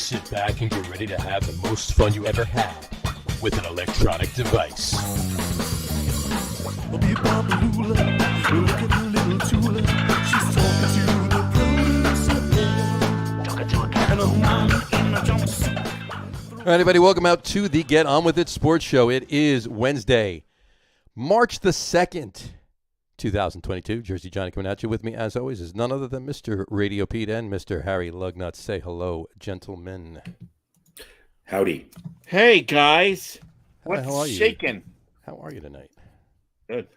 Sit back and get ready to have the most fun you ever had with an electronic device. All right, everybody, welcome out to the Get On With It Sports Show. It is Wednesday, March the 2nd, 2022. Jersey Johnny coming at you. With me, as always, is none other than Mr. RadioPete and Mr. Harry Lug Nutz. Say hello, gentlemen. Howdy. Hey, guys. What's how are you? Shaking? How are you tonight? Good.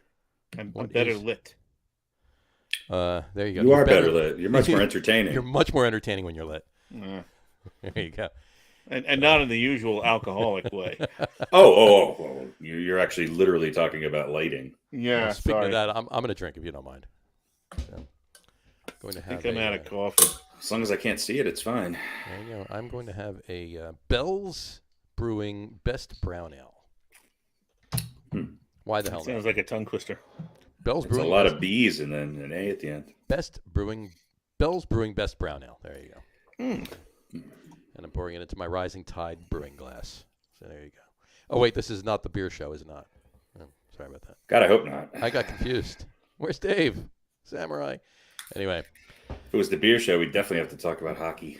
I'm better lit. There you go. You are better lit. You're much more entertaining. You're much more entertaining when you're lit. There you go. And not in the usual alcoholic way. Oh. You're actually literally talking about lighting. Yeah, Well, speaking sorry. of that, I'm going to drink if you don't mind. So, going to I have think I'm out of coffee. As long as I can't see it, it's fine. There you go. I'm going to have a Bell's Brewing Best Brown Ale. Why the hell Sounds not? like a tongue twister. Bell's It's a Brewing lot of B's and then an A at the end. Bell's Brewing Best Brown Ale. There you go. Mm. And I'm pouring it into my Rising Tide brewing glass. So there you go. Oh, wait, this is not the beer show, is it not? Oh, sorry about that. God, I hope not. I got confused. Where's Dave? Samurai. Anyway. If it was the beer show, we'd definitely have to talk about hockey.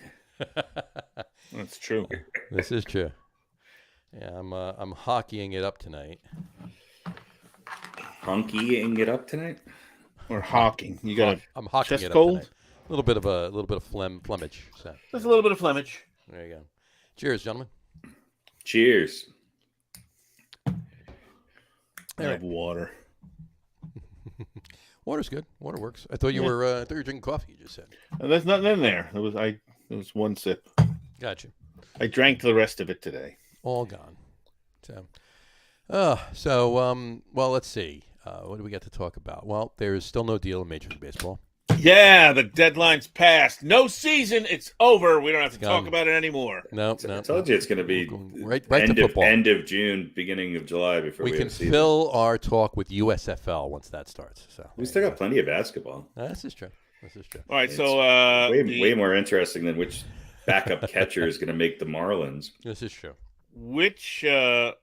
That's true. This is true. Yeah, I'm hockeying it up tonight. Honkying it up tonight? Or hawking. You got I'm hockeying chest it up cold? tonight. A little bit of flemmage. So There's a little bit of Flemish. there you go. Cheers, gentlemen. Cheers. I All have water. Water's good. Water works. I thought you were drinking coffee. You just said. There's nothing in there. It was one sip. Gotcha. I drank the rest of it today. All gone. Well, let's see. What do we got to talk about? Well, there's still no deal in Major League Baseball. Yeah, the deadline's passed. No season. It's over. We don't have to Gone. talk about it anymore. No. I told you it's going to be right to football. End of June, beginning of July before we We have can a season. fill our talk with USFL once that starts. So We still got plenty of basketball. This is true. All right, so Way more interesting than which backup catcher is going to make the Marlins. This is true. which so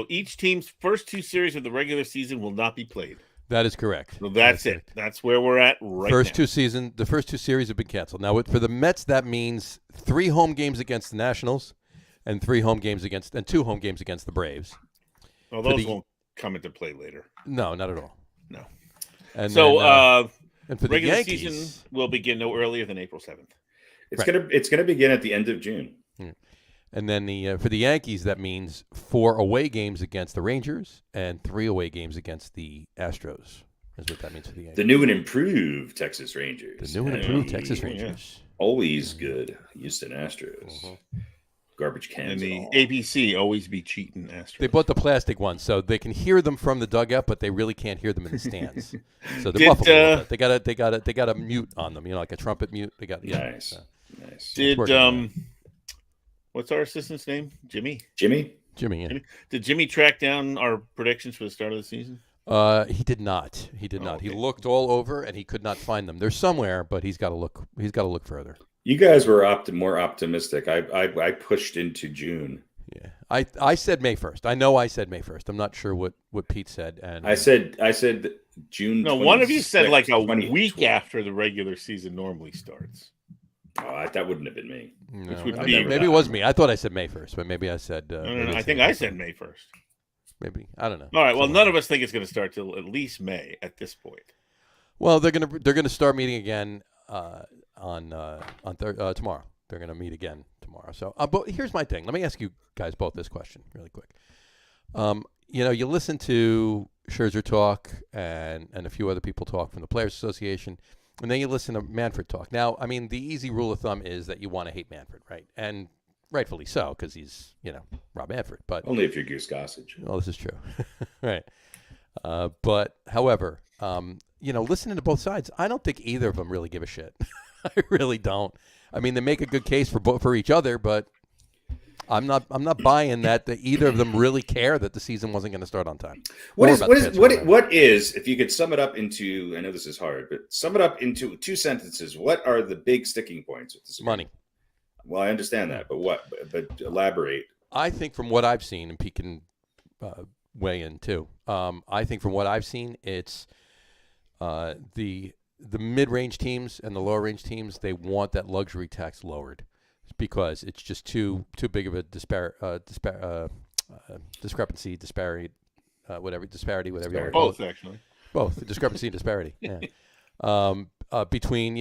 each team's first two series of the regular season will not be played. That is correct. So that's it. Correct. That's where we're at right The first two series have been canceled. Now, for the Mets, that means 3 home games against the Nationals and 2 home games against the Braves. Well, those won't come into play later. No, not at all. No. And so and for the regular Yankees, season will begin no earlier than April 7th. It's gonna begin at the end of June. And then for the Yankees, that means 4 away games against the Rangers and 3 away games against the Astros. Is what that means for the Yankees. The new and improved Texas Rangers. Texas Rangers. Always good. Houston Astros. Garbage cans. And the ABC always be cheating Astros. They bought the plastic ones, so they can hear them from the dugout, but they really can't hear them in the stands. So they're muffled a little bit. They got a mute on them, like a trumpet mute. They got nice. Did what's our assistant's name? Jimmy. Yeah. Did Jimmy track down our predictions for the start of the season? He did not. He did not. Okay. He looked all over and he could not find them. They're somewhere, but he's got to look. He's got to look further. You guys were more optimistic. I pushed into June. Yeah, I said May 1st. I know I said May 1st. I'm not sure what Pete said. And I said June. No, one of you said like a 20 week after the regular season normally starts. Oh, that wouldn't have been me. no, be maybe it was me. I thought I said May 1st, but maybe I said. No, I think I said May 1st. Maybe I don't know. All right. Well, none of us think it's going to start till at least May at this point. Well, they're gonna start meeting again on tomorrow. They're gonna meet again tomorrow. So, but here's my thing. Let me ask you guys both this question really quick. You listen to Scherzer talk and a few other people talk from the Players Association, and then you listen to Manfred talk. Now, I mean, the easy rule of thumb is that you want to hate Manfred, right? And rightfully so, because he's Rob Manfred. But Only if you're Goose Gossage. well, this is true, right? But however, listening to both sides, I don't think either of them really give a shit. I really don't. I mean, they make a good case for each other, but I'm not buying that either of them really care that the season wasn't going to start on time. What is, if you could sum it up into, I know this is hard, but sum it up into 2 sentences. What are the big sticking points with this? Money. Well, I understand that, but what? But elaborate. I think from what I've seen, and Pete can weigh in too. I think from what I've seen, it's the mid-range teams and the lower-range teams. They want that luxury tax lowered because it's just too big of a discrepancy, disparity, whatever you want to call it. Both, actually. Both discrepancy and disparity. Yeah. Between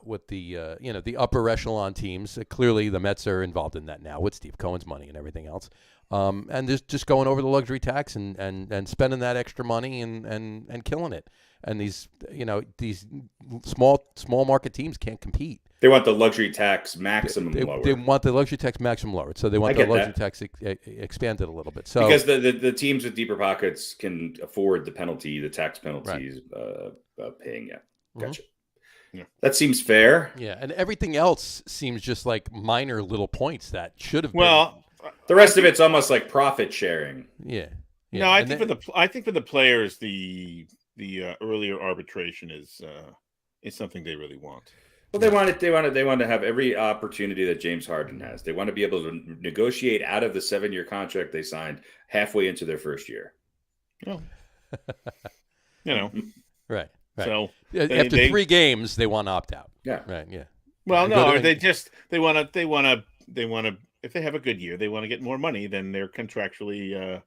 what the the upper echelon teams. Clearly, the Mets are involved in that now with Steve Cohen's money and everything else. And just going over the luxury tax and spending that extra money and killing it. And these small market teams can't compete. They want the luxury tax maximum lower. They want the luxury tax maximum lowered. So they want the luxury tax expanded a little bit. So because the teams with deeper pockets can afford the tax penalties paying. Yeah, gotcha. Mm-hmm. Yeah. That seems fair. Yeah, and everything else seems just like minor little points that should have been. Well, the rest of it's almost like profit sharing. Yeah. No, I think for the players, the earlier arbitration is something they really want. Well, they want to have every opportunity that James Harden has. They want to be able to negotiate out of the 7-year contract they signed halfway into their first year. Oh. Right. So after 3 games, they want to opt out. Yeah. Right. Yeah. Well, no, or they want to if they have a good year, they want to get more money than they're contractually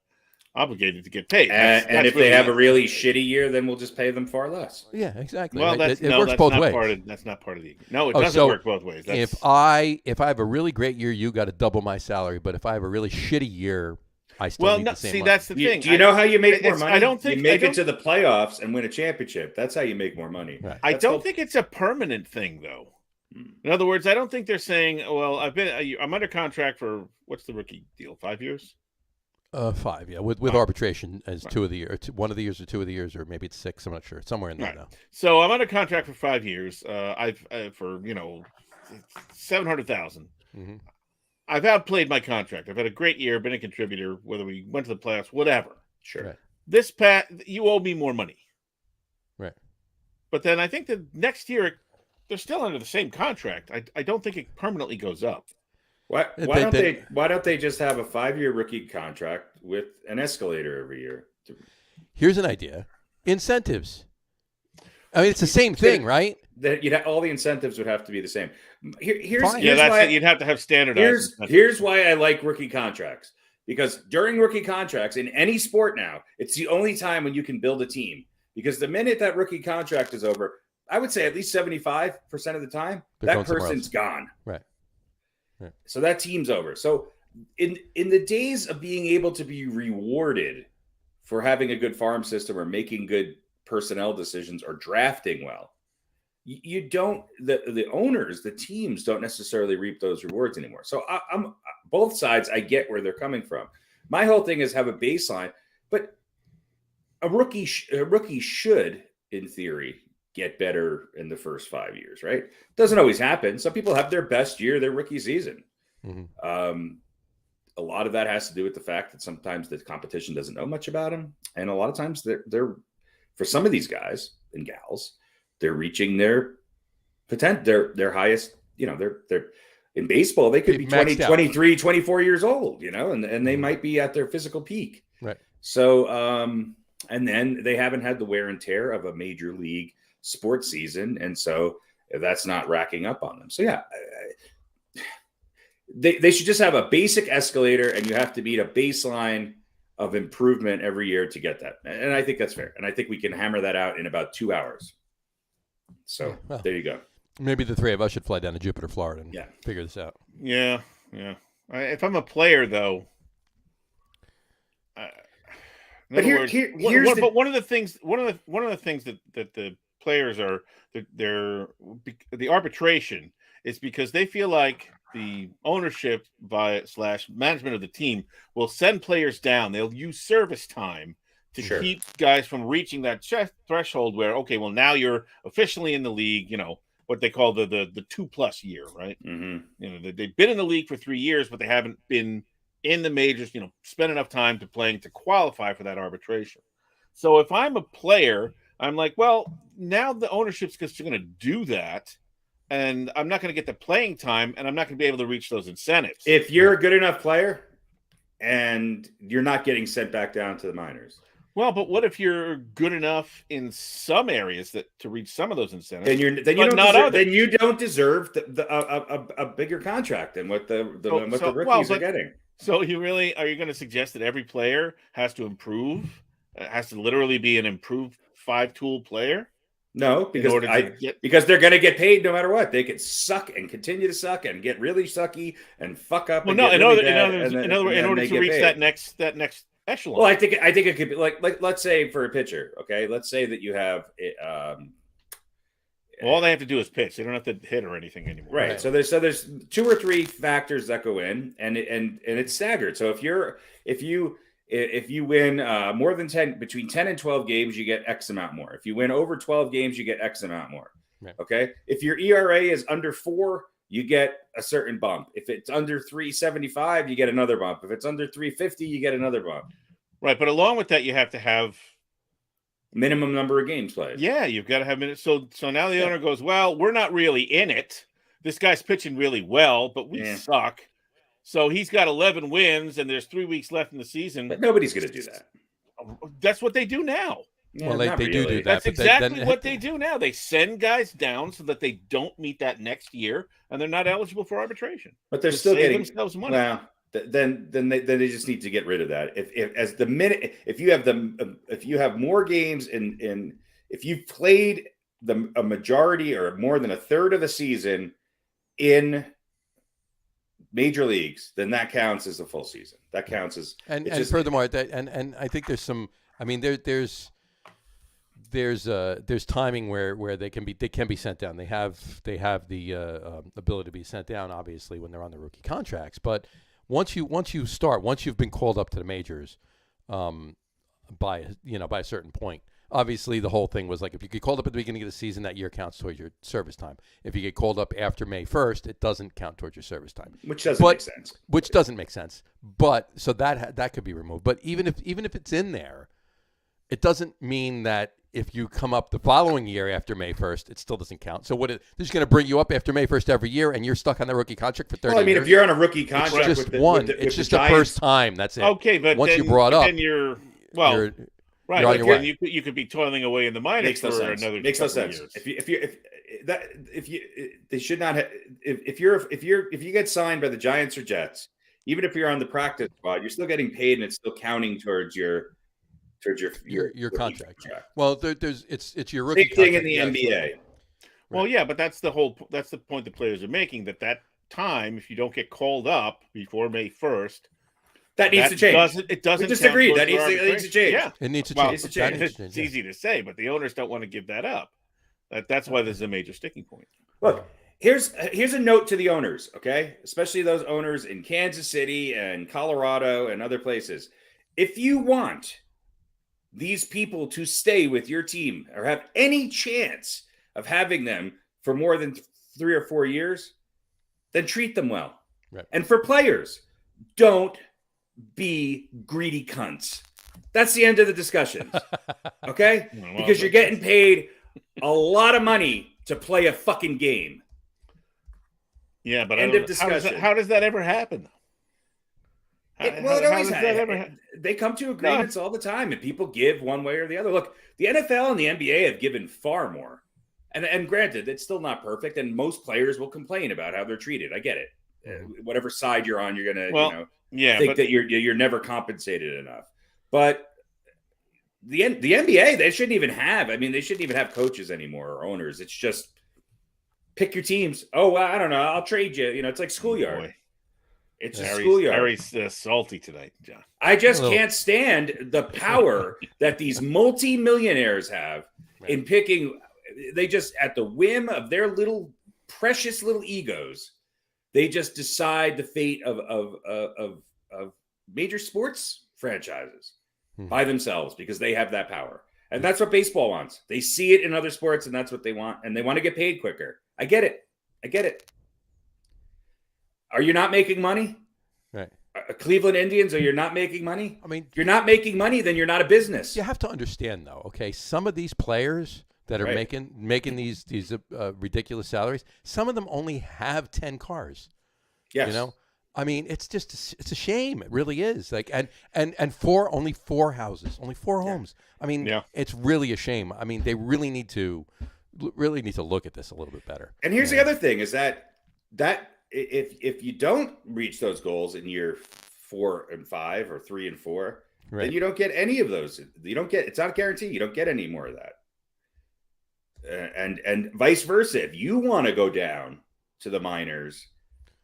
obligated to get paid. And if they have a really shitty year, then we'll just pay them far less. Yeah, exactly. Well, it works both ways. That's not part of the. No, it doesn't work both ways. If I have a really great year, you got to double my salary. But if I have a really shitty year, I still need the same money. That's the thing. Do you know how you make more money? I don't think you make it to the playoffs and win a championship. That's how you make more money. Right. I don't think it's a permanent thing, though. In other words, I don't think they're saying, "Well, I'm under contract for what's the rookie deal? 5 years." 5, yeah, with arbitration as 2 of the year, 1 of the years or 2 of the years, or maybe it's 6. I'm not sure. Somewhere in there now. So I'm under contract for 5 years. I've for $700,000. Mm-hmm. I've outplayed my contract. I've had a great year, been a contributor, whether we went to the playoffs, whatever. Sure. Right. This you owe me more money. Right. But then I think that next year they're still under the same contract. I don't think it permanently goes up. Why don't they just have a 5-year rookie contract with an escalator every year? Here's an idea: incentives. I mean, it's the same thing, right? All the incentives would have to be the same. Here's why you'd have to have standardized. Here's why I like rookie contracts, because during rookie contracts in any sport now, it's the only time when you can build a team. Because the minute that rookie contract is over, I would say at least 75% of the time, that person's gone. Right. So that team's over. So in the days of being able to be rewarded for having a good farm system or making good personnel decisions or drafting well, you don't, the owners, the teams don't necessarily reap those rewards anymore. So I'm both sides. I get where they're coming from. My whole thing is have a baseline, but a rookie should, in theory, get better in the first 5 years, right? Doesn't always happen. Some people have their best year, their rookie season. Mm-hmm. A lot of that has to do with the fact that sometimes the competition doesn't know much about them. And a lot of times they're for some of these guys and gals, they're reaching their potential, their highest, they're in baseball, they could be 20, 23, 24 years old, and they might be at their physical peak. Right. So, and then they haven't had the wear and tear of a major league sports season, and so that's not racking up on them. So yeah, they should just have a basic escalator, and you have to meet a baseline of improvement every year to get that. And I think that's fair, and I think we can hammer that out in about 2 hours. So there you go. Maybe the 3 of us should fly down to Jupiter, Florida, and figure this out. Yeah. If I'm a player, though. But one of the things that the players are the arbitration is because they feel like the ownership / management of the team will send players down. They'll use service time to keep guys from reaching that threshold where, okay, well, now you're officially in the league, what they call the 2+ year, right? Mm-hmm. They've been in the league for 3 years, but they haven't been in the majors, spend enough time to qualify for that arbitration. So if I'm a player, I'm like, well, now the ownership's just going to do that. and I'm not going to get the playing time, and I'm not going to be able to reach those incentives. If you're a good enough player and you're not getting sent back down to the minors. Well, but what if you're good enough in some areas to reach some of those incentives? Then you don't deserve a bigger contract than what the rookies are getting. So are you going to suggest that every player has to improve? Has to literally be an improved 5-tool player? No, because they're going to get paid no matter what. They could suck and continue to suck and get really sucky and fuck up. Well, in order to reach that next echelon. Well, I think it could be like let's say for a pitcher, okay. Let's say that you have all they have to do is pitch. They don't have to hit or anything anymore. Right. Right. So there's 2 or 3 factors that go in, and it's staggered. So if you win more than between 10 and 12 games, you get X amount more. If you win over 12 games, you get X amount more. Right. Okay. If your ERA is under 4, you get a certain bump. If it's under 375, you get another bump. If it's under 350, you get another bump. Right. But along with that, you have to have minimum number of games played. Yeah, you've got to have minutes. So now the owner goes, well, we're not really in it. This guy's pitching really well, but we suck. So he's got 11 wins, and there's 3 weeks left in the season. But nobody's going to do that. That's what they do now. Yeah, well, they do that. That's exactly what they do now. They send guys down so that they don't meet that next year, and they're not eligible for arbitration. But they're still getting themselves money. Well, then they just need to get rid of that. If you have more games if you've played a majority or more than a third of the season in major leagues, then that counts as a full season. That counts as furthermore, and I think there's some. I mean, there's timing where they can be sent down. They have the ability to be sent down, obviously, when they're on the rookie contracts. But once you've been called up to the majors, by a certain point. Obviously, the whole thing was like if you get called up at the beginning of the season, that year counts towards your service time. If you get called up after May 1st, it doesn't count towards your service time. Which doesn't make sense. Which doesn't make sense. But so that could be removed. But even if it's in there, it doesn't mean that if you come up the following year after May 1st, it still doesn't count. So they're just going to bring you up after May 1st every year, and you're stuck on the rookie contract for 30 years? Well, I mean, if you're on a rookie contract it's just the first time. That's it. Okay, but once you're brought up, then you're right. You're on your way. You could be toiling away in the minors for another. Makes no sense. Years. They should not have. If you get signed by the Giants or Jets, even if you're on the practice squad, you're still getting paid, and it's still counting towards your contract. Well, it's your rookie big thing contract. In the NBA. Right. Well, yeah, but that's the point the players are making. That time, if you don't get called up before May 1st. That needs to change. It doesn't. We disagree. That needs to change. Yeah, it needs to change. It's easy to say, but the owners don't want to give that up. That's why this is a major sticking point. Look, here's a note to the owners, okay? Especially those owners in Kansas City and Colorado and other places. If you want these people to stay with your team or have any chance of having them for more than 3 or 4 years, then treat them well. Right. And for players, don't be greedy cunts. That's the end of the discussion. Okay? Because you're getting paid a lot of money to play a fucking game. Yeah, but end of discussion. How does that ever happen? It always happens. They come to agreements all the time, and people give one way or the other. Look, the NFL and the NBA have given far more. And granted, it's still not perfect, and most players will complain about how they're treated. I get it. Whatever side you're on, you're gonna think that you're never compensated enough. But the NBA, they shouldn't even have. I mean, they shouldn't even have coaches anymore or owners. It's just pick your teams. Oh, well, I don't know. I'll trade you. It's like schoolyard. It's a schoolyard. Very salty tonight, John. I just can't stand the power that these multi-millionaires have in picking. They just, at the whim of their little precious little egos, they just decide the fate of major sports franchises by themselves because they have that power. And that's what baseball wants. They see it in other sports, and that's what they want. And they want to get paid quicker. I get it. Are you not making money? Right. Cleveland Indians, are you not making money? I mean, if you're not making money, then you're not a business. You have to understand, though, okay? Some of these players, that are making these ridiculous salaries. Some of them only have 10 cars. Yes. You know, I mean, it's a shame. It really is. Like, and only 4 houses, only 4 homes. I mean, it's really a shame. I mean, they really need to look at this a little bit better. And here's the other thing: is that if you don't reach those goals in year 4 and 5 or 3 and 4, then you don't get any of those. You don't get. It's not a guarantee. You don't get any more of that. And vice versa. If you want to go down to the minors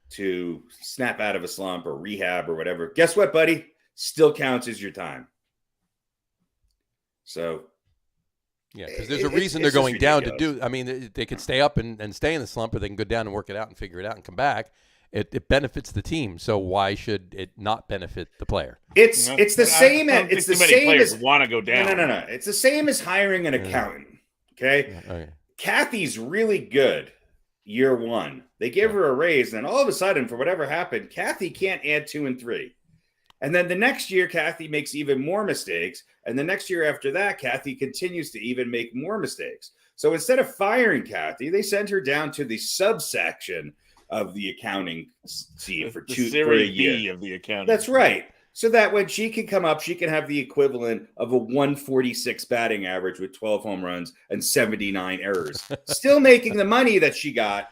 to snap out of a slump or rehab or whatever, guess what, buddy? Still counts as your time. So, yeah, because there's a reason they're going down to do. I mean, they could stay up and stay in the slump, or they can go down and work it out and figure it out and come back. It benefits the team. So why should it not benefit the player? It's the same. It's the same as want to go down. No. It's the same as hiring an accountant. Okay. Kathy's really good. Year 1, they give her a raise, and then all of a sudden, for whatever happened, Kathy can't add 2 and 3. And then the next year, Kathy makes even more mistakes. And the next year after that, Kathy continues to even make more mistakes. So instead of firing Kathy, they send her down to the subsection of the accounting team for a year. B of the accounting. That's right. So that when she can come up, she can have the equivalent of a 146 batting average with 12 home runs and 79 errors. Still making the money that she got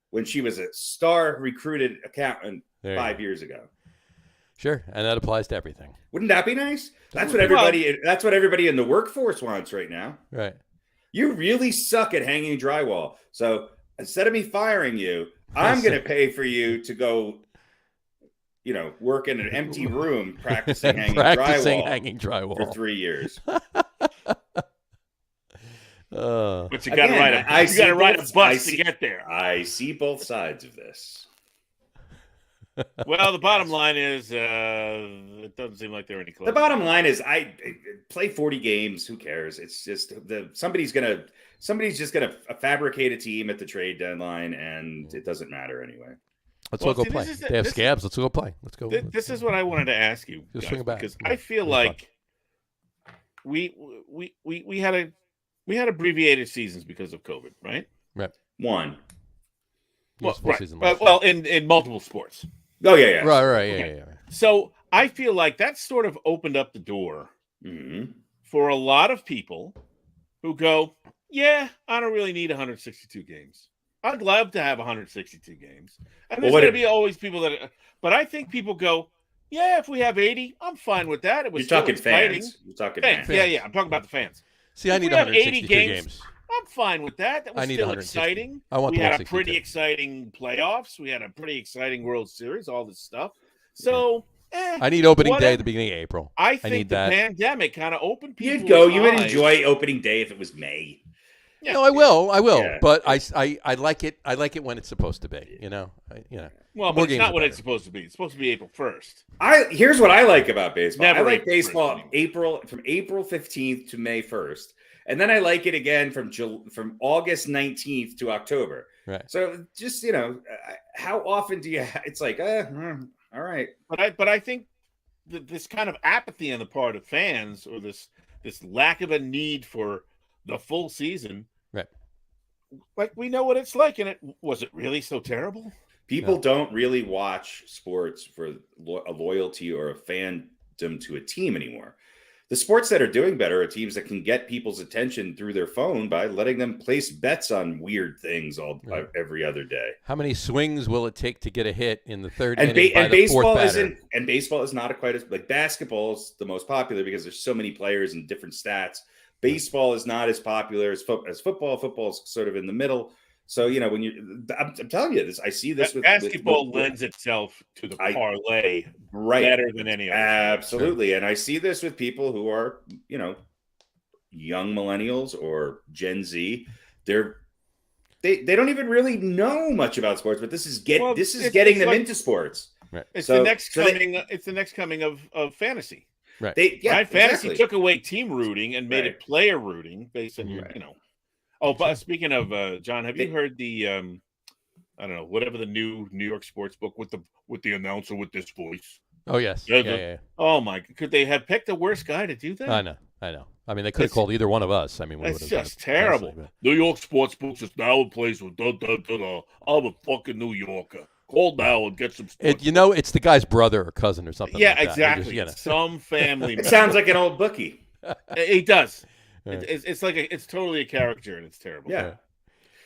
when she was a star recruited accountant 5 years ago. Sure, and that applies to everything. Wouldn't that be nice? That's what everybody in the workforce wants right now. Right. You really suck at hanging drywall. So instead of me firing you, I'm going to pay for you to go, work in an empty room practicing hanging drywall for 3 years. But you got to ride a bus to get there. I see both sides of this. Well, the bottom line is it doesn't seem like they're any closer. The bottom line is I play 40 games. Who cares? It's just somebody's just gonna fabricate a team at the trade deadline, and it doesn't matter anyway. Let's all go play. They have scabs. Let's go play. Let's go. This is what I wanted to ask you, just swing it back. Because I feel like we had abbreviated seasons because of COVID, right? Right. One. Well, in multiple sports. Oh yeah. Right. Yeah. So I feel like that sort of opened up the door for a lot of people who go, yeah, I don't really need 162 games. I'd love to have 162 games. And there's going to be always people that but I think people go, yeah, if we have 80, I'm fine with that. You're talking fans. You're talking fans. Yeah. I'm talking about the fans. See, I need 162 games. I'm fine with that. That was still exciting. We had a pretty exciting playoffs. We had a pretty exciting World Series, all this stuff. So, I need opening day at the beginning of April. I think the pandemic kind of opened people. You'd go. You would enjoy opening day if it was May. Yeah. No, I will. Yeah. But I like it. I like it when it's supposed to be. Well, but it's not when it's supposed to be. It's supposed to be April 1st. Here's what I like about baseball. I like baseball from April 15th to May 1st. And then I like it again from August 19th to October. Right. So just, how often do you it's like, all right. But I think this kind of apathy on the part of fans, or this lack of a need for the full season. Right. Like, we know what it's like. And was it really so terrible? People don't really watch sports for a loyalty or a fandom to a team anymore. The sports that are doing better are teams that can get people's attention through their phone by letting them place bets on weird things every other day. How many swings will it take to get a hit in the third inning by the fourth batter? And baseball is not quite as like basketball is the most popular because there's so many players and different stats. Baseball is not as popular as football. Football is sort of in the middle. So, when I'm telling you this, I see this with basketball lends itself to the parlay better than any other. Absolutely. And I see this with people who are, young millennials or Gen Z. They don't even really know much about sports, but this is getting them into sports. Right. It's the next coming of fantasy. Right. Fantasy took away team rooting and made it player rooting based on your, Oh, but speaking of John, have you heard the I don't know, whatever the new New York sports book with the announcer with this voice? Oh yes. Yeah. Oh my! Could they have picked the worst guy to do that? I know. I mean, they could have called either one of us. I mean, it's just terrible. New York sports books is now in place with I'm a fucking New Yorker. Call now and get some sports. It's the guy's brother or cousin or something. Yeah, like that. exactly. Some family. It sounds like an old bookie. It does. It's like it's totally a caricature, and it's terrible. Yeah.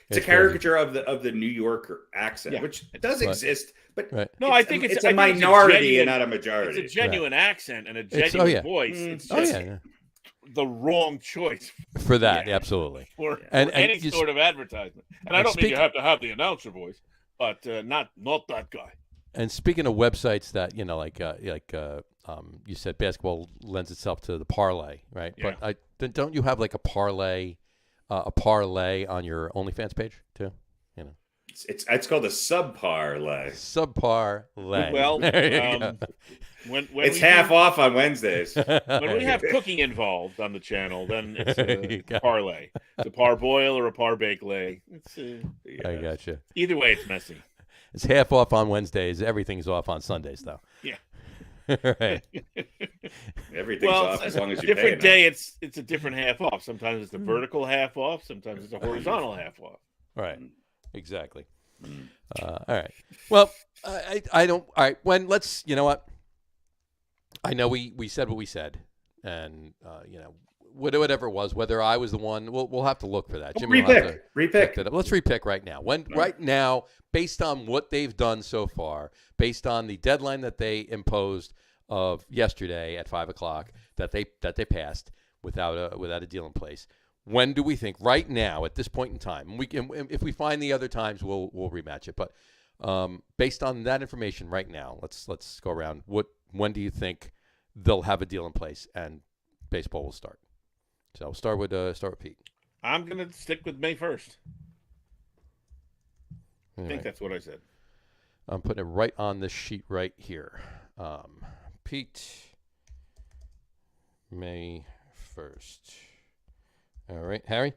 It's a caricature of the New Yorker accent, which does exist, but no, I think it's a minority and not a majority. It's a genuine accent and a genuine voice. It's just the wrong choice for that. Absolutely. For any sort of advertisement. And I don't mean you have to have the announcer voice, but not that guy. And speaking of websites that you said, basketball lends itself to the parlay, right? Yeah. But don't you have like a parlay on your OnlyFans page too? It's called a subparlay. Subparlay. Well, when it's half off on Wednesdays. When we have cooking involved on the channel, then it's a parlay. It's a parboil or a parbake lay. I gotcha. Either way, it's messy. It's half off on Wednesdays. Everything's off on Sundays, though. Yeah. Right. Everything's off as long as you pay. Different day, it's a different half off. Sometimes it's the vertical half off. Sometimes it's a horizontal half off. Right. Exactly. All right. Well, I don't. All right. Let's. You know what? I know we said what we said, and whatever it was, whether I was the one, we'll have to look for that. Jimmy, repick. Let's repick right now. Right now, based on what they've done so far, based on the deadline that they imposed of yesterday at 5:00 that they passed without a deal in place. When do we think right now at this point in time? We can, if we find the other times, we'll rematch it. But based on that information right now, let's go around. When do you think they'll have a deal in place and baseball will start? So we'll start with Pete. I'm gonna stick with May 1st. I think that's what I said. I'm putting it right on the sheet right here. Pete, May 1st. All right, Harry?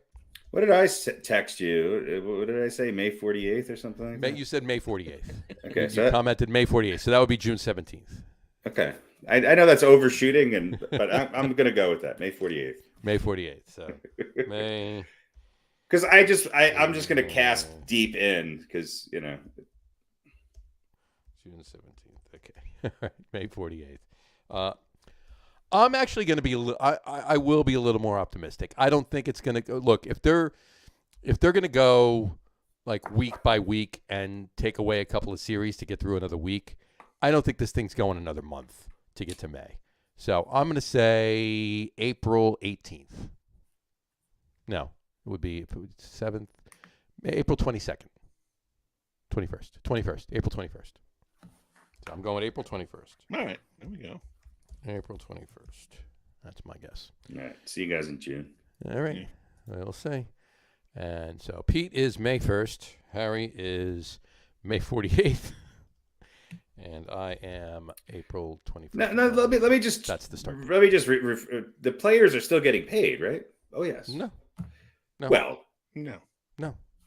What did I text you? What did I say? May 48th or something like that? You said May 48th. Okay. You commented May 48th, so that would be June 17th. Okay. I know that's overshooting, but I'm going to go with that. May 48th. May 48th. So May. Because I'm just going to cast deep in because, June 17th. Okay. May 48th. I'm actually going to be. I will be a little more optimistic. I don't think it's going to go. Look, if they're going to go like week by week and take away a couple of series to get through another week, I don't think this thing's going another month to get to May. So I'm going to say April 18th. No, it would be 7th, April 22nd, 21st, April 21st. So I'm going April 21st. All right, there we go. April 21st. That's my guess. All right. See you guys in June. All right. We'll see. And so Pete is May 1st. Harry is May 48th. And I am April 21st. No, let me just. That's the start. Let me just. The players are still getting paid, right? Oh, yes. No. Well, no.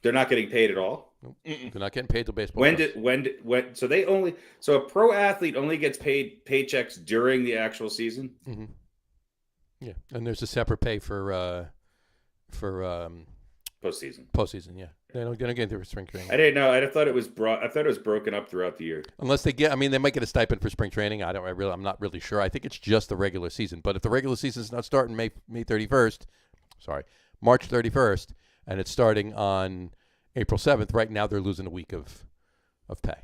They're not getting paid at all. They're not getting paid till baseball. So a pro athlete only gets paid paychecks during the actual season? Mm-hmm. Yeah, and there's a separate pay for postseason. Postseason, yeah. They don't get into spring training. I didn't know. I thought it was broken up throughout the year. Unless they get, they might get a stipend for spring training. I'm not really sure. I think it's just the regular season. But if the regular season's not starting March 31st, and it's starting on April 7th, right now they're losing a week of pay.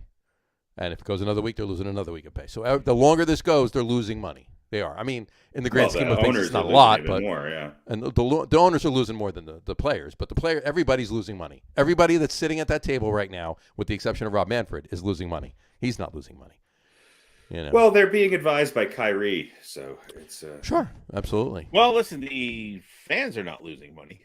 And if it goes another week, they're losing another week of pay. So the longer this goes, they're losing money. They are. In the grand scheme of things, it's not a lot, but more, yeah. And the owners are losing more than the players. But everybody's losing money. Everybody that's sitting at that table right now, with the exception of Rob Manfred, is losing money. He's not losing money. Well, they're being advised by Kyrie, so it's sure, absolutely. Well, listen, the fans are not losing money.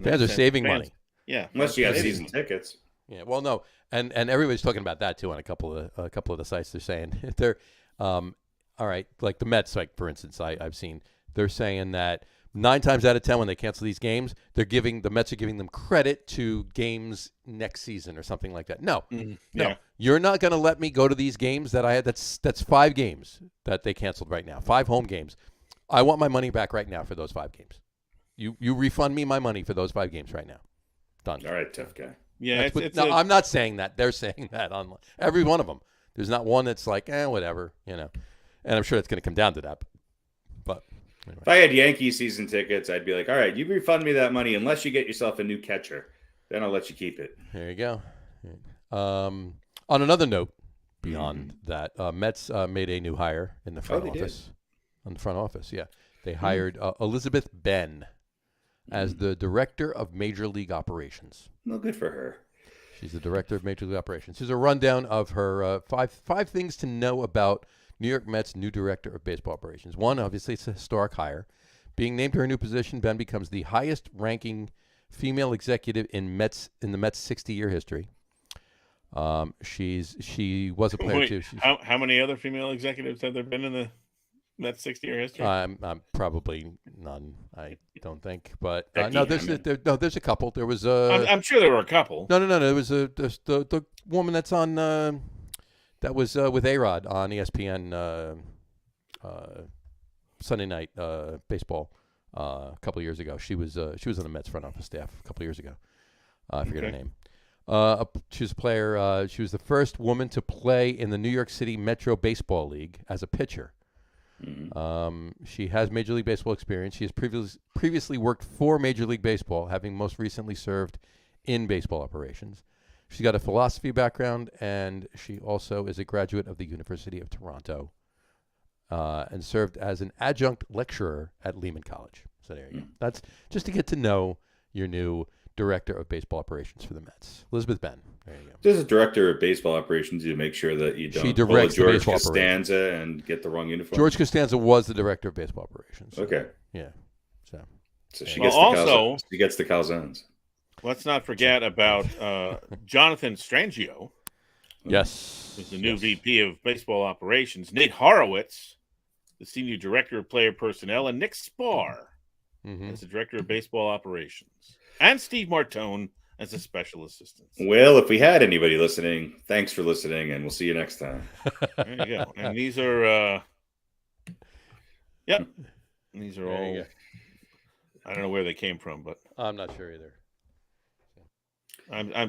Fans are saving money. Yeah, unless you have season tickets. Yeah, well, no, and everybody's talking about that too on a couple of the sites. They're saying they're all right, like the Mets, like for instance, I've seen they're saying that 9 times out of 10 when they cancel these games, the Mets are giving them credit to games next season or something like that. No, no, you're not going to let me go to these games that I had. That's 5 games that they canceled right now, 5 home games. I want my money back right now for those 5 games. You refund me my money for those 5 games right now. Done. All right, tough guy. Yeah, I'm not saying that. They're saying that on every one of them. There's not one that's like, whatever, And I'm sure it's going to come down to that. But anyway. If I had Yankee season tickets, I'd be like, all right, you refund me that money unless you get yourself a new catcher. Then I'll let you keep it. There you go. On another note, beyond that, Mets made a new hire in the front office. On the front office, yeah. They hired Elizabeth Ben as the director of Major League Operations. Well, good for her. She's the director of Major League Operations. Here's a rundown of her five things to know about New York Mets' new director of baseball operations. 1, obviously, it's a historic hire. Being named to her new position, Ben becomes the highest-ranking female executive in the Mets' 60-year history. She was a player too. How many other female executives have there been in the Mets' 60-year history? I'm probably none. I don't think, but there's a couple. There was I'm sure there were a couple. No. There was the woman that's on that was with A-Rod on ESPN Sunday Night Baseball a couple of years ago. She was on the Mets front office staff a couple of years ago. I forget her name. She was a player. She was the first woman to play in the New York City Metro Baseball League as a pitcher. She has Major League Baseball experience. She has previously worked for Major League Baseball, having most recently served in baseball operations. She's got a philosophy background, and she also is a graduate of the University of Toronto and served as an adjunct lecturer at Lehman College. So there you go. That's just to get to know your new director of baseball operations for the Mets, Elizabeth Ben. There you go. There's a director of baseball operations to make sure that you don't pull a George Costanza and get the wrong uniform. George Costanza was the director of baseball operations. Okay. Yeah. So she gets the calzones. Let's not forget about Jonathan Strangio. Yes. Who's the new VP of baseball operations. Nate Horowitz, the senior director of player personnel, and Nick Spar as the director of baseball operations. And Steve Martone as a special assistant. Well, if we had anybody listening, thanks for listening, and we'll see you next time. There you go. And these are, these are all, I don't know where they came from, but I'm not sure either.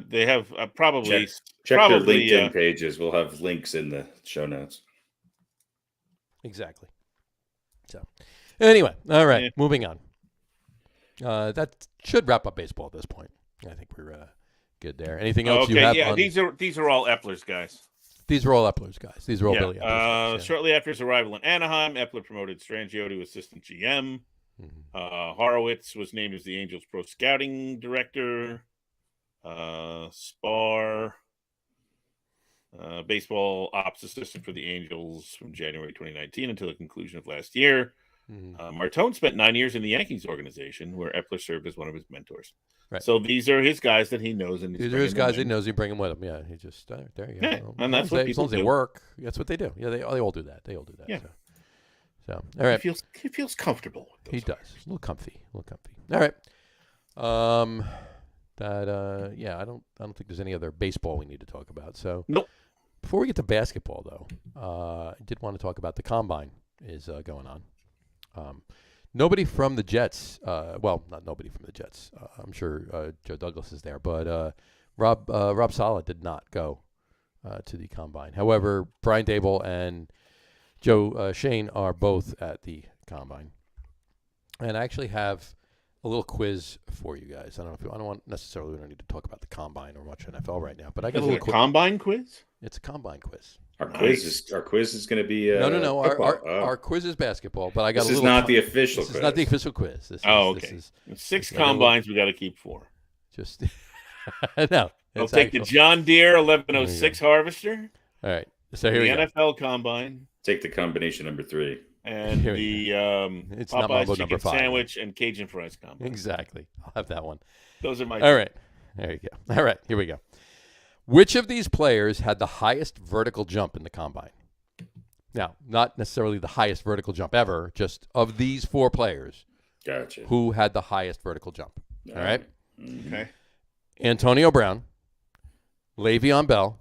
They have probably check their LinkedIn pages. We'll have links in the show notes. Exactly. So, anyway, all right, moving on. That should wrap up baseball at this point. I think we're good there. Anything else you have? Yeah, these are all Epler's guys. These are all Epler's guys. These are all Billy Epler's guys. Shortly after his arrival in Anaheim, Epler promoted Strangio to assistant GM. Horowitz was named as the Angels pro scouting director. Spar, baseball ops assistant for the Angels from January 2019 until the conclusion of last year. Martone spent 9 years in the Yankees organization, where Epler served as one of his mentors. Right. So these are his guys that he knows, and these are his guys he knows. He bring them with him. Yeah, he just there you go. Yeah, and that's what people do. As long as they work, that's what they do. Yeah, they all do that. They all do that. Yeah. So all right. He feels comfortable. He does. A little comfy. All right. I don't think there's any other baseball we need to talk about. So nope. Before we get to basketball, though, I did want to talk about the Combine is going on. Nobody from the Jets, not nobody from the Jets. I'm sure Joe Douglas is there, but Rob Saleh did not go to the Combine. However, Brian Dable and Joe Shane are both at the Combine. And I actually have a little quiz for you guys. We don't need to talk about the Combine or much NFL right now, but I got a little Combine quiz. It's a Combine quiz. Our quiz is going to be no. Our quiz is basketball, but I got. This is not the official. This is not the official quiz. Okay. 6 combines. We got to keep 4. Just no. I'll take the John Deere 1106 harvester. All right. So here we go. The NFL Combine. Take the combination number 3. And the it's Popeye's chicken sandwich and Cajun fries combine. Exactly. I'll have that one. Those are my. All right. There you go. All right. Here we go. Which of these players had the highest vertical jump in the Combine? Now, not necessarily the highest vertical jump ever, just of these 4 players. Gotcha. Who had the highest vertical jump? All right. Okay. Antonio Brown, Le'Veon Bell,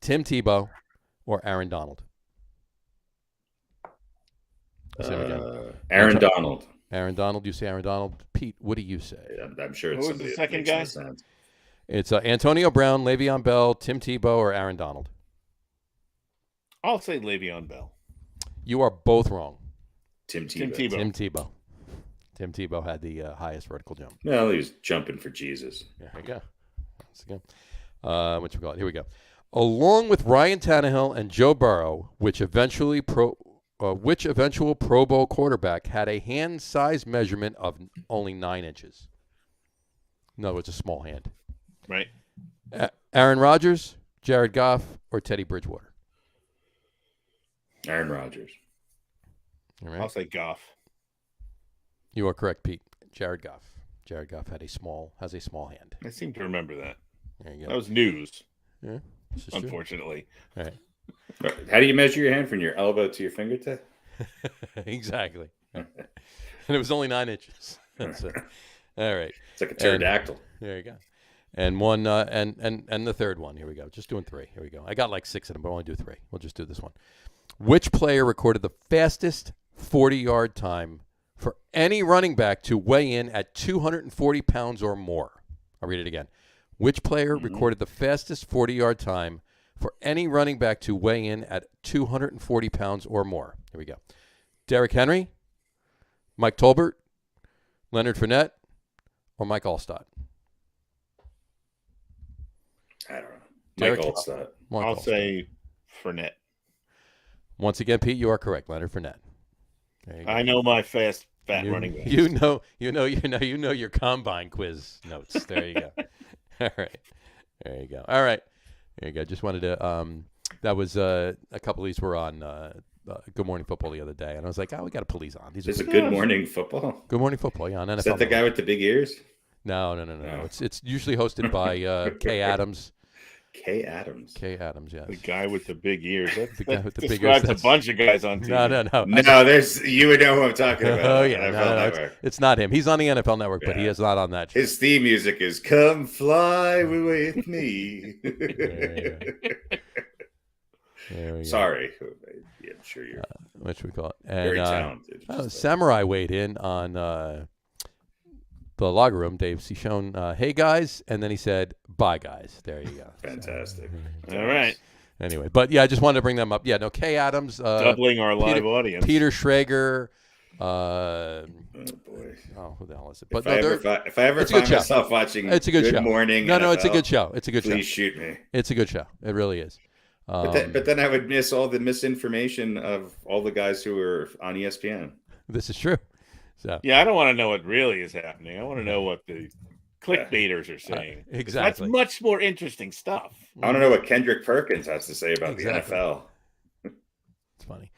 Tim Tebow, or Aaron Donald? Aaron Donald. Aaron Donald. You say Aaron Donald. Pete, what do you say? I'm sure it's somebody the second guy. It's Antonio Brown, Le'Veon Bell, Tim Tebow, or Aaron Donald. I'll say Le'Veon Bell. You are both wrong. Tim Tebow. Tim Tebow had the highest vertical jump. Well, he was jumping for Jesus. There we go. That's good. What you call it? Here we go. Along with Ryan Tannehill and Joe Burrow, which eventual Pro Bowl quarterback had a hand size measurement of only 9 inches. No, it's a small hand. Right. Aaron Rodgers, Jared Goff, or Teddy Bridgewater? Aaron Rodgers. All right. I'll say Goff. You are correct, Pete. Jared Goff. Jared Goff has a small hand. I seem to remember that. There you go. That was news. Yeah, unfortunately. All right. How do you measure your hand from your elbow to your fingertip? Exactly. And it was only 9 inches. That's it. All right. It's like a pterodactyl. There you go. And one and the third one. Here we go. Just doing 3. Here we go. I got like 6 of them, but I only do 3. We'll just do this one. Which player recorded the fastest 40-yard time for any running back to weigh in at 240 pounds or more? I'll read it again. Which player recorded the fastest 40-yard time for any running back to weigh in at 240 pounds or more? Here we go. Derrick Henry, Mike Tolbert, Leonard Fournette, or Mike Allstott? I don't know. Mike Allstott. I'll say Fournette. Once again, Pete, you are correct. Leonard Fournette. I know my fat running backs. You know your combine quiz notes. There you go. All right. There you go. All right. There you go. Just wanted to. That was a couple of these were on Good Morning Football the other day, and I was like, we got to pull these on. These is it Good Morning Football? Good Morning Football. Yeah, on NFL. Is that the guy with the big ears? No. It's usually hosted by Kay Adams. Kay Adams. Yes. The guy with the big ears. The guy with the big ears. Describes a bunch of guys on TV. No, you would know who I'm talking about. Oh, yeah. It's not him. He's on the NFL Network, but he is not on that show. His theme music is Come Fly With Me. Sorry. Yeah, I'm sure you're what should we call it? And, very talented. Samurai weighed in on the locker room. Dave Cichon, hey, guys. And then he said, bye, guys. There you go. Fantastic. All right. Anyway, but yeah, I just wanted to bring them up. Yeah, no, Kay Adams. Doubling our live audience. Peter Schrager. Oh, boy. Oh, who the hell is it? But if I ever find myself watching it's a good Good show. Morning No, NFL, it's a good show. It's a good show. Please shoot me. It's a good show. It really is. But then I would miss all the misinformation of all the guys who are on ESPN. This is true. So yeah, I don't want to know what really is happening. I want to know what the clickbaiters are saying. Exactly. That's much more interesting stuff. I want to know what Kendrick Perkins has to say about the NFL. It's funny.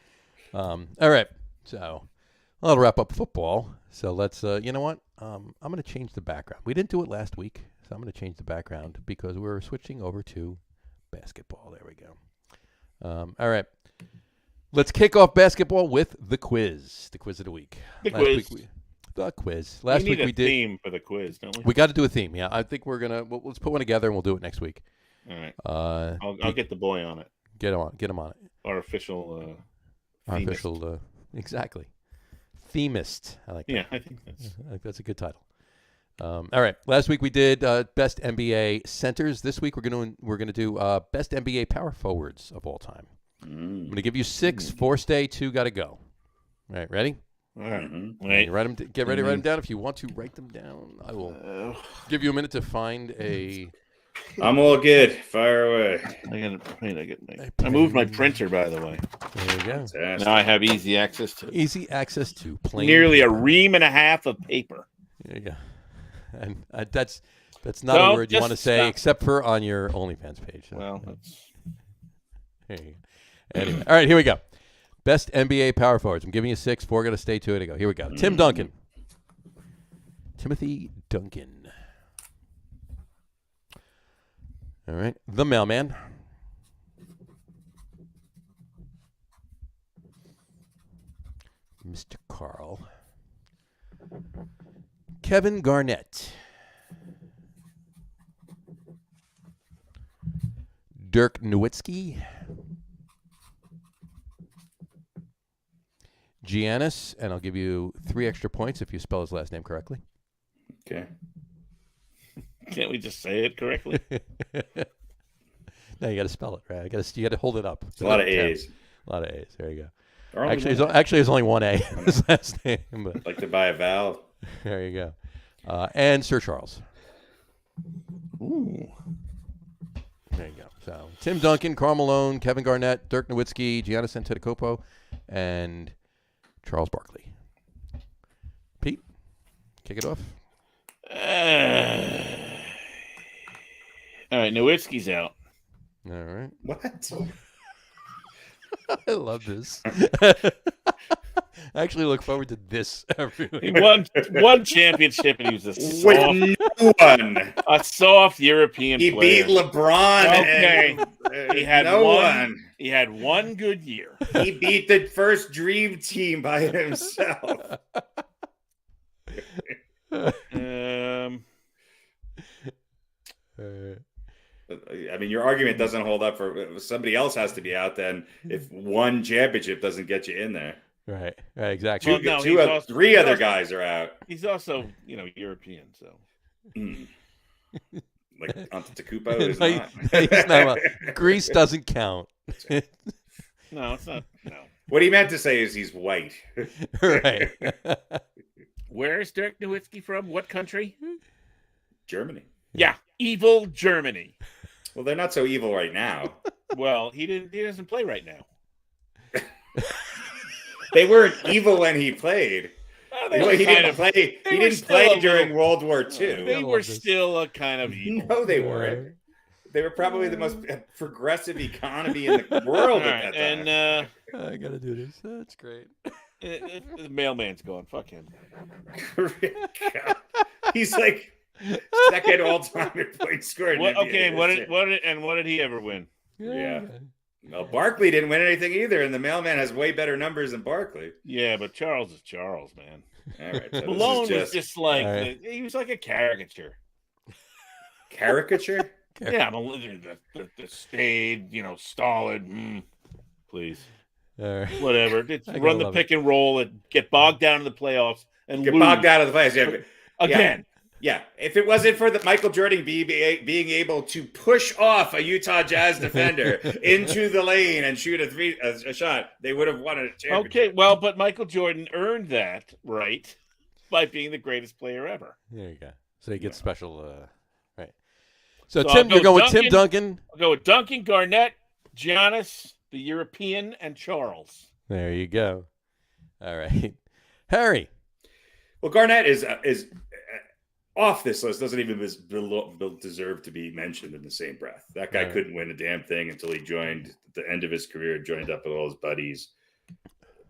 All right. So I'll wrap up football. So let's, you know what? I'm going to change the background. We didn't do it last week, so I'm going to change the background because we're switching over to basketball. There we go. All right. Let's kick off basketball with the quiz. The quiz of the week. The quiz. Last week we did a theme for the quiz, don't we? We got to do a theme. Yeah, I think we're gonna. Let's put one together and we'll do it next week. All right. I'll get the boy on it. Get him on it. Our official. Exactly. Themist. I like that. Yeah, I think that's a good title. All right. Last week we did best NBA centers. This week we're gonna do best NBA power forwards of all time. I'm going to give you 6. 4 stay, 2 got to go. All right, ready? All right. Wait. Get ready to write them down. If you want to write them down, I will give you a minute to find a... I'm all good. Fire away. I moved my printer, by the way. There you go. Fantastic. Now I have easy access to plain nearly paper. a ream and a half of paper. There you go. And that's not a word you want to say except for on your OnlyFans page. Well, that's... There you go. Anyway, all right, here we go. Best NBA power forwards. I'm giving you 6. 4 got to stay 2 to go. Here we go. Tim Duncan. Timothy Duncan. All right. The Mailman. Mr. Carl. Kevin Garnett. Dirk Nowitzki. Giannis, and I'll give you 3 extra points if you spell his last name correctly. Okay. Can't we just say it correctly? No, you got to spell it right. You got to hold it up. It's a lot of A's. A lot of A's. There you go. Actually, there's only one A in his last name. But like to buy a vowel. there you go. And Sir Charles. Ooh. There you go. So Tim Duncan, Karl Malone, Kevin Garnett, Dirk Nowitzki, Giannis Antetokounmpo, and Charles Barkley. Pete, kick it off. All right, Nowitzki's out. All right. What? I love this. I actually look forward to this every week. He won one championship, and he was a soft European player. He beat LeBron. Okay, he had one. He had one good year. He beat the first Dream Team by himself. I mean, your argument doesn't hold up for somebody else has to be out then if one championship doesn't get you in there. Right, exactly. Three other guys are out. He's also, European, so. Like Antetokounmpo is not. He's not. Greece doesn't count. No, it's not. No. What he meant to say is he's white. Right. Where is Dirk Nowitzki from? What country? Germany. Yeah, evil Germany. Well, they're not so evil right now. Well, he doesn't play right now. They weren't evil when he played. He didn't play during World War II. They were still a kind of evil. No, they weren't. They were probably the most progressive economy in the world at that time. And I gotta do this. That's great. The mailman's going. Fuck him. He's like second all-time in points scored. What did he ever win? Yeah. Well, Barkley didn't win anything either, and the mailman has way better numbers than Barkley. Yeah, but Charles is Charles, man. All right. So Malone was just like he was like a caricature. Caricature? Yeah, the staid, stolid. Please. Whatever. Run the pick and roll and get bogged down in the playoffs and get lose. bogged out of the playoffs. Yeah. Again. Yeah. If it wasn't for Michael Jordan being able to push off a Utah Jazz defender into the lane and shoot a shot, they would have won a championship. Okay, well, but Michael Jordan earned that right by being the greatest player ever. There you go. So he gets special. Right. So Tim, you're going with Tim Duncan. I'll go with Duncan, Garnett, Giannis, the European, and Charles. There you go. All right, Harry. Well, Garnett is off this list. Doesn't even deserve to be mentioned in the same breath. That guy couldn't win a damn thing until he joined at the end of his career, joined up with all his buddies.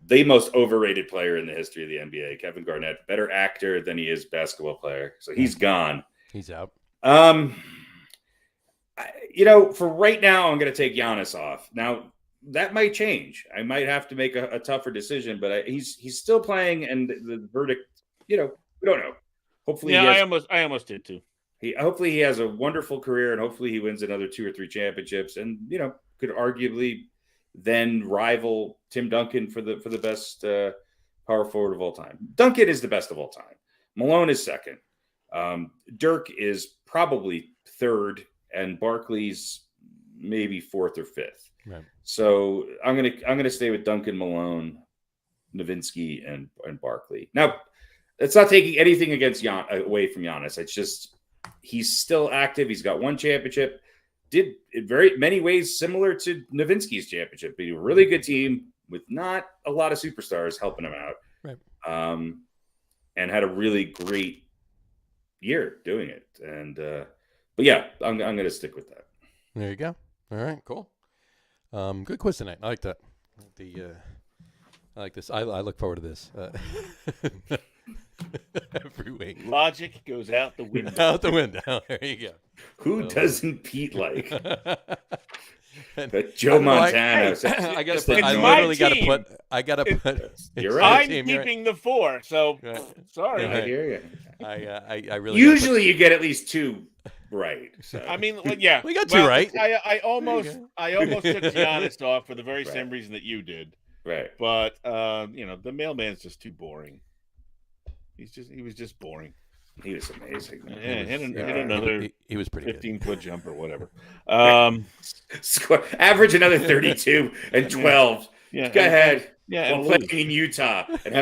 The most overrated player in the history of the NBA, Kevin Garnett, better actor than he is basketball player. So he's gone. He's out. For right now, I'm going to take Giannis off. Now, that might change. I might have to make a tougher decision, but he's still playing, and the verdict, we don't know. Hopefully, I almost did too. Hopefully he has a wonderful career, and hopefully he wins another 2 or 3 championships, and could arguably then rival Tim Duncan for the best power forward of all time. Duncan is the best of all time. Malone is second. Dirk is probably third, and Barkley's maybe fourth or fifth. Right. So I'm gonna stay with Duncan, Malone, Nowitzki, and Barkley. Now, it's not taking anything away from Giannis. It's just he's still active. He's got one championship. Did in very many ways similar to Nowitzki's championship. Be a really good team with not a lot of superstars helping him out. Right. And had a really great year doing it. And but yeah, I'm going to stick with that. There you go. All right, cool. Good quiz tonight. I like that. I like this. I look forward to this. Every week. Logic goes out the window. Out the window. There you go. Who doesn't Pete like? Joe Montana. I gotta put. You're right. I'm keeping the 4. So sorry. I hear you. I really. Usually, you get at least 2 right. So. I mean, yeah, we got 2 right. I almost took Giannis off for the very same reason that you did. Right. But the mailman's just too boring. He was just boring. He was amazing. Yeah, hit another. He was pretty 15-foot jump or whatever. Average another 32 and 12. Yeah. Go ahead. Yeah, while playing in Utah and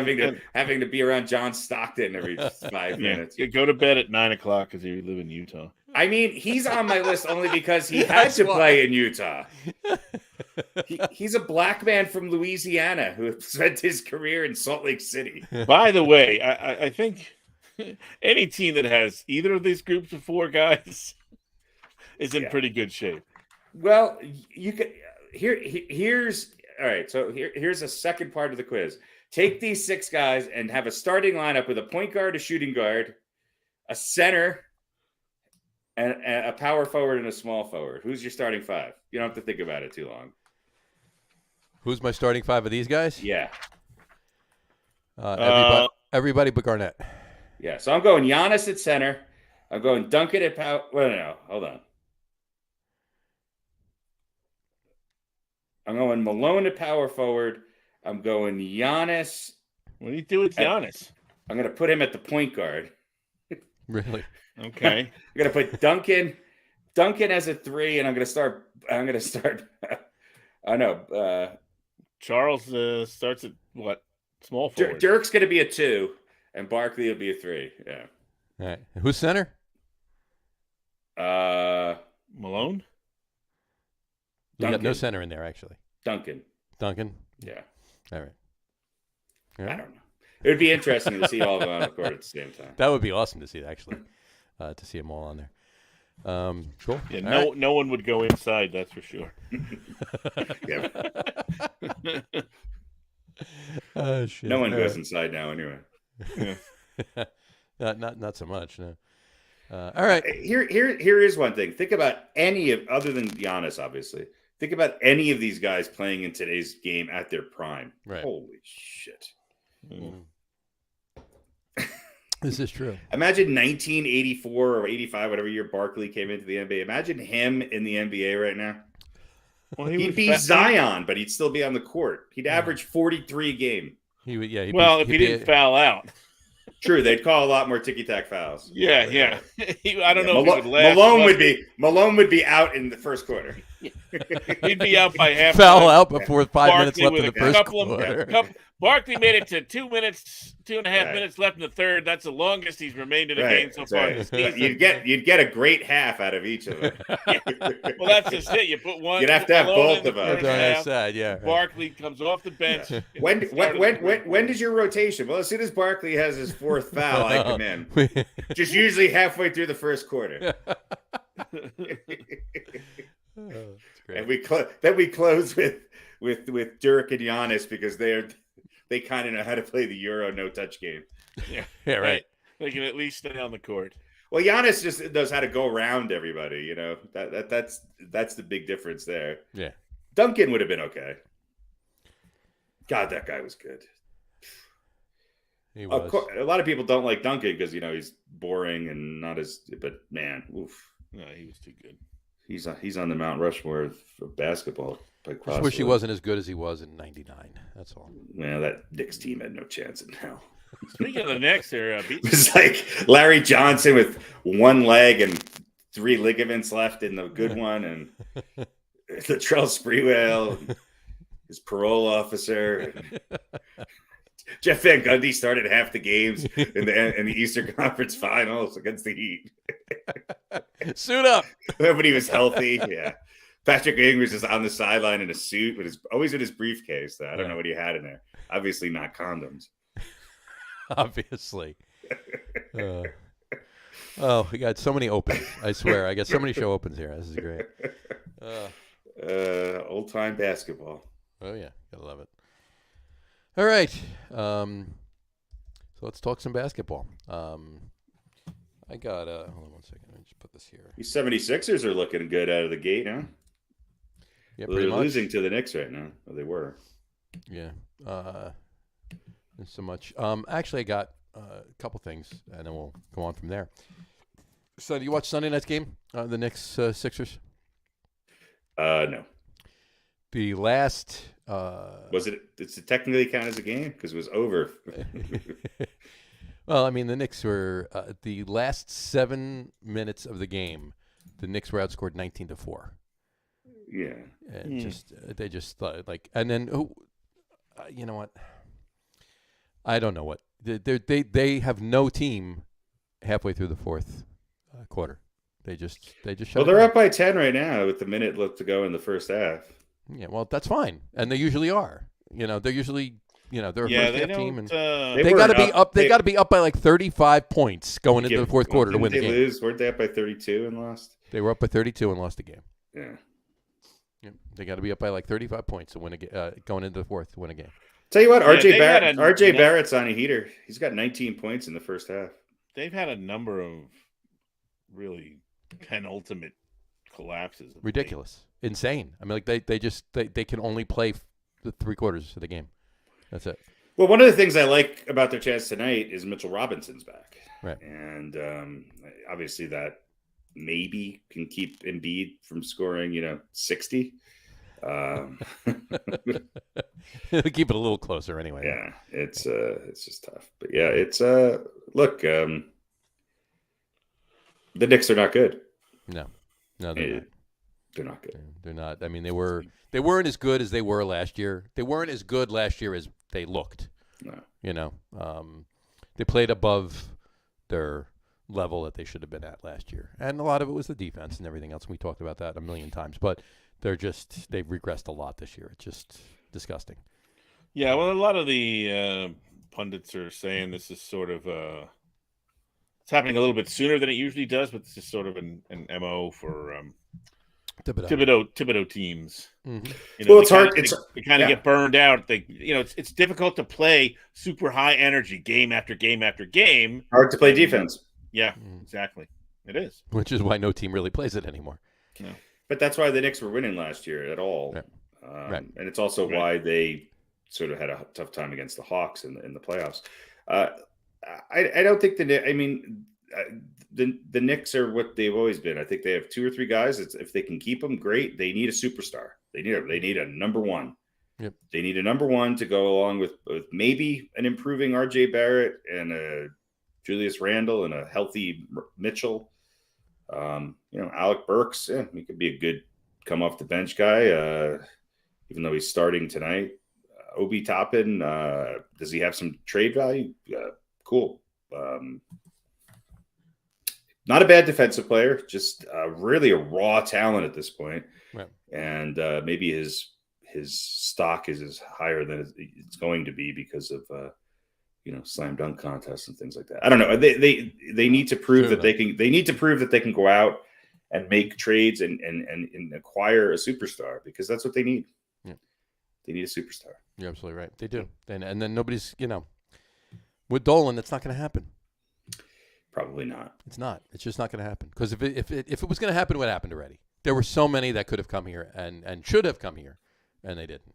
having to be around John Stockton every 5 minutes. Go to bed at 9:00 because you live in Utah. I mean, he's on my list only because he had to play in Utah. He's a black man from Louisiana who spent his career in Salt Lake City. By the way, I think any team that has either of these groups of 4 guys is in pretty good shape. Well, you could here's all right. So here's a second part of the quiz. Take these 6 guys and have a starting lineup with a point guard, a shooting guard, a center, and a power forward and a small forward. Who's your starting 5? You don't have to think about it too long. Who's my starting 5 of these guys? Yeah. Everybody but Garnett. Yeah. So I'm going Giannis at center. I'm going Duncan at power. Well, no. Hold on. I'm going Malone at power forward. I'm going Giannis. What do you do with Giannis? I'm going to put him at the point guard. Really? Okay. I'm going to put Duncan as a 3, and I'm going to start. I know. Charles starts at what? Small forward. Dirk's going to be a 2, and Barkley will be a 3. Yeah. All right. Who's center? Malone. You got no center in there, actually. Duncan. Yeah. All right. I don't know. It would be interesting to see all of them on the court at the same time. That would be awesome to see, actually, to see them all on there. Cool. Yeah, no one would go inside, that's for sure. Yeah. Shit. No one goes inside now, anyway. Yeah. Not so much. No. All right. Here is one thing. Think about other than Giannis, obviously. Think about any of these guys playing in today's game at their prime. Right. Holy shit. This is true. Imagine 1984 or 85, whatever year Barkley came into the NBA. Imagine him in the NBA right now. Well, he'd be Zion, but he'd still be on the court. He'd average 43 a game. He would. Yeah. If he didn't foul out. True, they'd call a lot more ticky-tack fouls. Yeah. I don't know if he would last. Malone would be out in the first quarter. He'd be out by half. Foul out before 5 minutes left in the first quarter. Barkley made it to 2 minutes, 2.5 minutes left in the third. That's the longest he's remained in a game so far this season. You'd get a great half out of each of them. Well, that's just it. You put one. You'd have to have both of them. That's what I said. Barkley comes off the bench. Yeah. When does your rotation? Well, as soon as Barkley has his 4th foul, I come in. Just usually halfway through the first quarter. And we close with Dirk and Giannis because they kind of know how to play the Euro no-touch game. Yeah, right. They can at least stay on the court. Well, Giannis just knows how to go around everybody. You know that's the big difference there. Yeah, Duncan would have been okay. God, that guy was good. He was. Of course, a lot of people don't like Duncan because he's boring and not as. But man, oof. No, he was too good. He's on the Mount Rushmore of basketball. I just wish he wasn't as good as he was in '99. That's all. Well, that Knicks team had no chance in hell. Speaking of the Knicks, they're it was like Larry Johnson with one leg and 3 ligaments left in the good one, and Latrell Sprewell, his parole officer. Jeff Van Gundy started half the games in the Eastern Conference Finals against the Heat. Suit up. Nobody was healthy. Yeah. Patrick Ewing was just on the sideline in a suit, but always in his briefcase. Though. I don't know what he had in there. Obviously not condoms. Obviously. We got so many opens. I swear. I got so many show opens here. This is great. Old-time basketball. Oh, yeah. Gotta love it. All right. So let's talk some basketball. I got hold on one second. Let me just put this here. These 76ers are looking good out of the gate, huh? Yeah, they're losing to the Knicks right now. Well, they were. Yeah. Not so much. Actually, I got a couple things, and then we'll go on from there. So, do you watch Sunday night's game? The Knicks Sixers? No. The last Was it? Does it technically count as a game because it was over? Well, I mean, the Knicks were the last 7 minutes of the game. The Knicks were outscored 19-4. Yeah, and they just like, and then you know what? I don't know what they have no team halfway through the fourth quarter. They just shut. Well, they're up by 10 right now with the minute left to go in the first half. Yeah, well, that's fine, and they usually are. They're usually they're a first half team, and they got to be up. They got to be up by like 35 points going into the fourth quarter to win the game. Weren't they up by 32 and lost? They were up by 32 and lost the game. Yeah. Yep. They got to be up by like 35 points to win going into the fourth to win a game. Tell you what, RJ Barrett's on a heater. He's got 19 points in the first half. They've had a number of really penultimate collapses. Ridiculous. Insane. I mean, like they can only play the 3 quarters of the game. That's it. Well, one of the things I like about their chance tonight is Mitchell Robinson's back. Right. And obviously that maybe can keep Embiid from scoring, 60. Keep it a little closer anyway. Yeah, it's just tough. But yeah, it's look, the Knicks are not good. No, they're not. They're not good. They're not. I mean, they weren't as good as they were last year. They weren't as good last year as they looked. No. They played above their level that they should have been at last year, and a lot of it was the defense and everything else. We talked about that a million times, but they've regressed a lot this year. It's just disgusting. Yeah, well, a lot of the pundits are saying this is sort of it's happening a little bit sooner than it usually does, but this is sort of an MO for Thibodeau teams. Mm-hmm. Well, it's hard. They kind of get burned out. It's difficult to play super high energy game after game after game. Hard to play defense. Yeah, exactly. It is. Which is why no team really plays it anymore. No. But that's why the Knicks were winning last year at all. Right. And it's also why they sort of had a tough time against the Hawks in the playoffs. I don't think the Knicks are what they've always been. I think they have 2 or 3 guys. If they can keep them, great. They need a superstar. They need a number one. Yep. They need a number one to go along with maybe an improving RJ Barrett and a Julius Randle and a healthy Mitchell. Alec Burks, he could be a good come off the bench guy, even though he's starting tonight. Obi Toppin, does he have some trade value? Cool. Not a bad defensive player, just really a raw talent at this point. Right. And maybe his stock is higher than it's going to be because of slam dunk contests and things like that. I don't know. They need to prove that they can. They need to prove that they can go out and make trades and acquire a superstar, because that's what they need. Yeah. They need a superstar. You're absolutely right. They do. And then nobody's, with Dolan, that's not going to happen. Probably not. It's not. It's just not going to happen. Because if it was going to happen, what happened already? There were so many that could have come here and should have come here, and they didn't.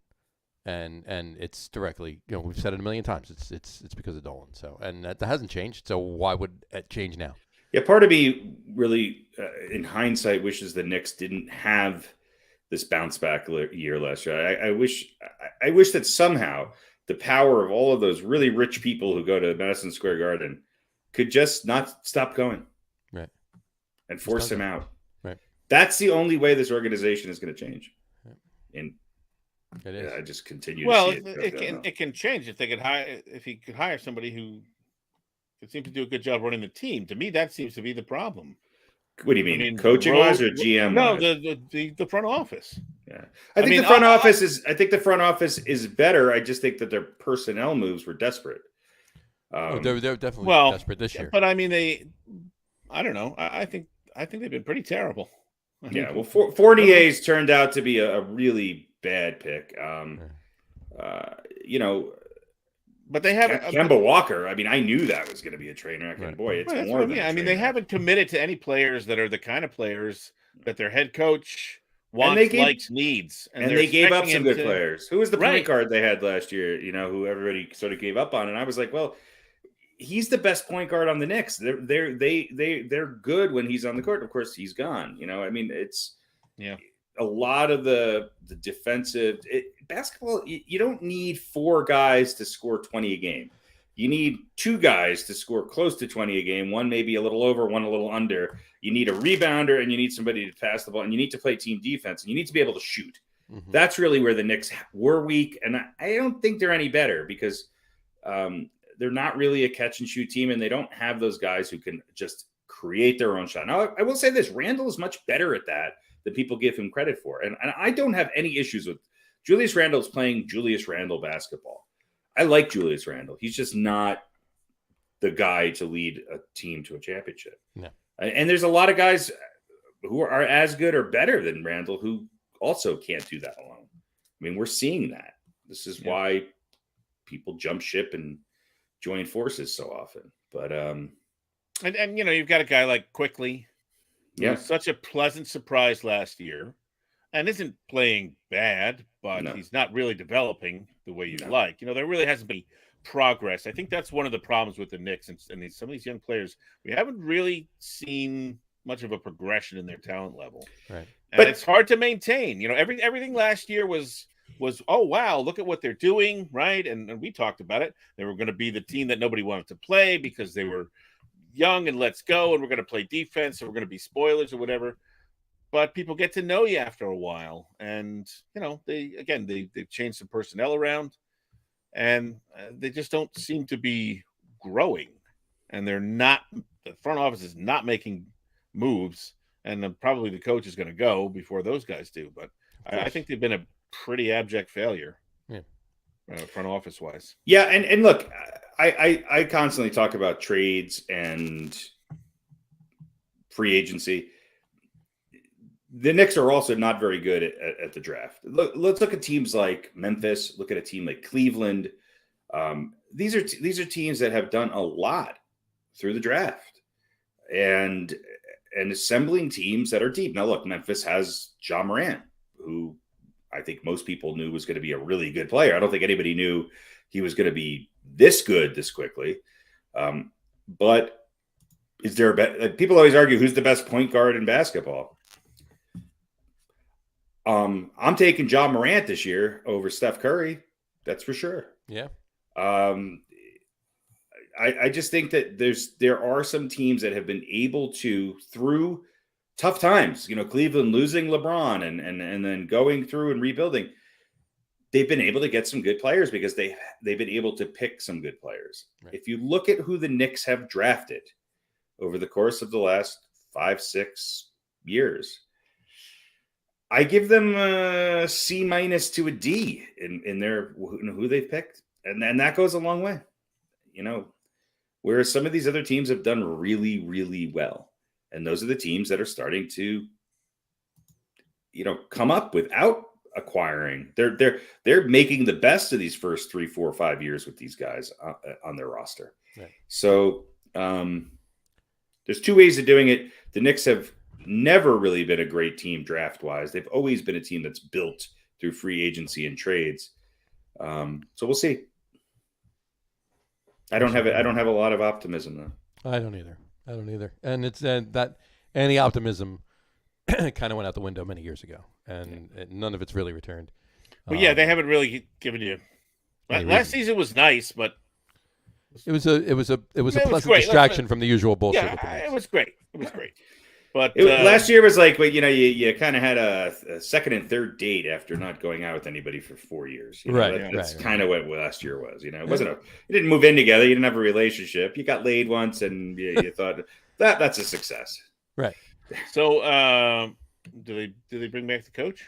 And it's directly, we've said it a million times. It's because of Dolan. So, and that hasn't changed. So why would it change now? Yeah, part of me really, in hindsight, wishes the Knicks didn't have this bounce back year last year. I wish that somehow the power of all of those really rich people who go to Madison Square Garden could just not stop going, right, and force him out. Right. That's the only way this organization is going to change. Yeah. And it is. I just continue. Well, to see it can change if he could hire somebody who could seem to do a good job running the team. To me, that seems to be the problem. What do you mean, coaching wise or GM? No, the front office. Yeah, I think the front office is. I think the front office is better. I just think that their personnel moves were desperate. They're definitely desperate this year. But I mean, I don't know. I think they've been pretty terrible. Fournier's turned out to be a really bad pick. But they haven't. Kemba Walker. I mean, I knew that was going to be a train wreck. And boy, it's more than. I mean, they haven't committed to any players that are the kind of players that their head coach wants, likes, needs. And they gave up some good players. Who was the point guard they had last year? Who everybody sort of gave up on. And I was like, well, he's the best point guard on the Knicks. They're good when he's on the court. Of course, he's gone. I mean, it's a lot of the defensive basketball, you don't need 4 guys to score 20 a game. You need 2 guys to score close to 20 a game. One maybe a little over, one a little under. You need a rebounder, and you need somebody to pass the ball, and you need to play team defense, and you need to be able to shoot. Mm-hmm. That's really where the Knicks were weak, and I don't think they're any better because they're not really a catch and shoot team, and they don't have those guys who can just create their own shot. Now, I will say this: Randle is much better at that than people give him credit for, and I don't have any issues with Julius Randle's playing Julius Randle basketball. I like Julius Randle. He's just not the guy to lead a team to a championship. No. And there's a lot of guys who are as good or better than Randle who also can't do that alone. I mean, we're seeing that. This is why people jump ship and join forces so often. But and you've got a guy like Quickly. Yeah, such a pleasant surprise last year, and isn't playing bad, but he's not really developing the way you'd like. There really hasn't been progress. I think that's one of the problems with the Knicks and some of these young players. We haven't really seen much of a progression in their talent level, right? And it's hard to maintain. Everything last year was oh wow, look at what they're doing, right? And we talked about it. They were going to be the team that nobody wanted to play because they were young and let's go, and we're going to play defense, and we're going to be spoilers or whatever. But people get to know you after a while, and they've changed some personnel around, and they just don't seem to be growing, and the front office is not making moves, and probably the coach is going to go before those guys do. But I think they've been a pretty abject failure, front office wise. Yeah, and look, I constantly talk about trades and free agency. The Knicks are also not very good at the draft. Let's look at teams like Memphis. Look at a team like Cleveland. These are teams that have done a lot through the draft and assembling teams that are deep. Now, look, Memphis has Ja Morant, who I think most people knew was going to be a really good player. I don't think anybody knew he was going to be this good this quickly. But is there people always argue who's the best point guard in basketball? I'm taking Ja Morant this year over Steph Curry. That's for sure. Yeah. I just think that there are some teams that have been able to, through tough times, Cleveland losing LeBron and then going through and rebuilding, they've been able to get some good players because they've been able to pick some good players. Right. If you look at who the Knicks have drafted over the course of the last 5-6 years, I give them a C- to a D in their who they've picked, and that goes a long way. Whereas some of these other teams have done really, really well, and those are the teams that are starting to, come up without acquiring. They're making the best of these first 3, 4, 5 years with these guys on their roster. Right. So there's 2 ways of doing it. The Knicks have never really been a great team draft-wise. They've always been a team that's built through free agency and trades. So we'll see. I don't have a lot of optimism though. I don't either. And it's that any optimism kind of went out the window many years ago, and none of it's really returned. Well, they haven't really given you. Last season was nice, but it was a pleasant distraction from the usual bullshit. Yeah, it was great. It was great. But last year was like, you kind of had a second and third date after not going out with anybody for 4 years. That's kind of what last year was. It wasn't you didn't move in together. You didn't have a relationship. You got laid once, and you thought that's a success. Right. So, do they bring back the coach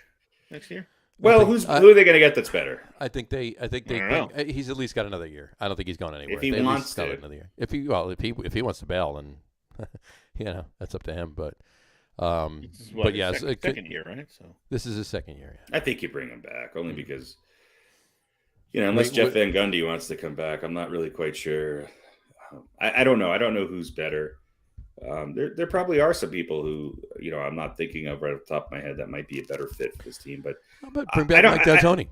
next year? Well, who are they going to get that's better? I think he's at least got another year. I don't think he's going anywhere. If he wants to, another year. If he wants to bail, then that's up to him. But second year, right? So this is his second year. Yeah. I think you bring him back only because unless Jeff Van Gundy wants to come back, I'm not really quite sure. I don't know. I don't know who's better. There probably are some people who I'm not thinking of right off the top of my head that might be a better fit for this team. But bring back Mike D'Antoni.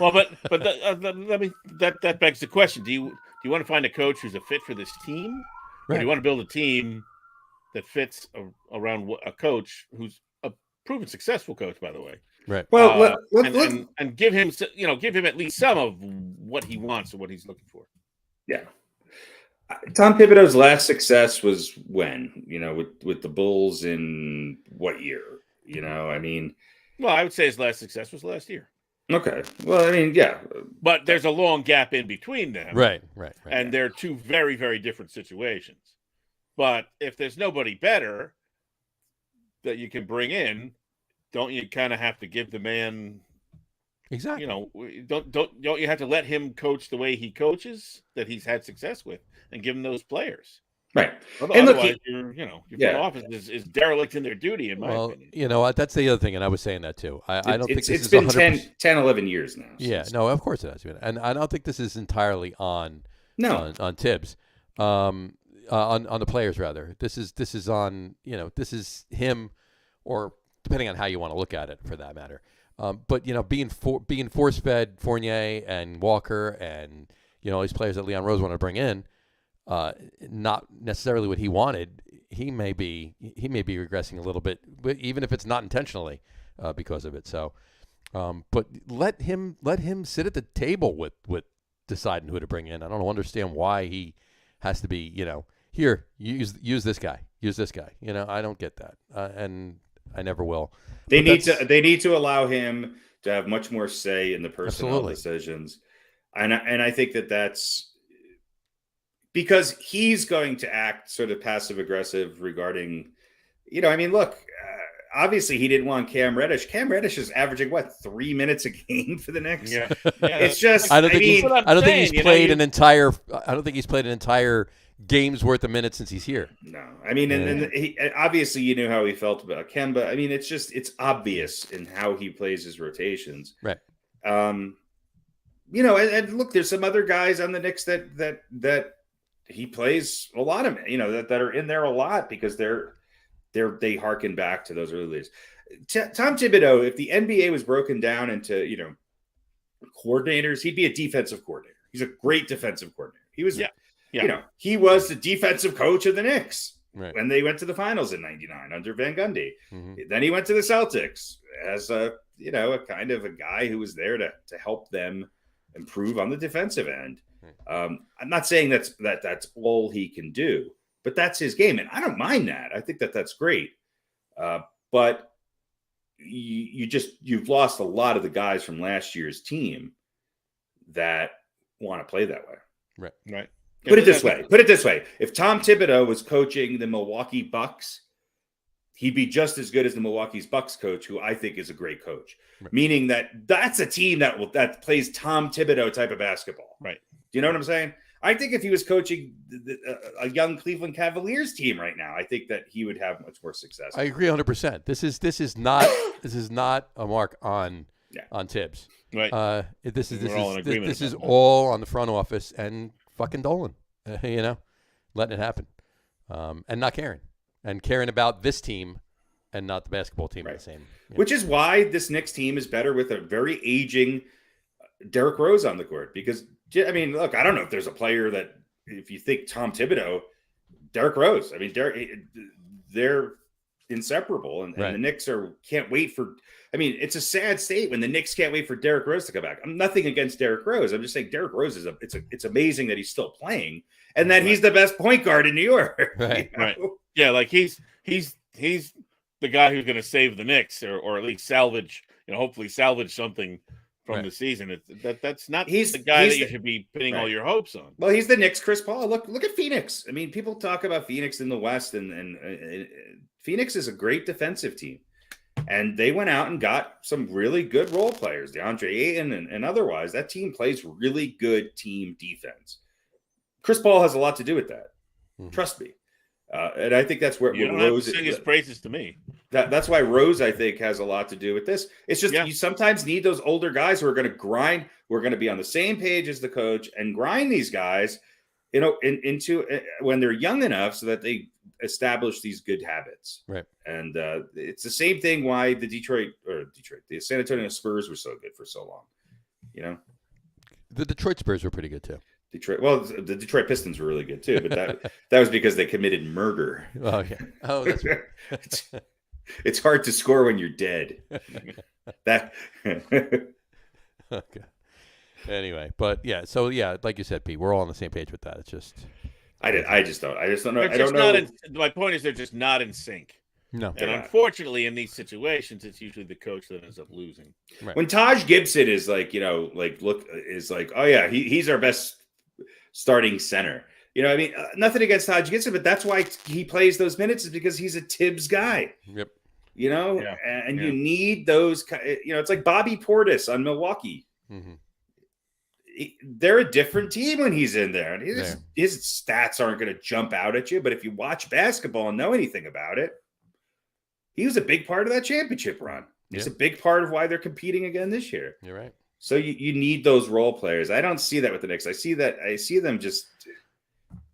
Well, but that begs the question: Do you want to find a coach who's a fit for this team, or do you want to build a team that fits around a coach who's a proven successful coach, by the way. Right. Well, and give him at least some of what he wants or what he's looking for. Yeah. Tom Thibodeau's last success was when, with the Bulls in what year? I mean. Well, I would say his last success was last year. Okay. Well, I mean, yeah. But there's a long gap in between them. Right. And they're two very, very different situations. But if there's nobody better that you can bring in, don't you kind of have to give the man exactly? Don't you have to let him coach the way he coaches that he's had success with, and give him those players? Right. Otherwise, your front office is derelict in their duty, in my opinion. That's the other thing, and I was saying that too. I don't think it's been 10, 11 years now. Yeah, no, of course it has been, and I don't think this is entirely on Tibbs, on the players rather. This is on this is him, or depending on how you want to look at it, for that matter. But being force fed Fournier and Walker and all these players that Leon Rose wanted to bring in. Not necessarily what he wanted. He may be regressing a little bit, but even if it's not intentionally, because of it. So, but let him sit at the table with deciding who to bring in. I don't understand why he has to be here, use this guy. I don't get that, and I never will. They need to allow him to have much more say in the personnel decisions, and I think that's. Because he's going to act sort of passive-aggressive regarding, look, obviously he didn't want Cam Reddish. Cam Reddish is averaging, 3 minutes a game for the Knicks? Yeah. It's just, I don't think he's played an entire game's worth of minutes since he's here. No. I mean, and he, obviously you knew how he felt about Kemba. I mean, it's obvious in how he plays his rotations. Right. And look, there's some other guys on the Knicks that he plays a lot of, that are in there a lot because they harken back to those early days. Tom Thibodeau, if the NBA was broken down into, coordinators, he'd be a defensive coordinator. He's a great defensive coordinator. He was, he was the defensive coach of the Knicks when they went to the finals in '99 under Van Gundy. Mm-hmm. Then he went to the Celtics as a kind of a guy who was there to help them improve on the defensive end. I'm not saying that's all he can do, but that's his game, and I don't mind that. I think that's great. But you've lost a lot of the guys from last year's team that want to play that way. Right. Put it this way. If Tom Thibodeau was coaching the Milwaukee Bucks, he'd be just as good as the Milwaukee Bucks coach, who I think is a great coach. Right. Meaning that's a team that plays Tom Thibodeau type of basketball. Right. Do you know what I'm saying? I think if he was coaching a young Cleveland Cavaliers team right now, I think that he would have much more success. I agree 100%. This is not a mark on Tibbs. Right. This is all on the front office and fucking Dolan. Letting it happen, and not caring about this team and not the basketball team the same. Which is why this Knicks team is better with a very aging Derrick Rose on the court. Because, I mean, look, I don't know if there's a player that, if you think Tom Thibodeau, Derrick Rose. I mean, they're inseparable, and the Knicks can't wait for. I mean, it's a sad state when the Knicks can't wait for Derrick Rose to come back. I'm nothing against Derrick Rose. I'm just saying Derrick Rose it's amazing that he's still playing and that he's the best point guard in New York. Right. Yeah, like he's the guy who's going to save the Knicks or at least salvage, hopefully salvage something from the season. That's not the guy that you should be pinning all your hopes on. Well, he's the Knicks Chris Paul. Look at Phoenix. I mean, people talk about Phoenix in the West, and Phoenix is a great defensive team. And they went out and got some really good role players, DeAndre Ayton and otherwise. That team plays really good team defense. Chris Paul has a lot to do with that. Mm-hmm. Trust me. And I think that's where Rose sing his praises to me. That's why Rose, I think, has a lot to do with this. It's just you sometimes need those older guys who are going to grind, who are going to be on the same page as the coach and grind these guys, into when they're young enough so that they establish these good habits. Right. And it's the same thing why the San Antonio Spurs were so good for so long. The Detroit Spurs were pretty good too. The Detroit Pistons were really good too, but that was because they committed murder. Oh yeah. Oh, that's right. It's hard to score when you're dead. That. Okay. Anyway, but yeah, so yeah, like you said, Pete, we're all on the same page with that. It's just I just don't know. They're I just don't know. my point is they're just not in sync. no. And unfortunately, in these situations, it's usually the coach that ends up losing. Right. When Taj Gibson is like, oh yeah, he's our best starting center. You know, I mean, nothing against Taj Gibson, but that's why he plays those minutes is because he's a Tibbs guy. Yep. You know, and you need those. You know, it's like Bobby Portis on Milwaukee. Mm-hmm. They're a different team when he's in there, and his stats aren't going to jump out at you. But if you watch basketball and know anything about it, he was a big part of that championship run. He's a big part of why they're competing again this year. You're right. So you need those role players. I don't see that with the Knicks. I see them just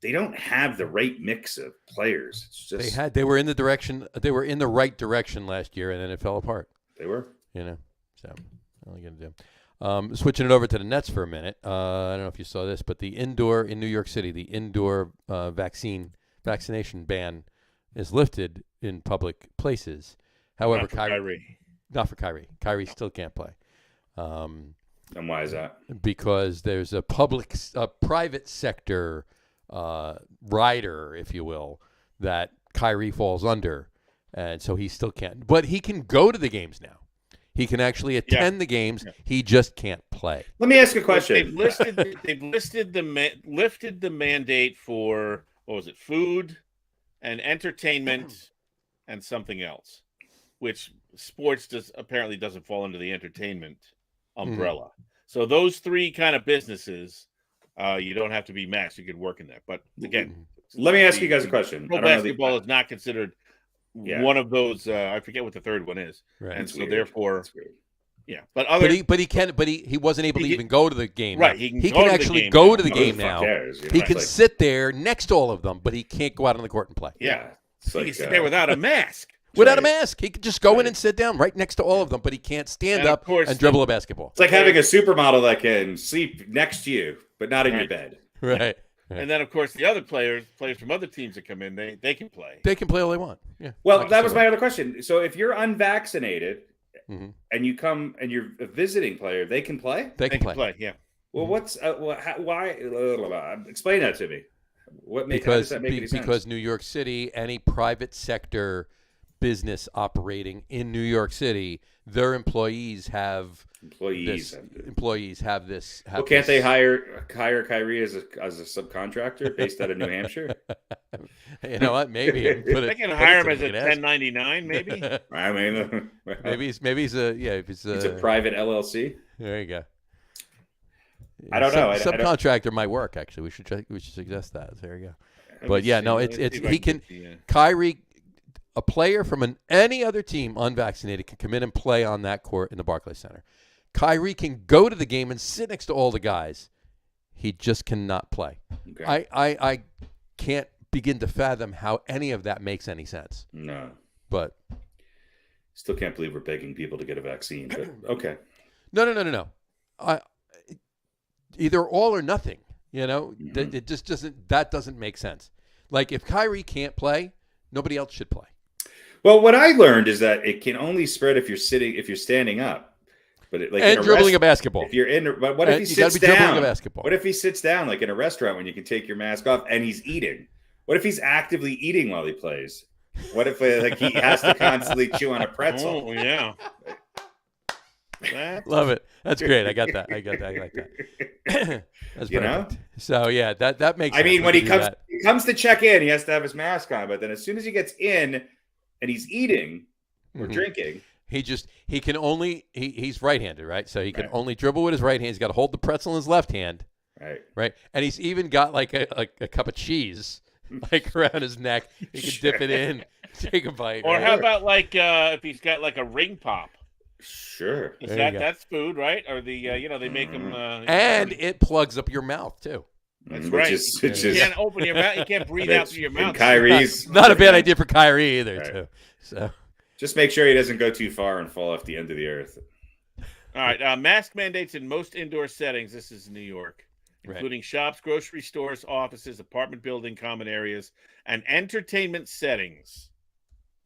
they don't have the right mix of players. It's just they were in the right direction last year, and then it fell apart. They were, you know. So what are you gonna do? Switching it over to the Nets for a minute. I don't know if you saw this, but the indoor in New York City, the indoor vaccination ban is lifted in public places. However, not for Kyrie. Not for Kyrie. Kyrie still can't play. And why is that? Because there's a private sector rider, if you will, that Kyrie falls under, and so he still can't. But he can go to the games now. He can actually attend the games. Yeah. He just can't play. Let me ask you a question. They've lifted the mandate for, what was it, food and entertainment and something else, which sports apparently doesn't fall under the entertainment umbrella. Mm-hmm. So those three kind of businesses, you don't have to be masked. You could work in there. But again, let me ask you guys a question. Pro basketball is not considered one of those. I forget what the third one is, right. And so therefore, But he wasn't able to even go to the game. Right, he can actually go to the game now. He can sit there next to all of them, but he can't go out on the court and play. Yeah, he can sit there without a mask. Without a mask, he could just go in and sit down right next to all of them, but he can't stand up and dribble a basketball. It's like having a supermodel that can sleep next to you, but not in your bed. Right. And then, of course, the other players from other teams that come in, they can play. They can play all they want. Yeah. Well, that was my other question. So if you're unvaccinated and you come and you're a visiting player, they can play? They can play. Yeah. Well, why? Explain that to me. How does that make any sense? Because New York City, any private sector business operating in New York City, their employees have this. Well, can't they hire Kyrie as a subcontractor based out of New Hampshire? You know what? Maybe they can hire him as a 1099. Maybe. I mean, maybe he's a private LLC. There you go. I don't know. Subcontractor might work. Actually, we should suggest that. There you go. But yeah, no, it's he can. Kyrie. A player from any other team unvaccinated can come in and play on that court in the Barclays Center. Kyrie can go to the game and sit next to all the guys. He just cannot play. Okay. I can't begin to fathom how any of that makes any sense. No. But still can't believe we're begging people to get a vaccine. But okay. No. Either all or nothing. You know, it just doesn't make sense. Like if Kyrie can't play, nobody else should play. Well, what I learned is that it can only spread if you're standing up, but dribbling a basketball. If you're but what if he sits down? What if he sits down like in a restaurant when you can take your mask off and he's eating? What if he's actively eating while he plays? What if he has to constantly chew on a pretzel? Oh yeah, love it. That's great. I got that. I like that. That's perfect. So yeah, that makes. I mean, when he comes to check in, he has to have his mask on. But then as soon as he gets in and he's eating or drinking, he's right-handed, right? So he can only dribble with his right hand. He's got to hold the pretzel in his left hand, right. And he's even got like a cup of cheese like around his neck. He can dip it in, take a bite. Or how about like if he's got like a ring pop? Sure. That's food, right? Or they make them and it plugs up your mouth too. That's right. You can't open your mouth. You can't breathe out through your mouth. Kyrie's not a bad idea for Kyrie either, too. So just make sure he doesn't go too far and fall off the end of the earth. All right. Mask mandates in most indoor settings. This is New York, including shops, grocery stores, offices, apartment building, common areas, and entertainment settings.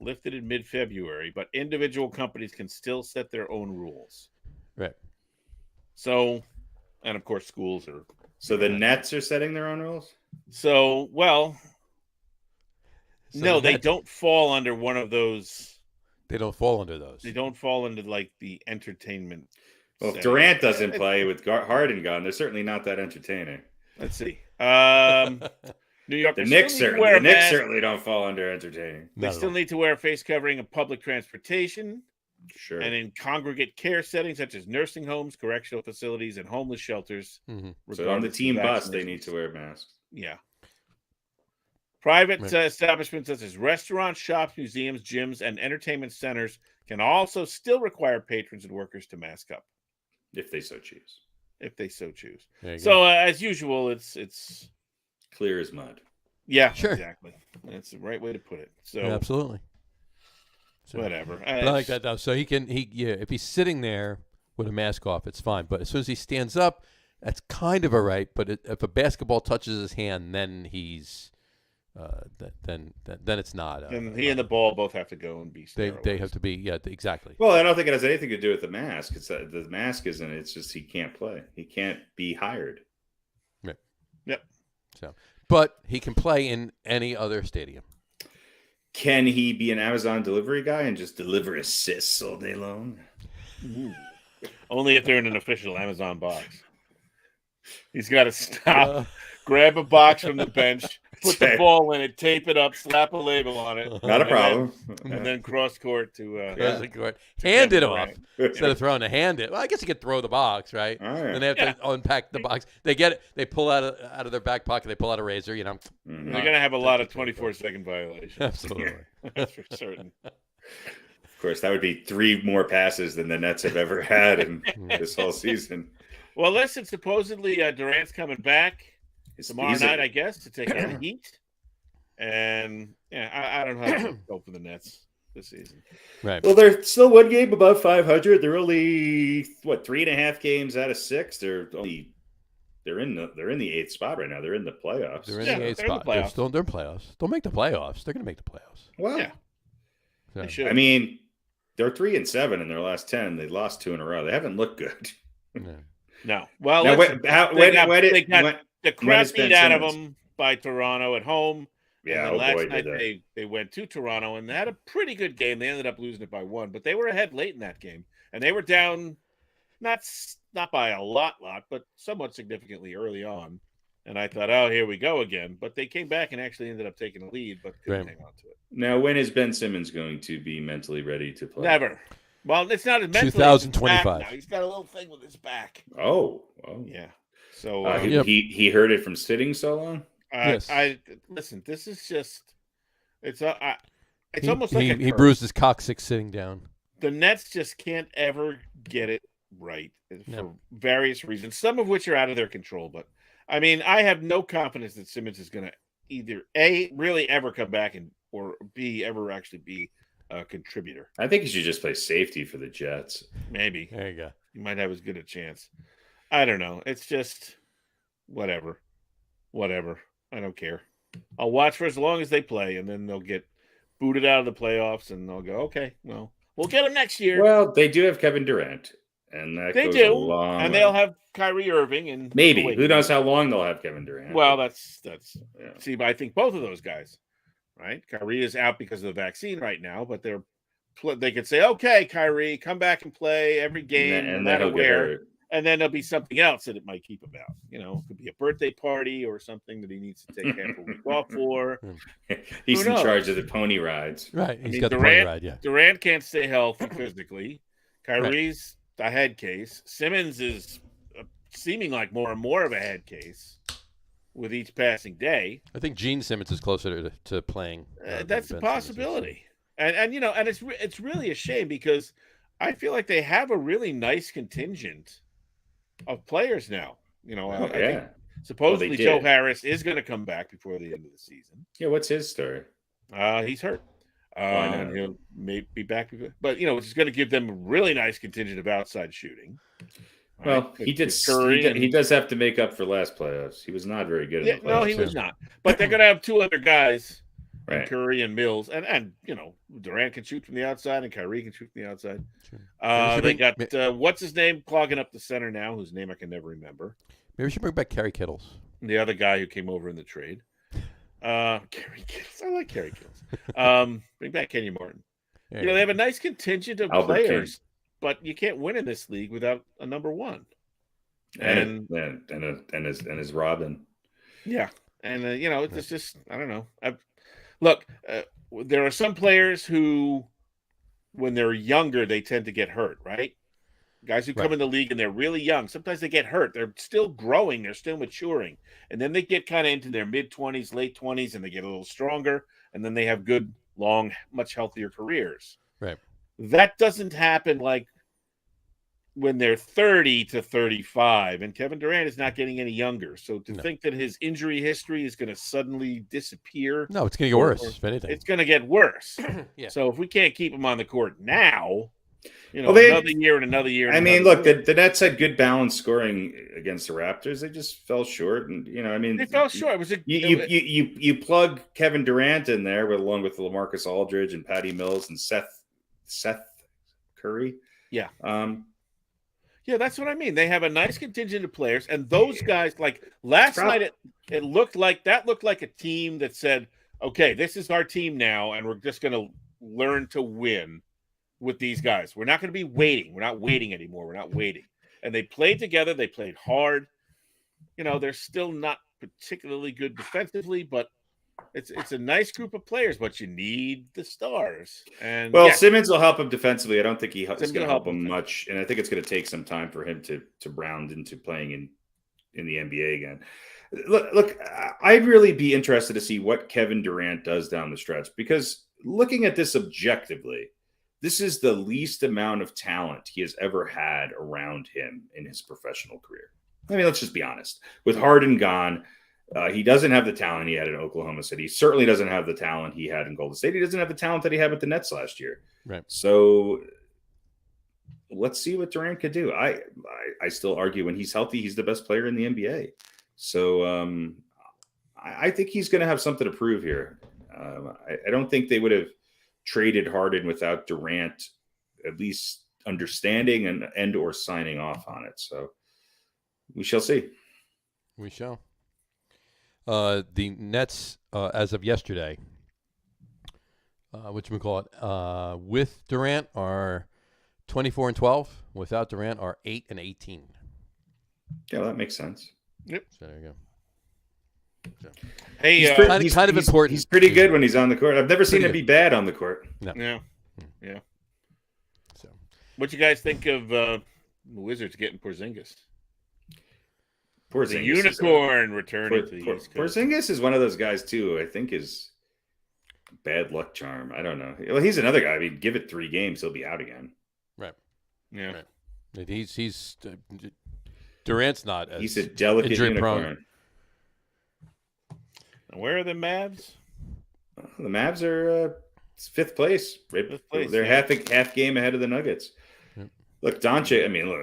lifted in mid-February, but individual companies can still set their own rules. Right. So, and of course, schools are. So the Nets are setting their own rules? So, no, they don't fall under one of those. They don't fall under those. They don't fall into like the entertainment. Well, if Durant doesn't play with Harden gone, they're certainly not that entertaining. Let's see. New York. The Knicks certainly don't fall under entertaining. They still need to wear a face covering in public transportation. Sure. And in congregate care settings such as nursing homes, correctional facilities, and homeless shelters. So on the team bus, they need to wear masks. Yeah. Private establishments such as restaurants, shops, museums, gyms, and entertainment centers can also still require patrons and workers to mask up. If they so choose. So as usual, it's clear as mud. Yeah, sure. Exactly. That's the right way to put it. So absolutely. So, whatever. I like that though. So if he's sitting there with a mask off, it's fine. But as soon as he stands up, that's kind of all right. But if a basketball touches his hand, then he's then it's not. And he and the ball both have to go and be sterilized. They have to be. Yeah, exactly. Well, I don't think it has anything to do with the mask. It's the mask isn't. It's just he can't play. He can't be hired. Right. Yep. So, but he can play in any other stadium. Can he be an Amazon delivery guy and just deliver assists all day long? Ooh. Only if they're in an official Amazon box. He's got to stop, grab a box from the bench, put the ball in it, tape it up, slap a label on it. Not a problem. And then cross court to hand it off instead of throwing a hand it. Well, I guess you could throw the box, right? And they have to unpack the box. They get it. They pull out of their back pocket. They pull out a razor. They're going to have a lot of 24-second violations. Absolutely. That's for certain. Of course, that would be 3 more passes than the Nets have ever had in this whole season. Well, listen, supposedly Durant's coming back tomorrow night, I guess, to take care of the Heat. And, I don't know how to go for the Nets this season. Right. Well, they're still 1 game above 500. They're only, 3.5 games out of 6. They're in the 8th spot right now. They're in the playoffs. They're in the 8th spot. They're still in their playoffs. They'll make the playoffs. They're going to make the playoffs. Well, yeah. So. They should. I mean, they're 3-7 in their last 10. They lost 2 in a row. They haven't looked good. No. Well, now, they got the crap beat out of them by Toronto at home. Yeah, last night they went to Toronto and had a pretty good game. They ended up losing it by 1, but they were ahead late in that game, and they were down not by a lot, but somewhat significantly early on. And I thought, oh, here we go again. But they came back and actually ended up taking a lead, but couldn't hang on to it. Now, when is Ben Simmons going to be mentally ready to play? Never. Well, it's not as mentally. 2025. He's got a little thing with his back. Oh. Yeah. So he heard it from sitting so long. Yes. Listen. This is just. It's almost like he bruised his coccyx sitting down. The Nets just can't ever get it right for various reasons, some of which are out of their control. But I mean, I have no confidence that Simmons is going to either A, really ever come back or B, ever actually be a contributor. I think he should just play safety for the Jets. Maybe. There you go. He might have as good a chance. I don't know. It's just whatever. I don't care. I'll watch for as long as they play, and then they'll get booted out of the playoffs, and they'll go, okay, well, we'll get them next year. Well, they do have Kevin Durant, and that they goes do, a long and way. they'll have Kyrie Irving, and maybe who knows how long they'll have Kevin Durant. Well, that's see, but I think both of those guys, right? Kyrie is out because of the vaccine right now, but they could say, okay, Kyrie, come back and play every game, and no matter where. And then there'll be something else that it might keep him out. You know, it could be a birthday party or something that he needs to take half a week off for. He's in charge of the pony rides. Right. He's got the pony ride, yeah. Durant can't stay healthy physically. Kyrie's a head case. Simmons is seeming like more and more of a head case with each passing day. I think Gene Simmons is closer to playing. That's a possibility. And you know, and it's really a shame because I feel like they have a really nice contingent of players now. You know, I think supposedly Joe Harris is going to come back before the end of the season. Yeah, what's his story? He's hurt. He'll maybe be back, but you know, it's going to give them a really nice contingent of outside shooting. Well, he does have to make up for last playoffs. He was not very good. No, he was not. But they're going to have 2 other guys Right. Curry and Mills, and Durant can shoot from the outside, and Kyrie can shoot from the outside. Sure. They got what's his name clogging up the center now, whose name I can never remember. Maybe we should bring back Kerry Kittles. The other guy who came over in the trade. Kerry Kittles. I like Kerry Kittles. Bring back Kenyon Martin. Yeah. They have a nice contingent of Albert players, King. but you can't win in this league without a number one. And his Robin. Yeah, and it's just I don't know. Look, there are some players who, when they're younger, they tend to get hurt, right? Guys who come in the league and they're really young, sometimes they get hurt. They're still growing, they're still maturing, and then they get kind of into their mid-20s, late 20s, and they get a little stronger, and then they have good, long, much healthier careers. Right. That doesn't happen like when they're 30 to 35, and Kevin Durant is not getting any younger. So to think that his injury history is going to suddenly disappear. No, it's going to get worse, if anything. It's going to get worse. Yeah. So if we can't keep him on the court now, another year and another year. The Nets had good balance scoring against the Raptors. They just fell short. And, they fell short. It was you plug Kevin Durant in there along with LaMarcus Aldridge and Patty Mills and Seth Curry. Yeah. Yeah, that's what I mean. They have a nice contingent of players, and those guys, like last night, it looked like a team that said, "Okay, this is our team now, and we're just going to learn to win with these guys. We're not going to be waiting. We're not waiting anymore. We're not waiting." And they played together. They played hard. They're still not particularly good defensively, but it's a nice group of players. But you need the stars. And Simmons will help him defensively. I don't think he's going to help him much, and I think it's going to take some time for him to round into playing in the NBA again. Look, I'd really be interested to see what Kevin Durant does down the stretch, because looking at this objectively, this is the least amount of talent he has ever had around him in his professional career. I mean, let's just be honest. With Harden gone, he doesn't have the talent he had in Oklahoma City. He certainly doesn't have the talent he had in Golden State. He doesn't have the talent that he had with the Nets last year. Right. So let's see what Durant could do. I still argue when he's healthy, he's the best player in the NBA. So I think he's going to have something to prove here. I don't think they would have traded Harden without Durant at least understanding and or signing off on it. So we shall see. We shall. The Nets, as of yesterday, with Durant are 24-12. Without Durant are 8-18. Yeah, that makes sense. Yep. So there you go. So. Hey, he's kind of important. He's pretty good when he's on the court. I've never seen him be bad on the court. No. Yeah. So, what you guys think of the Wizards getting Porzingis? The unicorn returning to the East Coast. Porzingis is one of those guys too. I think is bad luck charm. I don't know. Well, he's another guy. I mean, give it 3 games, he'll be out again. Right. Yeah. Right. He's Durant's not as he's a delicate unicorn. Prone. Where are the Mavs? The Mavs are 5th place. They're half game ahead of the Nuggets. Yep. Look, Doncic. I mean, look,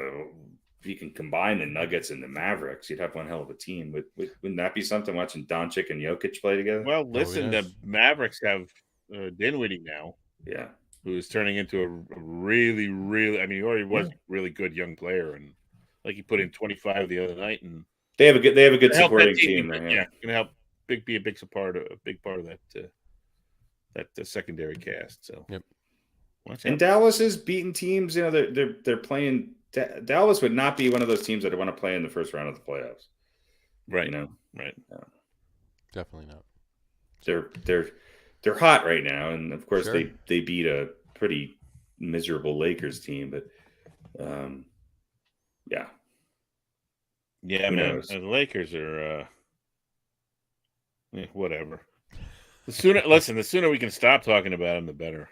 if you can combine the Nuggets and the Mavericks, you'd have one hell of a team. Wouldn't that be something, watching Doncic and Jokic play together? Well, listen, the Mavericks have Dinwiddie now. Yeah. Who's turning into a really, really, I mean, he already was a really good young player, and like he put in 25 the other night, and they have a good supporting team. Yeah, going to help be a big part of that secondary cast. So, yep. And Dallas is beating teams. They're playing. Dallas would not be one of those teams that want to play in the first round of the playoffs. Right. Right. Definitely not. They're hot right now, and of course sure. they beat a pretty miserable Lakers team, but yeah. Yeah, man. The Lakers are whatever. The sooner we can stop talking about them, the better.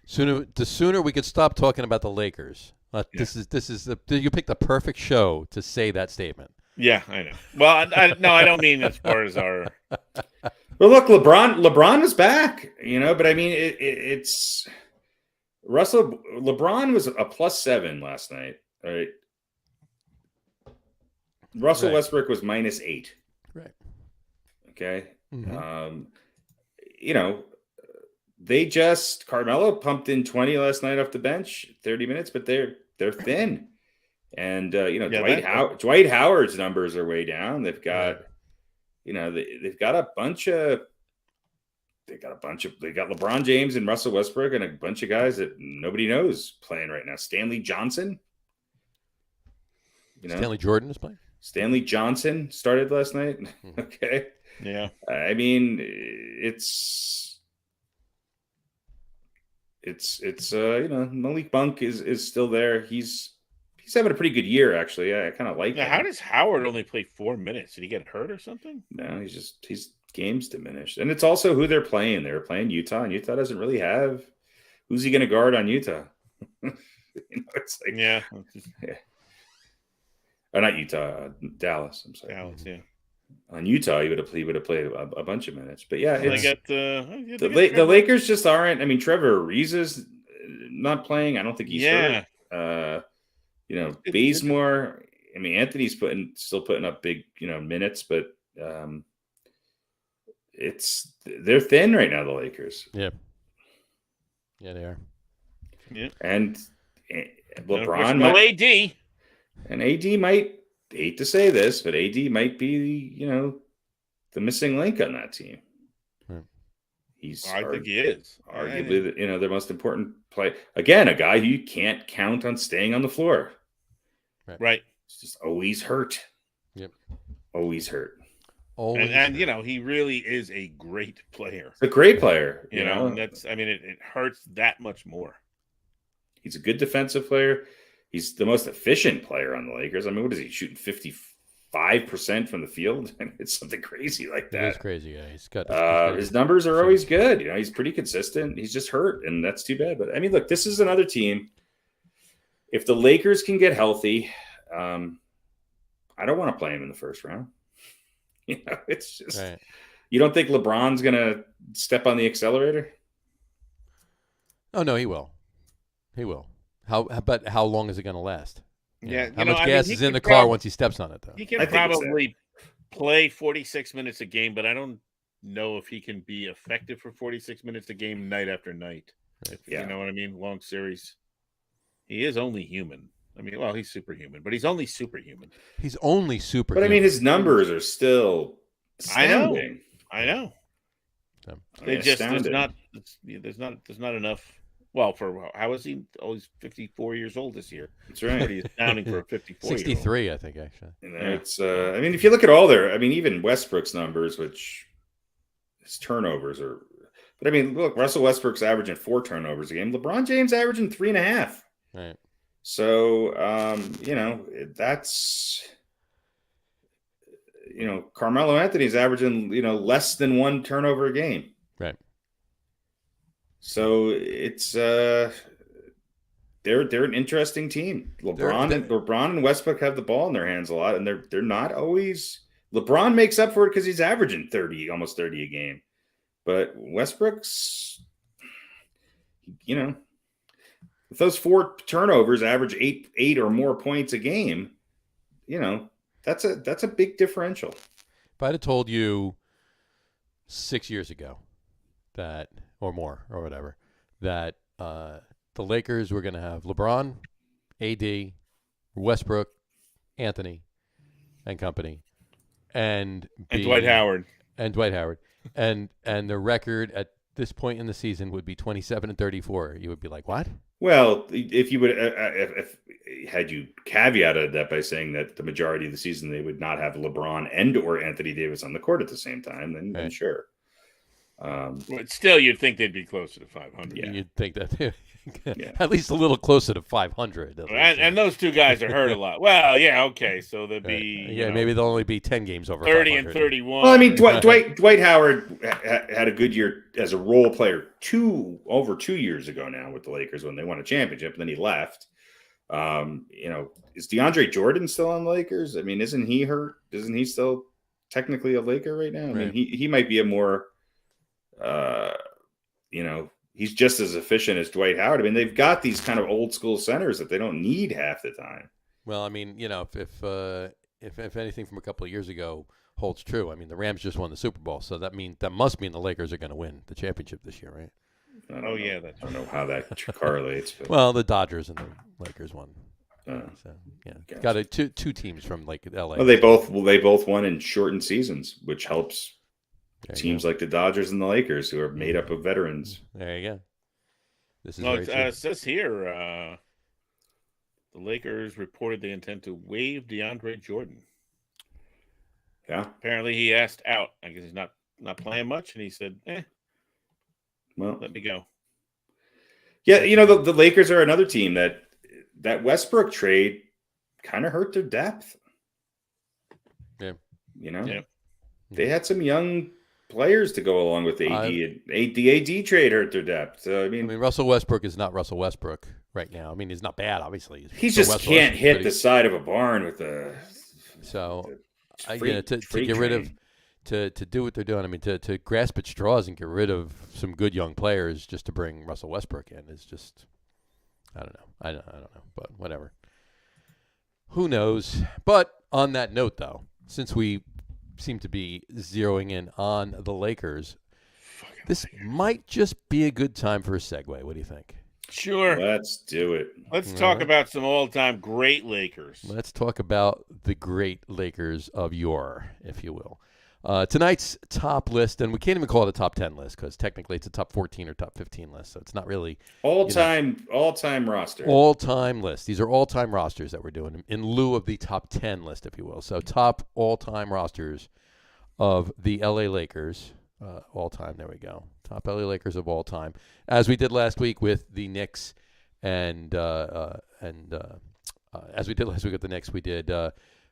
The sooner we could stop talking about the Lakers. This is you picked the perfect show to say that statement. Yeah, I know. Well, I don't mean as far as our. Well, look, LeBron is back, but I mean, it's Russell. LeBron was a +7 last night, right? Russell Westbrook was -8. Right. Okay. Mm-hmm. Carmelo pumped in 20 last night off the bench, 30 minutes, but they're thin. And Dwight Howard's numbers are way down. They've got they've got LeBron James and Russell Westbrook and a bunch of guys that nobody knows playing right now. Stanley Johnson. Stanley Jordan is playing. Stanley Johnson started last night. Okay. Yeah. I mean, it's Malik Monk is still there. He's having a pretty good year, actually. I kind of like him. How does Howard only play 4 minutes? Did he get hurt or something? No, he's games diminished. And it's also who they're playing. They're playing Utah, and Utah doesn't really have who's he going to guard on Utah? It's like yeah. Or not Utah, Dallas. I'm sorry. Dallas, yeah. On Utah, he would have played a bunch of minutes. But yeah, the Lakers just aren't. I mean, Trevor Ariza's not playing. I don't think he's hurt. Bazemore. I mean, Anthony's still putting up big minutes, but they're thin right now. The Lakers. Yeah. Yeah, they are. Yeah. And LeBron, no AD. And AD might, hate to say this, but AD might be, the missing link on that team. Right. I think he is. Arguably, their most important play. Again, a guy who you can't count on staying on the floor. Right. It's just always hurt. Yep. Always hurt. And he really is a great player. He's a great player. It hurts that much more. He's a good defensive player. He's the most efficient player on the Lakers. I mean, what is he shooting? 55% from the field? It's something crazy like that. It's crazy. Yeah, he's got his numbers are always good. He's pretty consistent. He's just hurt, and that's too bad. But I mean, look, this is another team. If the Lakers can get healthy, I don't want to play him in the first round. It's just You don't think LeBron's gonna step on the accelerator? Oh no, he will. He will. But how long is it going to last? Yeah. How much gas is in the car once he steps on it, though? He can probably play 46 minutes a game, but I don't know if he can be effective for 46 minutes a game night after night. You know what I mean? Long series. He is only human. I mean, well, he's superhuman, but he's only superhuman. He's only superhuman. But I mean, his numbers are still astounding. I know. There's not enough. Well, how is he? Oh, he's 54 years old this year. That's right. Pretty astounding for a 54. 63, I think, actually. It's. I mean, if you look at all even Westbrook's numbers, which his turnovers are. But I mean, look, Russell Westbrook's averaging 4 turnovers a game. LeBron James averaging 3.5. Right. So, that's. Carmelo Anthony's averaging, less than 1 turnover a game. Right. So it's they're an interesting team. LeBron and Westbrook have the ball in their hands a lot, and they're not always. LeBron makes up for it because he's averaging almost 30 a game, but Westbrook's, with those 4 turnovers, average 8 or more points a game. That's a big differential. If I'd have told you 6 years ago that. Or more, or whatever, that the Lakers were going to have LeBron, AD, Westbrook, Anthony, and company, and Dwight Howard, and the record at this point in the season would be 27-34. You would be like, what? Well, if you would, if had you caveated that by saying that the majority of the season they would not have LeBron and or Anthony Davis on the court at the same time, then sure. But still, you'd think they'd be closer to 500. Yeah. You'd think that at least a little closer to 500. And those 2 guys are hurt a lot. Well, yeah, okay, so there'll be maybe they'll only be 10 games over 30 500. and 31. Well, I mean, Dwight Howard had a good year as a role player over 2 years ago now with the Lakers when they won a championship, and then he left. Is DeAndre Jordan still on the Lakers? I mean, isn't he hurt? Isn't he still technically a Laker right now? I mean, he might be a more he's just as efficient as Dwight Howard. I mean, they've got these kind of old school centers that they don't need half the time. Well, I mean, if anything from a couple of years ago holds true, I mean, the Rams just won the Super Bowl, so that must mean the Lakers are going to win the championship this year, right? I don't know how that correlates. But. Well, the Dodgers and the Lakers won. So yeah, Gotcha. got two teams from like LA. Well, they both won in shortened seasons, which helps teams like the Dodgers and the Lakers, who are made up of veterans. There you go. This is it says here the Lakers reported they intend to waive DeAndre Jordan. Yeah. Apparently, he asked out. I guess he's not playing much, and he said, well, let me go. Yeah, the Lakers are another team that Westbrook trade kind of hurt their depth. Yeah. They had some young players to go along with AD. The AD trade hurt their depth. So, I mean, Russell Westbrook is not Russell Westbrook right now. I mean, he's not bad, obviously. He just can't hit the side of a barn with a. So, to get rid of, to do what they're doing. I mean, to grasp at straws and get rid of some good young players just to bring Russell Westbrook in is just, I don't know. I don't know, but whatever. Who knows? But on that note, though, since we seem to be zeroing in on the Lakers, this might just be a good time for a segue. What do you think? Sure. Let's do it. Let's talk about some all-time great Lakers. Let's talk about the great Lakers of yore, if you will. Tonight's top list, and we can't even call it a top 10 list because technically it's a top 14 or top 15 list, so it's not really all-time roster. All-time list. These are all-time rosters that we're doing in lieu of the top 10 list, if you will. So top all-time rosters of the LA Lakers, all-time. There we go. Top LA Lakers of all time, as we did last week with the Knicks, and as we did last week with the Knicks, we did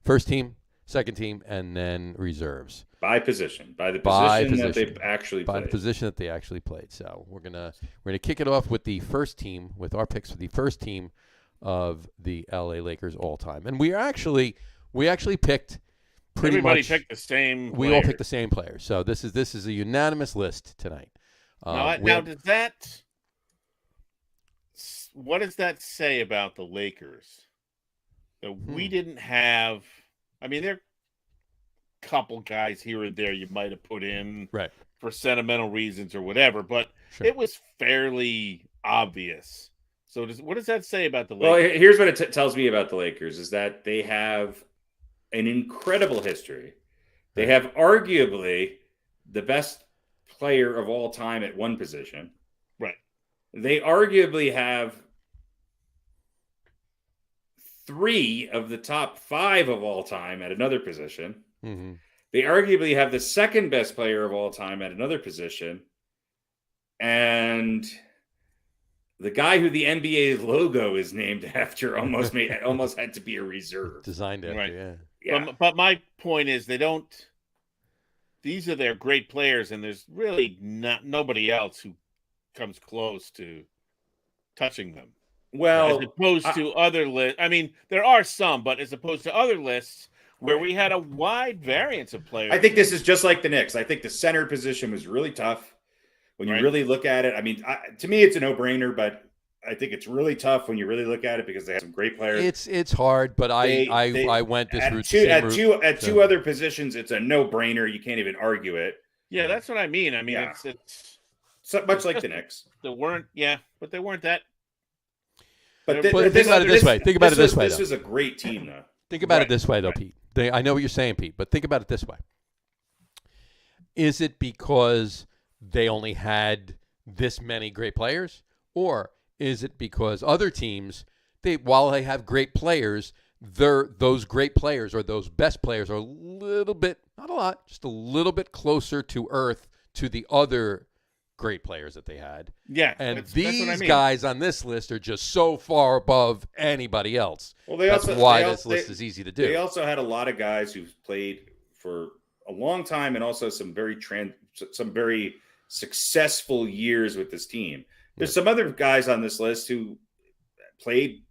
first team, second team, and then reserves. By position. By the position that they actually played. By the position that they actually played. So we're gonna kick it off with the first team, with our picks for the first team of the LA Lakers all time. And we actually picked pretty Everybody much. picked the same We all picked the same players. So this is a unanimous list tonight. Now does that? What does that say about the Lakers? That we didn't have. I mean, there are a couple guys here and there you might have put in for sentimental reasons or whatever, but it was fairly obvious. So what does that say about the Lakers? Well, here's what it tells me about the Lakers is that they have an incredible history. They have arguably the best player of all time at one position. Right. They arguably have 3 of the top 5 of all time at another position. Mm-hmm. They arguably have the second best player of all time at another position. And the guy who the NBA logo is named after almost had to be a reserve. Designed after, right. Yeah. But my point is these are their great players, and there's really nobody else who comes close to touching them. Well, as opposed to other lists. I mean, there are some, but as opposed to other lists where we had a wide variance of players. I think this is just like the Knicks. I think the center position was really tough when you really look at it. I mean, to me, it's a no-brainer, but I think it's really tough when you really look at it because they have some great players. It's hard, but I went this route. At two other positions, it's a no-brainer. You can't even argue it. Yeah, that's what I mean. I mean, it's so much like the Knicks. They weren't that. But think about it this way. Think about it this way. This is a great team, though. Think about it this way, though, Pete. I know what you're saying, Pete, but think about it this way. Is it because they only had this many great players? Or is it because other teams, while they have great players, those great players or those best players are a little bit, not a lot, just a little bit closer to earth to the other great players that they had. Yeah. And these guys on this list are just so far above anybody else. Well, that's why this list is easy to do. They also had a lot of guys who played for a long time and also some very successful years with this team. There's some other guys on this list who played.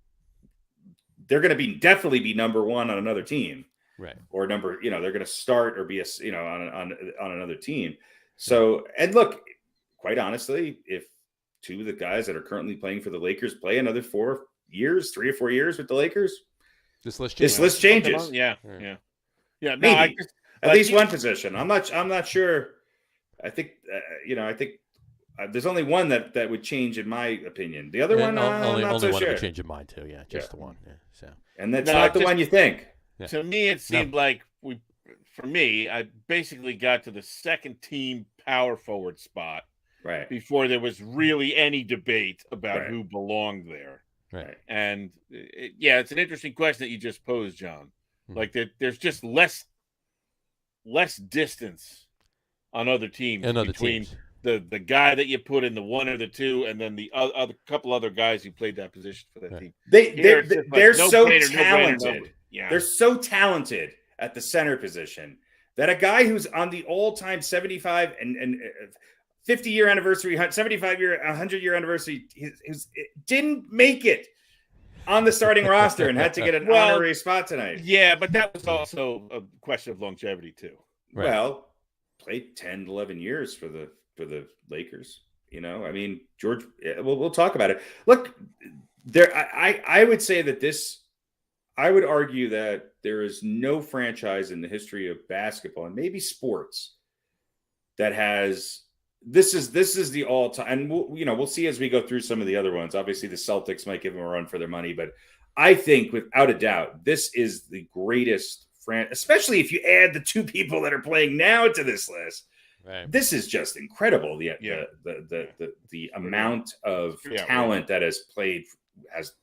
They're going to definitely be number one on another team. Right. Or they're going to start or be on another team. So, and look, quite honestly, if 2 of the guys that are currently playing for the Lakers play another 3 or 4 years with the Lakers, this list changes. Yeah. No, maybe at least one position. I'm not sure. I think I think there's only one that would change in my opinion. The other one, only not so one sure. would change in mine too. Yeah, just the one. Yeah, so. And that's not the one you think. Yeah. To me, it seemed like I basically got to the second team power forward spot before there was really any debate about who belonged there. Right. And it's an interesting question that you just posed, John. Like there's just less distance on other teams between the guy that you put in the one or the two, and then the other couple other guys who played that position for that team. They're so talented. They're so talented at the center position that a guy who's on the all-time 75 and 50-year anniversary, 75-year, 100-year anniversary, didn't make it on the starting roster and had to get an honorary spot tonight. Yeah, but that was also a question of longevity too. Right. Well, played 10, 11 years for the Lakers. I mean, George. We'll talk about it. Look, I would say that this. I would argue that there is no franchise in the history of basketball and maybe sports that has. This is the all-time, and we'll see as we go through some of the other ones. Obviously, the Celtics might give them a run for their money, but I think without a doubt, this is the greatest especially if you add the two people that are playing now to this list. Right. This is just incredible. The amount of talent that has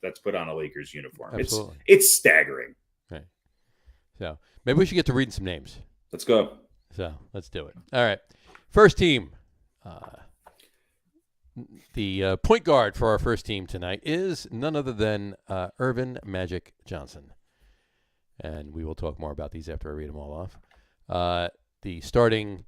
that's put on a Lakers uniform. Absolutely. It's staggering. Right. So maybe we should get to reading some names. Let's go. So let's do it. All right. First team. The point guard for our first team tonight is none other than Earvin Magic Johnson. And we will talk more about these after I read them all off. The starting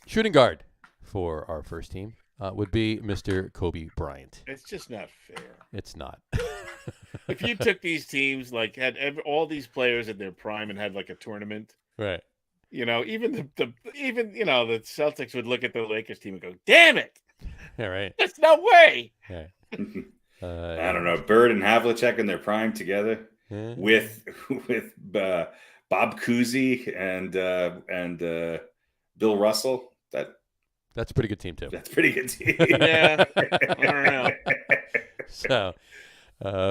shooting guard for our first team would be Mr. Kobe Bryant. It's just not fair. It's not. If you took these teams, had all these players at their prime and had a tournament. Right. Even the Celtics would look at the Lakers team and go, "Damn it! Yeah, right. There's no way." Right. I don't know. Bird and Havlicek in their prime together with Bob Cousy and Bill Russell. That's a pretty good team too. That's a pretty good team. Yeah. I don't know. So,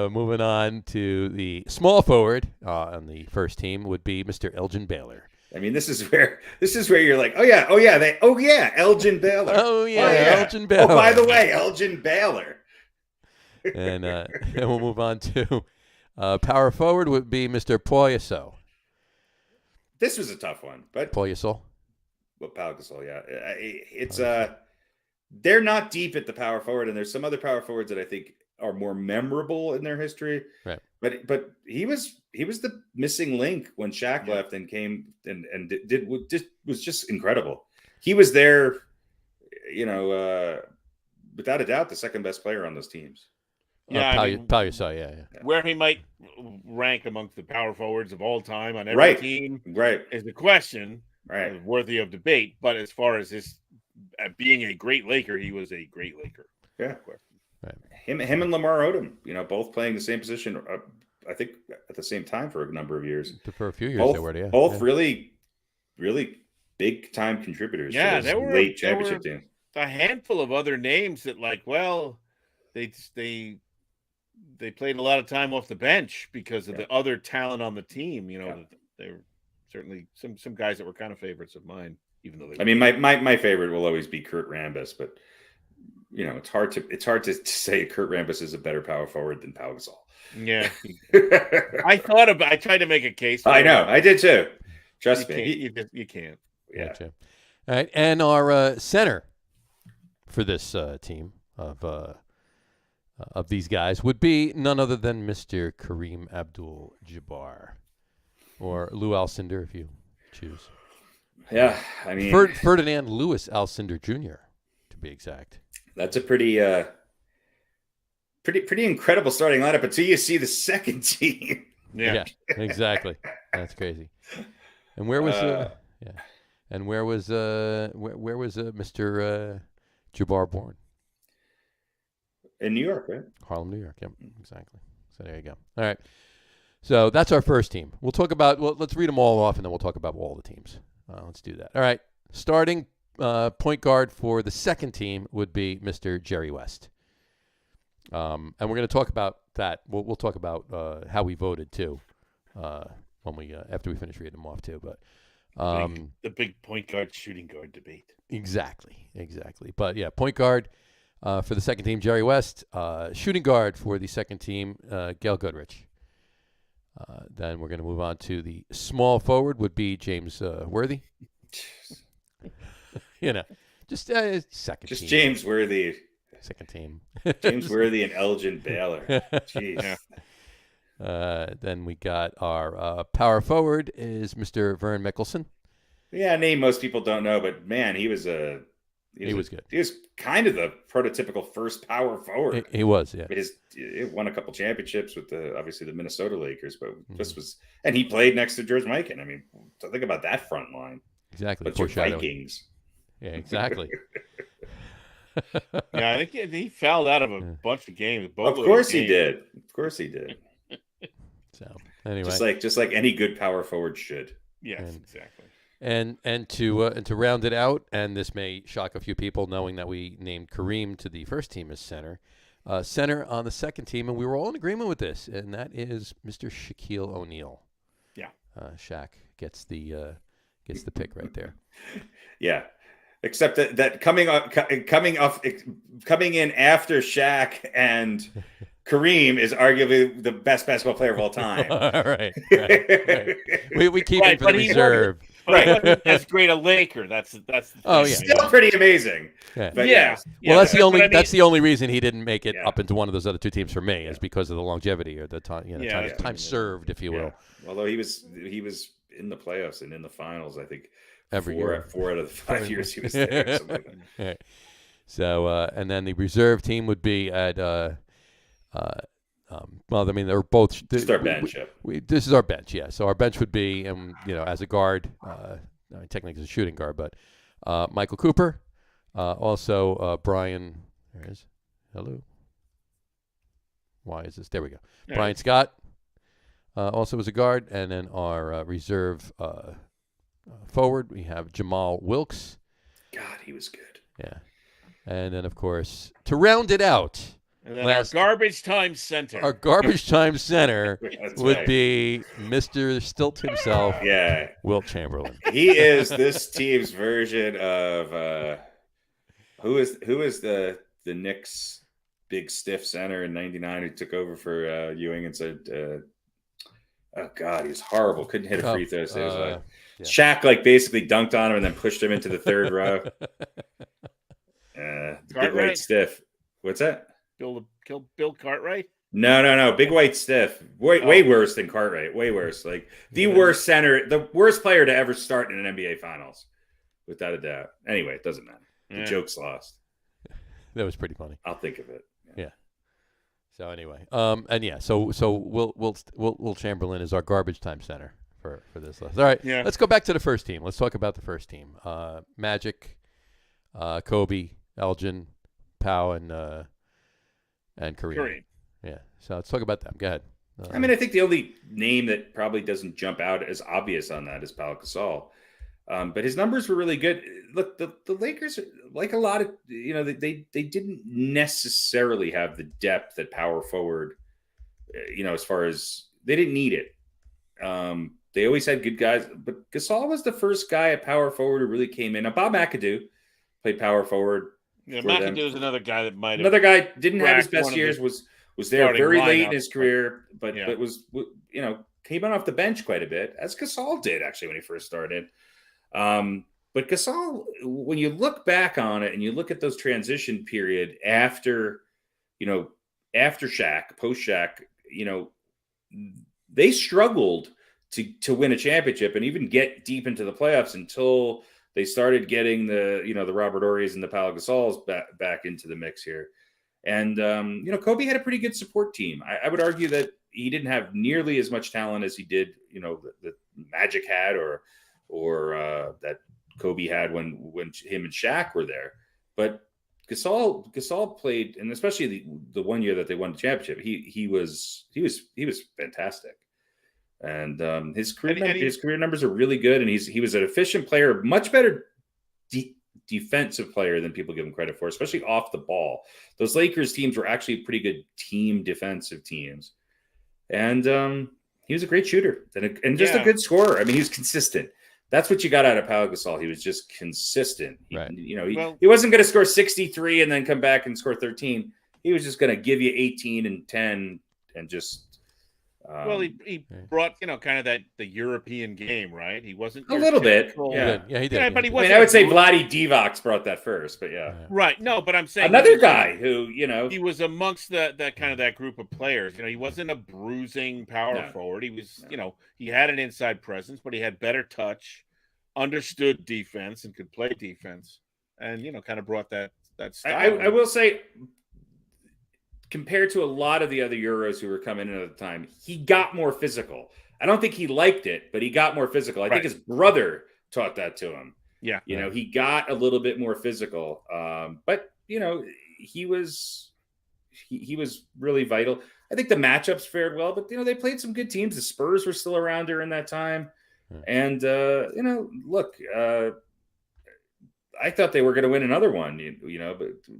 moving on to the small forward on the first team would be Mr. Elgin Baylor. I mean, this is where you're like, Elgin Baylor. Elgin Baylor. Oh, by the way, Elgin Baylor. And we'll move on to power forward would be Mr. Paul Gasol. This was a tough one, but Paul Gasol. Well, Pau Gasol, yeah. It's they're not deep at the power forward, and there's some other power forwards that I think are more memorable in their history. Right. But he was the missing link when Shaq left and came and was just incredible. He was there, without a doubt, the second best player on those teams. Yeah, Pau Gasol, yeah. Where he might rank amongst the power forwards of all time on every team, is the question. Right, worthy of debate. But as far as his being a great Laker, he was a great Laker. Yeah, right. Him and Lamar Odom, both playing the same position. I think at the same time for a number of years. For a few years, they were. Yeah, both really, really big time contributors. Yeah, to this late championship team. A handful of other names that, they played a lot of time off the bench because of the other talent on the team. They were certainly some guys that were kind of favorites of mine, even though my favorite will always be Kurt Rambis, but it's hard to say Kurt Rambis is a better power forward than Pau Gasol. Yeah. I tried to make a case. I know. I did too. Trust me. You can't. Yeah. Gotcha. All right. And our center for this team of these guys would be none other than Mr. Kareem Abdul-Jabbar, or Lou Alcindor, if you choose. Yeah, I mean Ferdinand Louis Alcindor Jr., to be exact. That's a pretty incredible starting lineup until you see the second team. Yeah, exactly. That's crazy. And where was Mr. Jabbar born? In New York, right? Harlem, New York. Yep, exactly. So there you go. All right. So that's our first team. We'll talk about. Let's read them all off, and then we'll talk about all the teams. Let's do that. All right. Starting point guard for the second team would be Mr. Jerry West. And we're going to talk about that. We'll talk about how we voted too when we after we finish reading them off too. But the big point guard shooting guard debate. Exactly. But yeah, point guard for the second team, Jerry West. Shooting guard for the second team, Gail Goodrich. Then we're going to move on to the small forward would be James Worthy. Just second just team. James Worthy. Second team. James Worthy and Elgin Baylor. Jeez. Then we got our power forward is Mr. Vern Mickelson. Yeah, name most people don't know, but man, he was good. He was kind of the prototypical first power forward. He was, yeah. He won a couple championships with obviously the Minnesota Lakers, but this was, and he played next to George Mikan. I mean, think about that front line. Exactly. But your Vikings. Yeah, exactly. Yeah, I think he fouled out of a bunch of games. Of course he did. So anyway, just like any good power forward should. Yes, exactly. And to round it out, and this may shock a few people, knowing that we named Kareem to the first team as center on the second team, and we were all in agreement with this, and that is Mr. Shaquille O'Neal. Yeah, Shaq gets the pick right there. Yeah. Except that coming in after Shaq and Kareem is arguably the best basketball player of all time. right. We keep him for the reserve. Right. He wasn't as great a Laker. That's still pretty amazing. Yeah. But well, that's the only reason he didn't make it up into one of those other two teams for me is because of the longevity or the time time served, if you will. Although he was in the playoffs and in the finals, I think. Every year. 4 out of the 5 years he was there. Something like that. Right. So, and then the reserve team would be at, they're both. This is our bench. This is our bench, yeah. So our bench would be, as a guard, technically as a shooting guard, but Michael Cooper, also Brian. There it is. Hello. Why is this? There we go. Yeah. Brian Scott also was a guard, and then our reserve. Forward, we have Jamal Wilkes. God, he was good. Yeah. And then, of course, to round it out, and then our garbage time center. Our garbage time center would be Mr. Stilt himself, Wilt Chamberlain. He is this team's version of who is the Knicks' big stiff center in '99 who took over for Ewing and said, "Oh God, he's horrible. Couldn't hit a free throw." Shaq basically dunked on him and then pushed him into the third row. Big white stiff. What's that? Bill Cartwright? No. Big white stiff. Way worse than Cartwright. Way worse. The worst center, the worst player to ever start in an NBA Finals, without a doubt. Anyway, it doesn't matter. The joke's lost. That was pretty funny. I'll think of it. Yeah. So anyway, so Wilt Chamberlain is our garbage time center for this list. All right, let's go back to the first team. Let's talk about the first team. Magic, Kobe, Elgin, Pau, and Kareem. Yeah. So let's talk about them. Go ahead. I think the only name that probably doesn't jump out as obvious on that is Pau Gasol. But his numbers were really good. Look, the Lakers, like a lot of, they didn't necessarily have the depth at power forward, as far as they didn't need it. They always had good guys, but Gasol was the first guy at power forward who really came in. Now, Bob McAdoo played power forword. Yeah, McAdoo is another guy that might have. Another guy didn't have his best years, was there very late in his career, but was, came on off the bench quite a bit, as Gasol did actually when he first started. But Gasol, when you look back on it and you look at those transition period after Shaq, post Shaq, they struggled to win a championship and even get deep into the playoffs until they started getting the Robert Horrys and the Pau Gasols back into the mix here. And, Kobe had a pretty good support team. I would argue that he didn't have nearly as much talent as he did, the Magic had or that Kobe had when him and Shaq were there. But Gasol played, and especially the one year that they won the championship, he was fantastic. And his career numbers are really good, and he was an efficient player, much better defensive player than people give him credit for, especially off the ball. Those Lakers teams were actually pretty good team defensive teams. And he was a great shooter and just a good scorer. I mean, he was consistent. That's what you got out of Pau Gasol. He was just consistent. He wasn't going to score 63 and then come back and score 13. He was just going to give you 18 and 10 and just. He brought, kind of the European game, right? He wasn't a little bit. Yeah, he did. Yeah, but he wasn't. I would say Vlade Divac brought that first, but yeah. Right. No, but I'm saying another guy who, he was amongst that kind of that group of players. He wasn't a bruising power forward. He was, he had an inside presence, but he had better touch, understood defense, and could play defense, and kind of brought that style. I will say, compared to a lot of the other Euros who were coming in at the time, he got more physical. I don't think he liked it, but he got more physical. I think his brother taught that to him. Yeah. He got a little bit more physical. But he was really vital. I think the matchups fared well, but they played some good teams. The Spurs were still around during that time. And look, I thought they were going to win another one,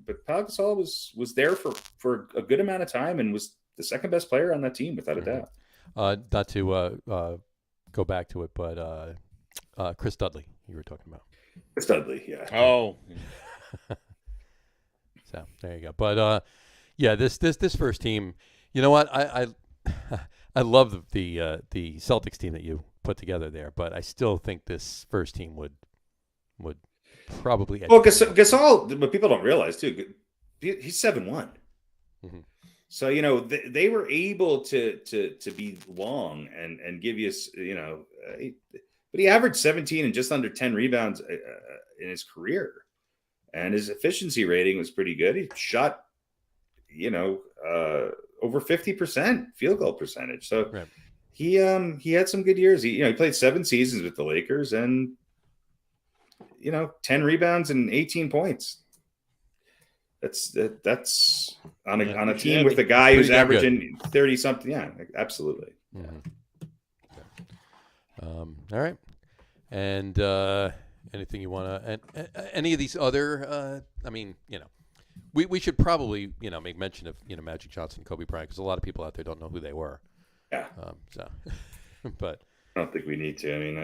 but Pau Gasol was there for a good amount of time and was the second best player on that team without a doubt. Not to go back to it, but Chris Dudley, you were talking about. Chris Dudley, yeah. Oh, so there you go. But this first team, you know what? I love the Celtics team that you put together there, but I still think this first team would probably. Well, Gasol, what people don't realize too, he's 7'1". Mm-hmm. So they were able to be long and give you but he averaged 17 and just under 10 rebounds in his career, and his efficiency rating was pretty good. He shot over 50% field goal percentage. So he had some good years. He played 7 seasons with the Lakers and 10 rebounds and 18 points. That's on a team with a guy who's averaging 30 something. Yeah, absolutely. Mm-hmm. All right. And anything you want to, any of these other, we should probably, make mention of, Magic Johnson, Kobe Bryant, because a lot of people out there don't know who they were. Yeah. But I don't think we need to. I mean,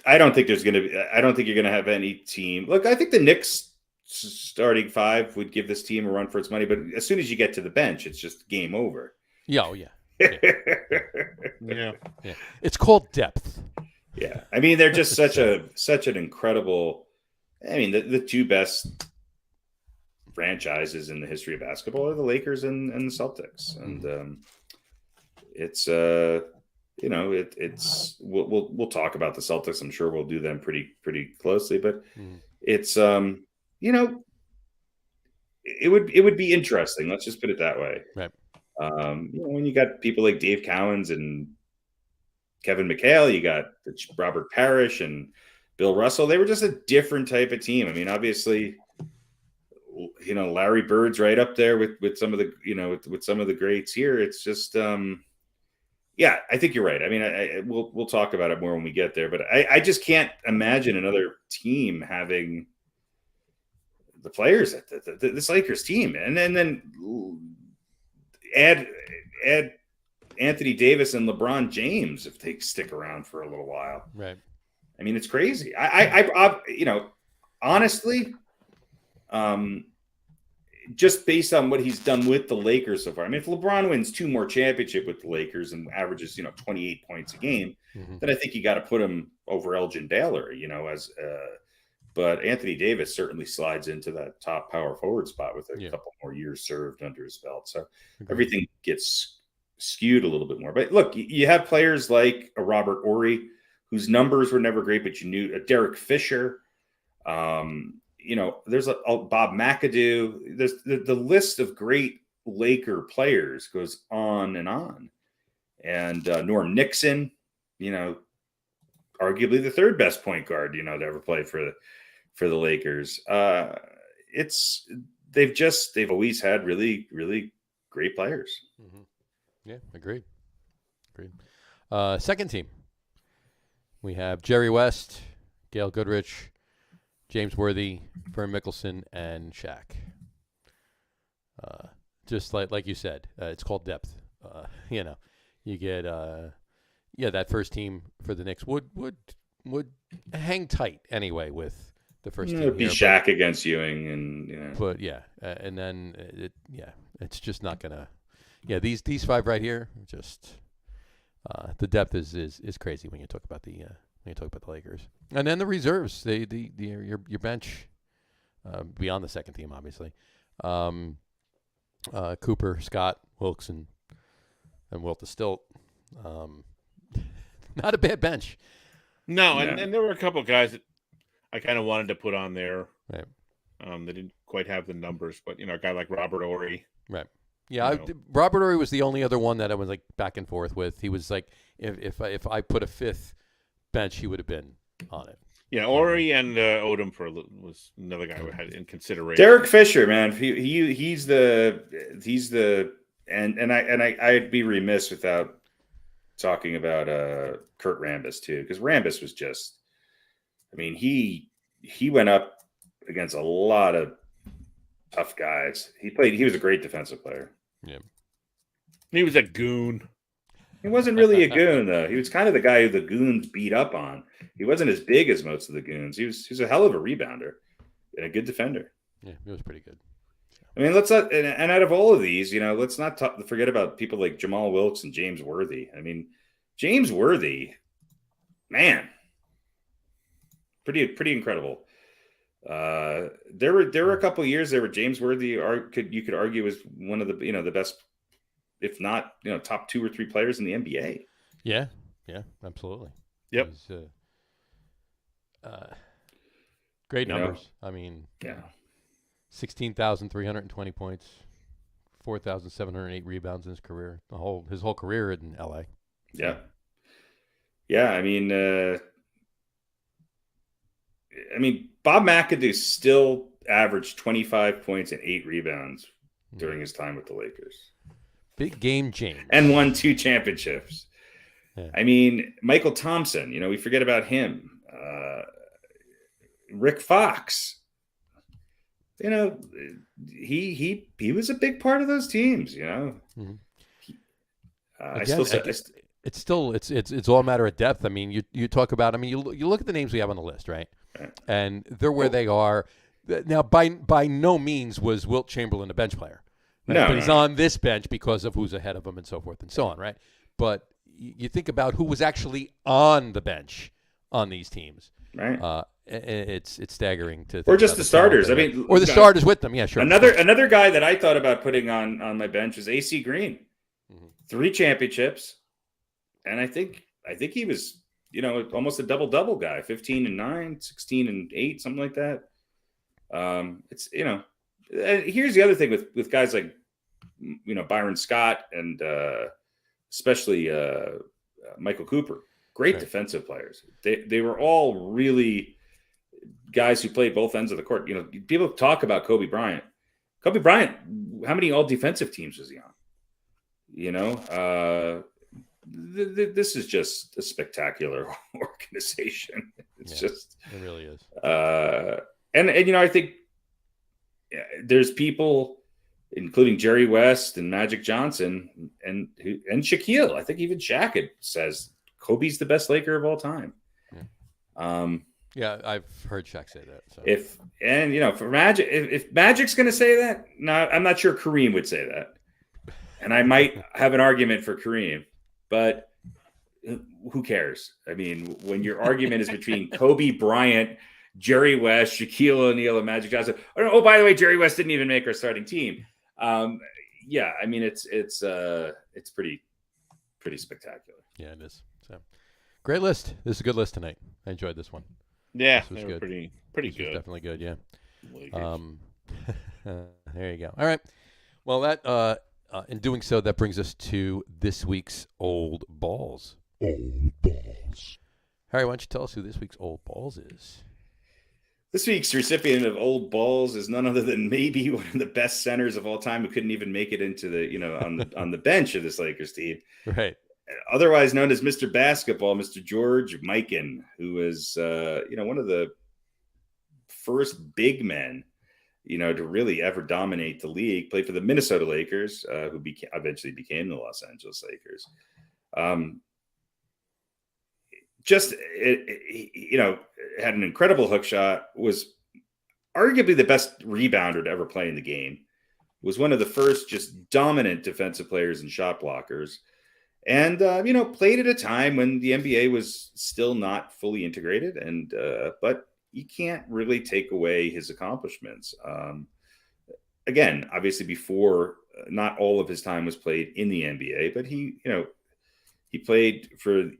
I don't think there's going to be, I don't think you're going to have any team. Look, I think the Knicks starting 5 would give this team a run for its money, but as soon as you get to the bench, it's just game over. Yeah. It's called depth. Yeah. I mean, they're just such an incredible, the 2 best franchises in the history of basketball are the Lakers and the Celtics. And it's we'll talk about the Celtics. I'm sure we'll do them pretty closely, but it's it would be interesting. Let's just put it that way. Right. When you got people like Dave Cowens and Kevin McHale, you got Robert Parrish and Bill Russell. They were just a different type of team. I mean, obviously, Larry Bird's right up there with some of the with some of the greats here. It's just yeah, I think you're right. I mean, we'll talk about it more when we get there, but I just can't imagine another team having the players at this Lakers team, and then add Anthony Davis and LeBron James if they stick around for a little while. Right. I mean, it's crazy. I honestly, just based on what he's done with the Lakers so far. I mean, if LeBron wins 2 more championships with the Lakers and averages, 28 points a game, then I think you got to put him over Elgin Baylor, but Anthony Davis certainly slides into that top power forward spot with a couple more years served under his belt. So everything gets skewed a little bit more. But look, you have players like a Robert Horry, whose numbers were never great, but you knew Derek Fisher. There's a Bob McAdoo. There's the list of great Laker players goes on. And Norm Nixon, arguably the 3rd best point guard, to ever play for the Lakers. They've always had really, really great players. Mm-hmm. Yeah, agreed. Second team. We have Jerry West, Gail Goodrich, James Worthy, Vern Mickelson, and Shaq. Just like you said, it's called depth. You get that first team for the Knicks would hang tight anyway with the first team. It'd be Shaq against Ewing, and But and then it's just not gonna. Yeah, these five right here, just the depth is crazy when you talk about the Lakers, and then the reserves, your bench, beyond the second team, obviously, Cooper, Scott, Wilkes, and Wilt to Stilt. Not a bad bench. No, and there were a couple of guys that I kind of wanted to put on there. Right. They didn't quite have the numbers, but a guy like Robert Horry. Right. Yeah, Robert Horry was the only other one that I was like back and forth with. He was like, if I put a fifth bench, he would have been on it. Yeah, Horry and Odom was another guy we had in consideration. Derek Fisher, man, he's the I'd be remiss without talking about Kurt Rambis too, because Rambis was just, I mean, he went up against a lot of tough guys. He was a great defensive player. Yeah. He was a goon. He wasn't really a goon, though. He was kind of the guy who the goons beat up on. He wasn't as big as most of the goons. He was a hell of a rebounder and a good defender. Yeah, he was pretty good. I mean, let's not, and out of all of these, let's not forget about people like Jamal Wilkes and James Worthy. I mean, James Worthy, man, pretty incredible. There were a couple of years there where James Worthy you could argue was one of the the best, if not top 2 or 3 players in the NBA. Yeah, absolutely. Yep. Great numbers. I mean, 16,320 points, 4,708 rebounds in his career. His whole career in LA. Yeah. I mean, Bob McAdoo still averaged 25 points and 8 rebounds during his time with the Lakers. Big game, James. And won 2 championships. Yeah. I mean, Michael Thompson, we forget about him. Rick Fox. He was a big part of those teams, Mm-hmm. Again, it's all a matter of depth. I mean, you talk about, you look at the names we have on the list, right? And they're where they are. Now, by no means was Wilt Chamberlain a bench player. Right? No, but he's on this bench because of who's ahead of him and so forth and so on, right? But you think about who was actually on the bench on these teams. Right. It's staggering to think or just the starters. Or the starters with them. Yeah, sure. Another guy that I thought about putting on my bench was AC Green. Mm-hmm. 3 championships, and I think he was almost a double guy, 15-9, 16-8, something like that. It's here's the other thing with guys like Byron Scott and especially Michael Cooper, great defensive players. They were all really guys who played both ends of the court. People talk about Kobe Bryant. Kobe Bryant, how many all defensive teams was he on? This is just a spectacular organization. It's just, it really is. And I think there's people, including Jerry West and Magic Johnson and Shaquille. I think even Shaq says Kobe's the best Laker of all time. Yeah. I've heard Shaq say that. So. If Magic, if Magic's going to say that, no, I'm not sure Kareem would say that. And I might have an argument for Kareem, but who cares? I mean, when your argument is between Kobe Bryant, Jerry West, Shaquille O'Neal, and Magic Johnson. Oh, by the way, Jerry West didn't even make our starting team. Yeah, I mean, it's pretty spectacular. Yeah, it is. So, great list. This is a good list tonight. I enjoyed this one. Yeah, this was good. Pretty good. Definitely good. Yeah. There you go. All right. Well, that in doing so, that brings us to this week's Old Balls. Old Balls. Harry, why don't you tell us who this week's Old Balls is? This week's recipient of Old Balls is none other than maybe one of the best centers of all time who couldn't even make it into the on the bench of this Lakers team. Right. otherwise known as Mr. Basketball, Mr. George Mikan, who was, one of the first big men, to really ever dominate the league. Played for the Minnesota Lakers, who eventually became the Los Angeles Lakers. Had an incredible hook shot, was arguably the best rebounder to ever play in the game, was one of the first just dominant defensive players and shot blockers. And, played at a time when the NBA was still not fully integrated. But you can't really take away his accomplishments. Again, obviously before, not all of his time was played in the NBA, but he played for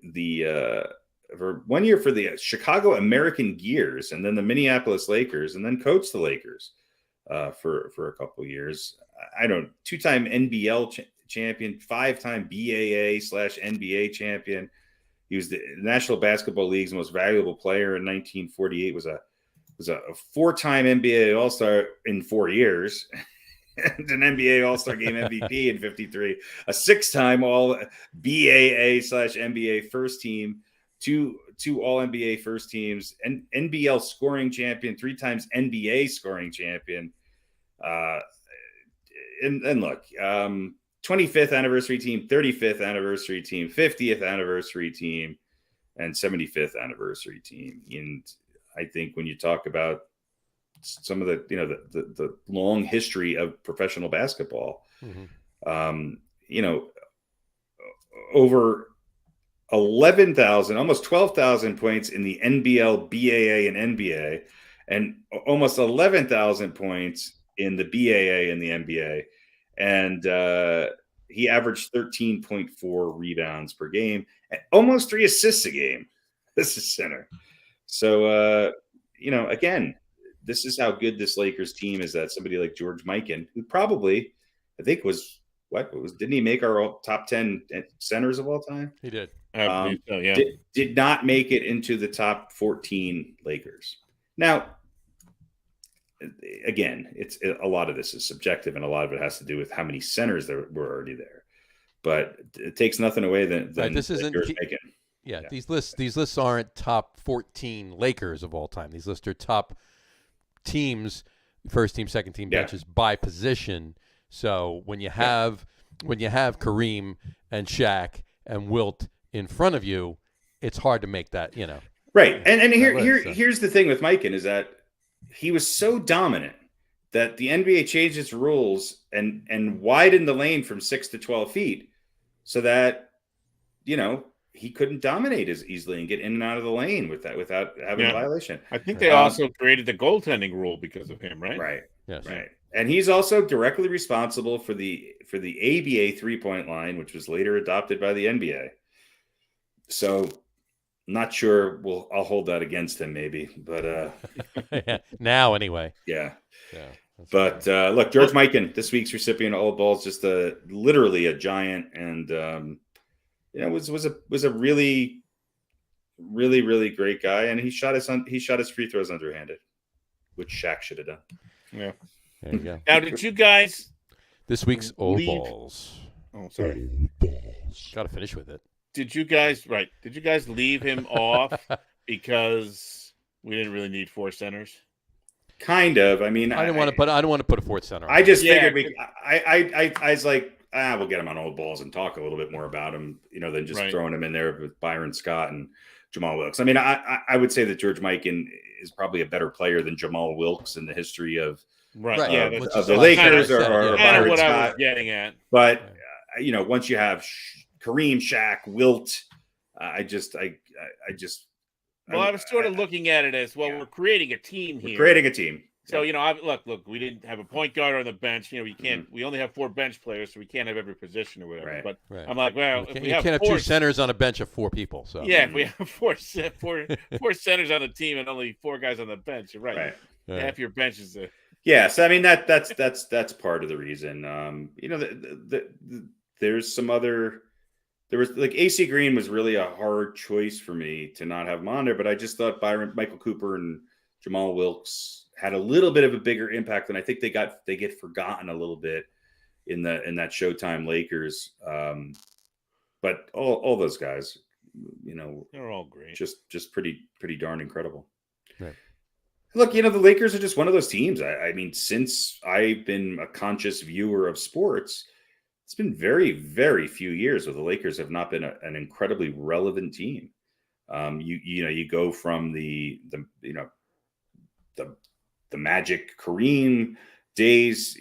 for 1 year for the Chicago American Gears and then the Minneapolis Lakers, and then coached the Lakers for a couple of years. Two-time NBL champion, 5-time BAA/NBA champion. He was the National Basketball League's most valuable player in 1948. Was a 4-time NBA All-Star in 4 years, and an NBA All-Star Game MVP in 53. A 6-time All BAA/NBA first team, two All-NBA first teams, and NBL scoring champion, 3 times NBA scoring champion. And look, 25th anniversary team, 35th anniversary team, 50th anniversary team, and 75th anniversary team. And I think when you talk about some of the long history of professional basketball, over 11,000, almost 12,000 points in the NBL, BAA, and NBA, and almost 11,000 points in the BAA and the NBA. And he averaged 13.4 rebounds per game, and almost 3 assists a game. This is center. So, again, this is how good this Lakers team is, that somebody like George Mikan, who probably, I think didn't he make our top 10 centers of all time? He did. So, yeah. Did not make it into the top 14 Lakers. Now, again, it's a lot of this is subjective, and a lot of it has to do with how many centers there were already there. But it takes nothing away than this isn't Mikan. Yeah, these lists aren't top 14 Lakers of all time. These lists are top teams, first team, second team benches by position. So when you have Kareem and Shaq and Wilt in front of you, it's hard to make that, Right. And here's the thing with Mikan is that he was so dominant that the NBA changed its rules and widened the lane from 6 to 12 feet so that, he couldn't dominate as easily and get in and out of the lane without having a violation. I think they also created the goaltending rule because of him, right? Right. Yes. Right. And he's also directly responsible for the ABA 3-point line, which was later adopted by the NBA. So not sure I'll hold that against him maybe, but now anyway. Yeah. Yeah. But look, George Mikan, this week's recipient of all balls, just literally a giant, and was a really, really, really great guy, and he shot his free throws underhanded, which Shaq should have done. Yeah. There you go. Now, did you guys this week's old balls? Oh, sorry. Got to finish with it. Did you guys leave him off because we didn't really need 4 centers? Kind of. I mean, I don't want to put a 4th center on. I just figured I was like, we'll get him on old balls and talk a little bit more about him, than just throwing him in there with Byron Scott and Jamal Wilkes. I mean, I would say that George Mikan is probably a better player than Jamal Wilkes in the history of the Lakers or Byron what Scott. I was getting at. But once you have Kareem, Shaq, Wilt, I was sort of looking at it as, we're creating a team here. We're creating a team. So, look, we didn't have a point guard on the bench. We can't, we only have 4 bench players, so we can't have every position or whatever. Right. But I'm like, you can't have 2 centers on a bench of 4 people. So if we have four centers on the team and only 4 guys on the bench, you're right. Half your bench is a... Yes, I mean that's part of the reason. There's some other. There was like AC Green was really a hard choice for me to not have him on there, but I just thought Michael Cooper and Jamal Wilkes had a little bit of a bigger impact, and I think they get forgotten a little bit in that Showtime Lakers but all those guys, they're all great. Just pretty darn incredible. Right. Look, the Lakers are just one of those teams. I mean, since I've been a conscious viewer of sports, it's been very, very few years where the Lakers have not been an incredibly relevant team. You go from the Magic Kareem days,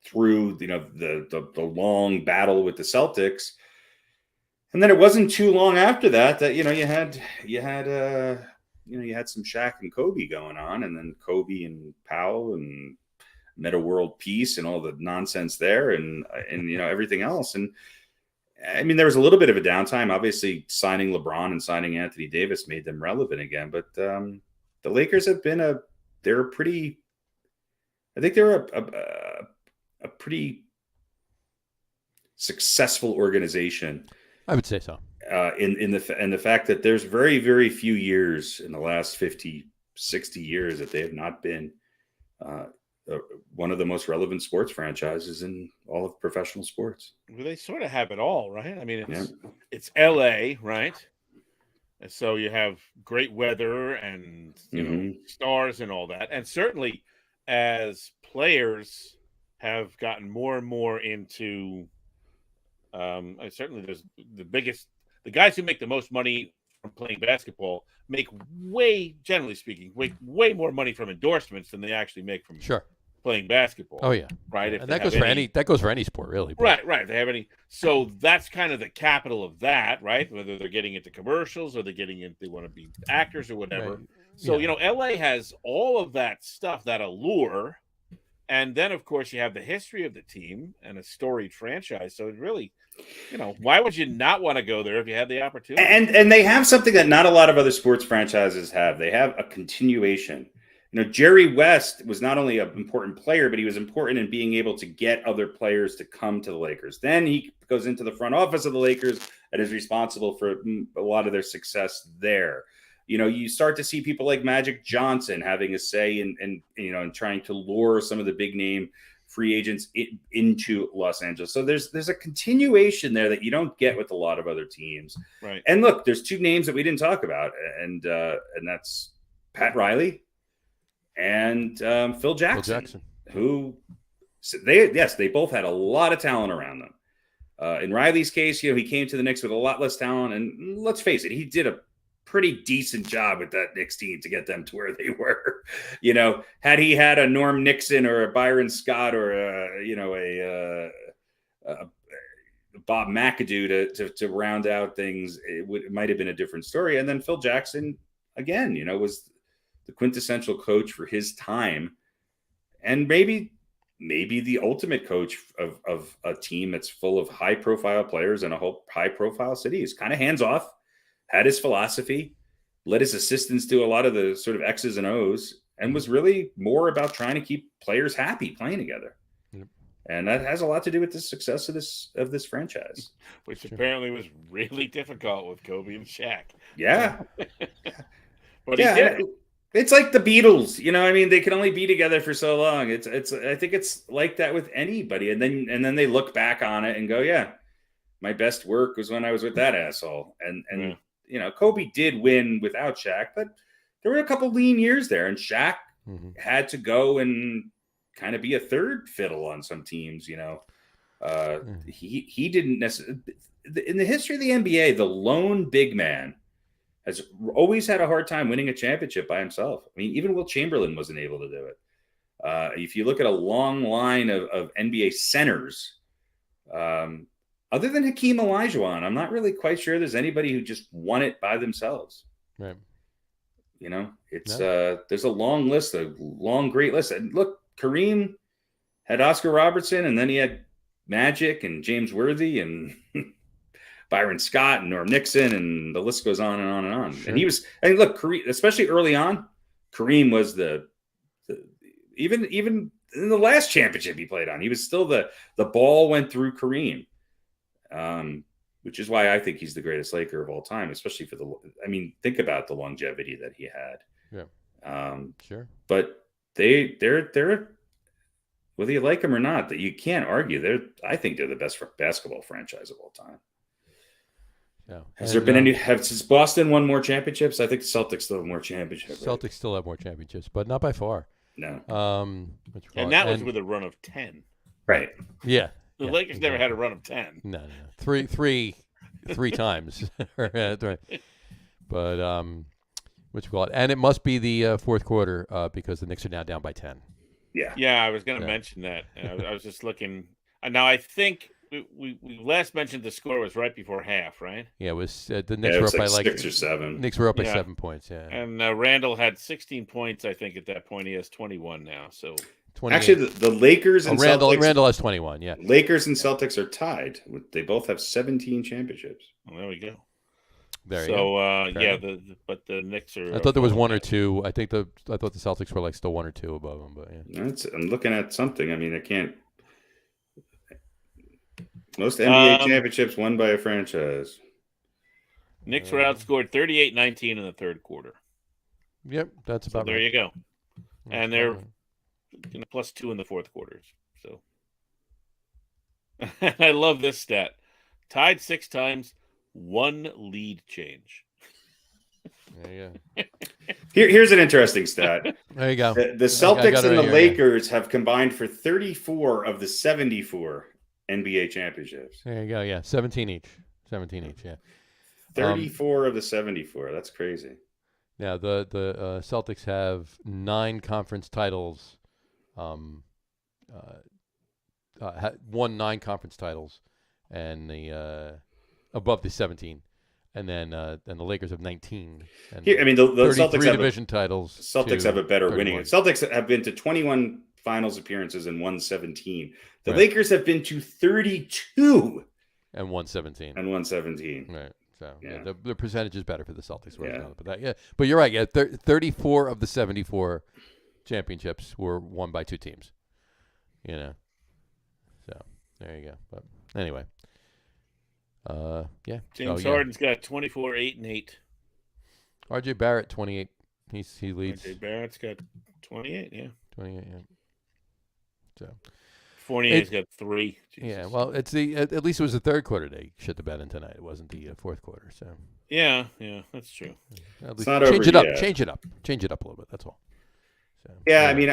through the long battle with the Celtics, and then it wasn't too long after that you had some Shaq and Kobe going on, and then Kobe and Powell and Meta World Peace and all the nonsense there, and everything else. And I mean, there was a little bit of a downtime. Obviously, signing LeBron and signing Anthony Davis made them relevant again. But the Lakers have been a pretty successful organization. I would say so. In the fact that there's very, very few years in the last 50, 60 years that they have not been one of the most relevant sports franchises in all of professional sports. Well, they sort of have it all, right? I mean, it's LA, right? And so you have great weather and stars and all that. And certainly as players have gotten more and more into certainly there's the guys who make the most money from playing basketball make generally speaking, way more money from endorsements than they actually make from playing basketball. Oh yeah, right. And that goes for any sport, really. But. Right. If they have any, so that's kind of the capital of that, right? Whether they're getting into commercials or they want to be actors or whatever. Right. So LA has all of that stuff, that allure, and then of course you have the history of the team and a storied franchise. So it really, why would you not want to go there if you had the opportunity? And they have something that not a lot of other sports franchises have. They have a continuation. Jerry West was not only an important player, but he was important in being able to get other players to come to the Lakers. Then he goes into the front office of the Lakers and is responsible for a lot of their success there. You start to see people like Magic Johnson having a say in trying to lure some of the big name free agents into Los Angeles. So there's a continuation there that you don't get with a lot of other teams. Right. And look, there's two names that we didn't talk about, and that's Pat Riley and Phil Jackson. Who they both had a lot of talent around them. In Riley's case, he came to the Knicks with a lot less talent, and let's face it, he did a pretty decent job with that Knicks team to get them to where they were. Had he had a Norm Nixon or a Byron Scott or a Bob McAdoo to round out things, it might have been a different story. And then Phil Jackson, again, was the quintessential coach for his time, and maybe the ultimate coach of a team that's full of high profile players in a whole high profile city. He's kind of hands off, had his philosophy, let his assistants do a lot of the sort of X's and O's, and was really more about trying to keep players happy playing together. Yep. And that has a lot to do with the success of this franchise. Which apparently was really difficult with Kobe and Shaq. Yeah. But he did it. It's like the Beatles, they can only be together for so long. I think it's like that with anybody. And then they look back on it and go, yeah, my best work was when I was with that asshole. And Kobe did win without Shaq, but there were a couple lean years there, and Shaq had to go and kind of be a third fiddle on some teams. He didn't necessarily. In the history of the NBA, the lone big man has always had a hard time winning a championship by himself. I mean, even Wilt Chamberlain wasn't able to do it. If you look at a long line of NBA centers, other than Hakeem Olajuwon, I'm not really quite sure there's anybody who just won it by themselves. Right. There's a long list, great list. And look, Kareem had Oscar Robertson, and then he had Magic and James Worthy and Byron Scott and Norm Nixon, and the list goes on and on and on. Sure. And look, Kareem, especially early on, Kareem was even in the last championship he played on, he was still the ball went through Kareem, which is why I think he's the greatest Laker of all time, especially think about the longevity that he had. Yeah. Sure. But they're whether you like them or not, that you can't argue. I think they're the best basketball franchise of all time. Yeah. Has there been since Boston won more championships? I think the Celtics still have more championships. Celtics still have more championships, but not by far. No. And that was with a run of 10. Right. Yeah. The Lakers never had a run of 10. No. Three times. But and it must be the fourth quarter because the Knicks are now down by 10. Yeah. Yeah, I was going to mention that. I was just looking. Now I think we last mentioned the score was right before half, right? Yeah, it was the Knicks were up by 6 or 7. Knicks were up by 7 points. Yeah. And Randall had 16 points, I think, at that point. He has 21 now. So 28. Actually, the Lakers and Celtics. Randall has 21. Yeah. Lakers and Celtics are tied. They both have 17 championships. Well, there we go. There you go. But the Knicks are. I thought there was one or two. I thought the Celtics were like still 1 or 2 above them, but yeah. I'm looking at something. I mean, I can't. Most NBA championships won by a franchise. Knicks were outscored 38-19 in the third quarter. Yep, that's about right. There you go. And they're +2 in the fourth quarters. So I love this stat. Tied 6 times, 1 lead change. There you go. Here's an interesting stat. There you go. The Celtics and the Lakers have combined for 34 of the 74 NBA championships. There you go. Yeah, 17 each. 17 each. Yeah. 34 of the 74. That's crazy. Yeah, the Celtics have 9 conference titles. Won 9 conference titles, and the above the 17, and then the Lakers have 19. And the Celtics have division titles. Celtics have a better 31. winning. Celtics have been to 21 finals appearances and won 17. The Lakers have been to 32 and won 17. Right. So the percentage is better for the Celtics. But you're right. Yeah, 34 of the 74 championships were won by 2 teams. So there you go. But anyway, James Harden's got 24, 8, and 8. R.J. Barrett 28. He leads. R.J. Barrett's got 28. Yeah. 28. Yeah. So Fournier's got 3. Jesus. Yeah, well, it's at least it was the third quarter they shit the bed in tonight. It wasn't the fourth quarter. So yeah, that's true. At least change it up a little bit. That's all. So, I mean,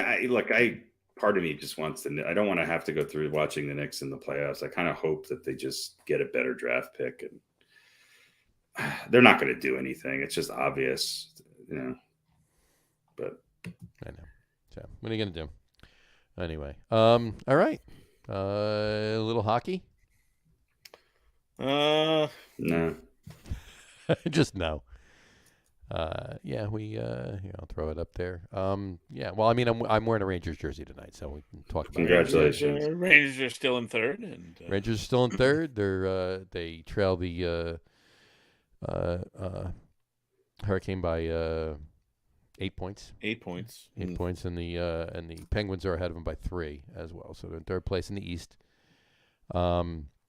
part of me just wants to. I don't want to have to go through watching the Knicks in the playoffs. I kind of hope that they just get a better draft pick, and they're not going to do anything. It's just obvious, But I know. So what are you going to do? Anyway, all right. A little hockey? No. Just no. Here, I'll throw it up there. Well, I mean, I'm wearing a Rangers jersey tonight, so we can talk about Congratulations. it. Rangers are still in third. And Rangers are still in third. They trail the Hurricane by 8 points. 8 points. 8 points, and the Penguins are ahead of them by 3 as well. So they're in third place in the East.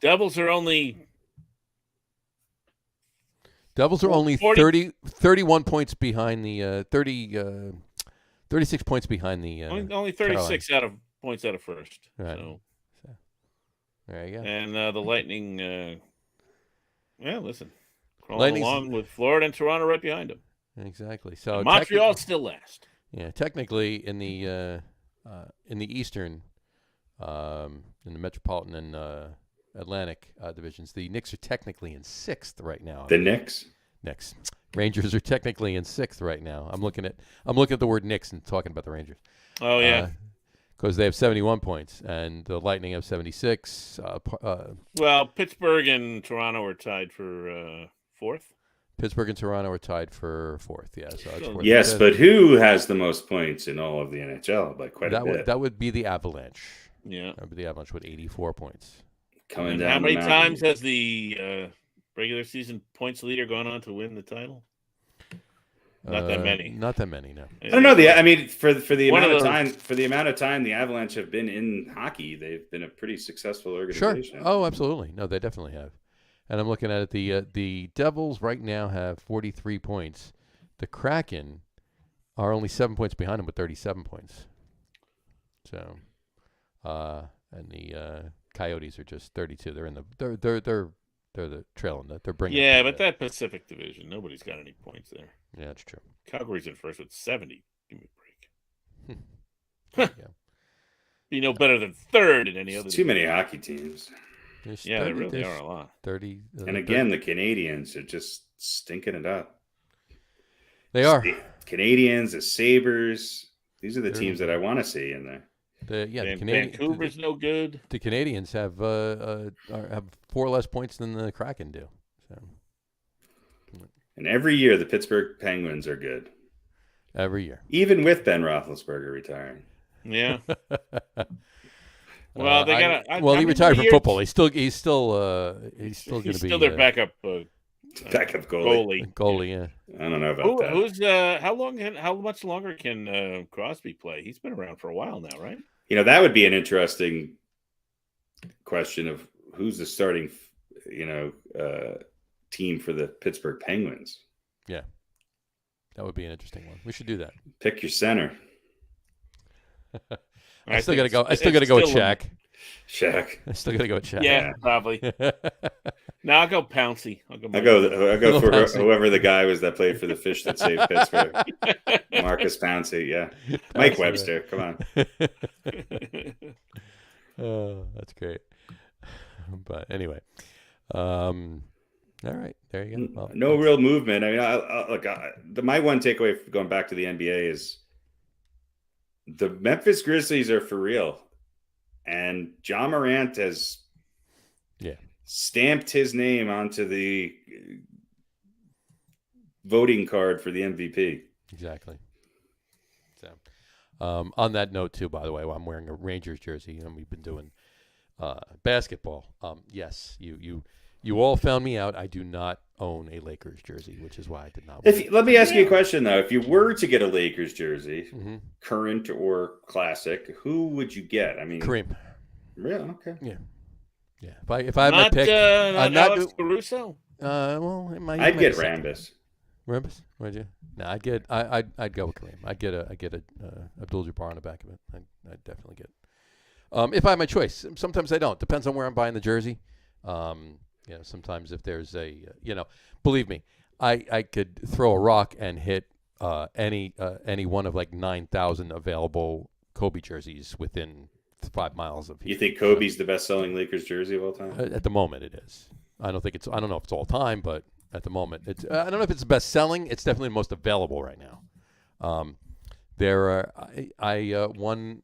Devils are only 31 points behind the 36 points behind the only 36 points out of first. Right. So there you go. And the Lightning, crawling along with Florida and Toronto right behind them. Exactly. So and Montreal's still last. Yeah, technically in the Eastern, in the Metropolitan and Atlantic divisions, the Knicks are technically in 6th right now. The Knicks. Rangers are technically in 6th right now. I'm looking at the word Knicks and talking about the Rangers. Oh yeah. Because they have 71 points and the Lightning have 76. Well, Pittsburgh and Toronto are tied for 4th. Pittsburgh and Toronto are tied for 4th. Yeah. So yes, but who has the most points in all of the NHL by quite a bit? That would be the Avalanche. Yeah. That would be the Avalanche with 84 points. Coming down. How many times has the regular season points leader gone on to win the title? Not that many. Not that many, no. I don't know. For the amount of time the Avalanche have been in hockey, they've been a pretty successful organization. Sure. Oh, absolutely. No, they definitely have. And I'm looking at it. The Devils right now have 43 points. The Kraken are only 7 points behind them with 37 points. So, and the Coyotes are just 32. They're in the they're the trailing. They're bringing. Yeah, but that Pacific Division, nobody's got any points there. Yeah, that's true. Calgary's in first with 70. Give me a break. Yeah. Be no better than third in any other. Too many hockey teams. Yeah, there really are a lot. 30. And again, the Canadians are just stinking it up. They are. Canadians, the Sabres. These are the teams that I want to see in there. The Vancouver's no good. The Canadians have 4 less points than the Kraken do. So. And every year, the Pittsburgh Penguins are good. Every year. Even with Ben Roethlisberger retiring. Yeah. Well, they got. He retired from football. He's still going to be. He's still their backup. Backup goalie. Goalie, yeah. I don't know about that. How much longer can Crosby play? He's been around for a while now, right? That would be an interesting question of who's the starting, team for the Pittsburgh Penguins. Yeah. That would be an interesting one. We should do that. Pick your center. I still got to go. I still got to go with Shaq. Shaq. I still got to go with Shaq. Yeah, probably. No, I'll go Pouncey. I'll go for Pouncey. Whoever the guy was that played for the Fish that saved Pittsburgh. Marcus Pouncey, yeah. Mike Webster, come on. Oh, that's great. But anyway, all right, there you go. Well, no real movement. I mean, my one takeaway going back to the NBA is the Memphis Grizzlies are for real, and Ja Morant has stamped his name onto the voting card for the MVP. Exactly. So, on that note, too, by the way, I'm wearing a Rangers jersey, and we've been doing basketball. Yes, you all found me out. I do not own a Lakers jersey, which is why I did not. Let me ask you a question, though. If you were to get a Lakers jersey, current or classic, who would you get? I mean, Kareem. Really? Okay. Yeah. If I had my pick, not Alex Caruso. I'd get Rambis. Rambis? Would you? No, I'd go with Kareem. I'd get a Abdul-Jabbar on the back of it. I'd definitely get. If I have my choice, sometimes I don't. Depends on where I'm buying the jersey. Sometimes if there's believe me, I could throw a rock and hit any one of like 9,000 available Kobe jerseys within 5 miles of here. You think Kobe's the best-selling Lakers jersey of all time? At the moment, it is. I don't know if it's all time, but at the moment, it's. I don't know if it's the best-selling. It's definitely the most available right now. There are one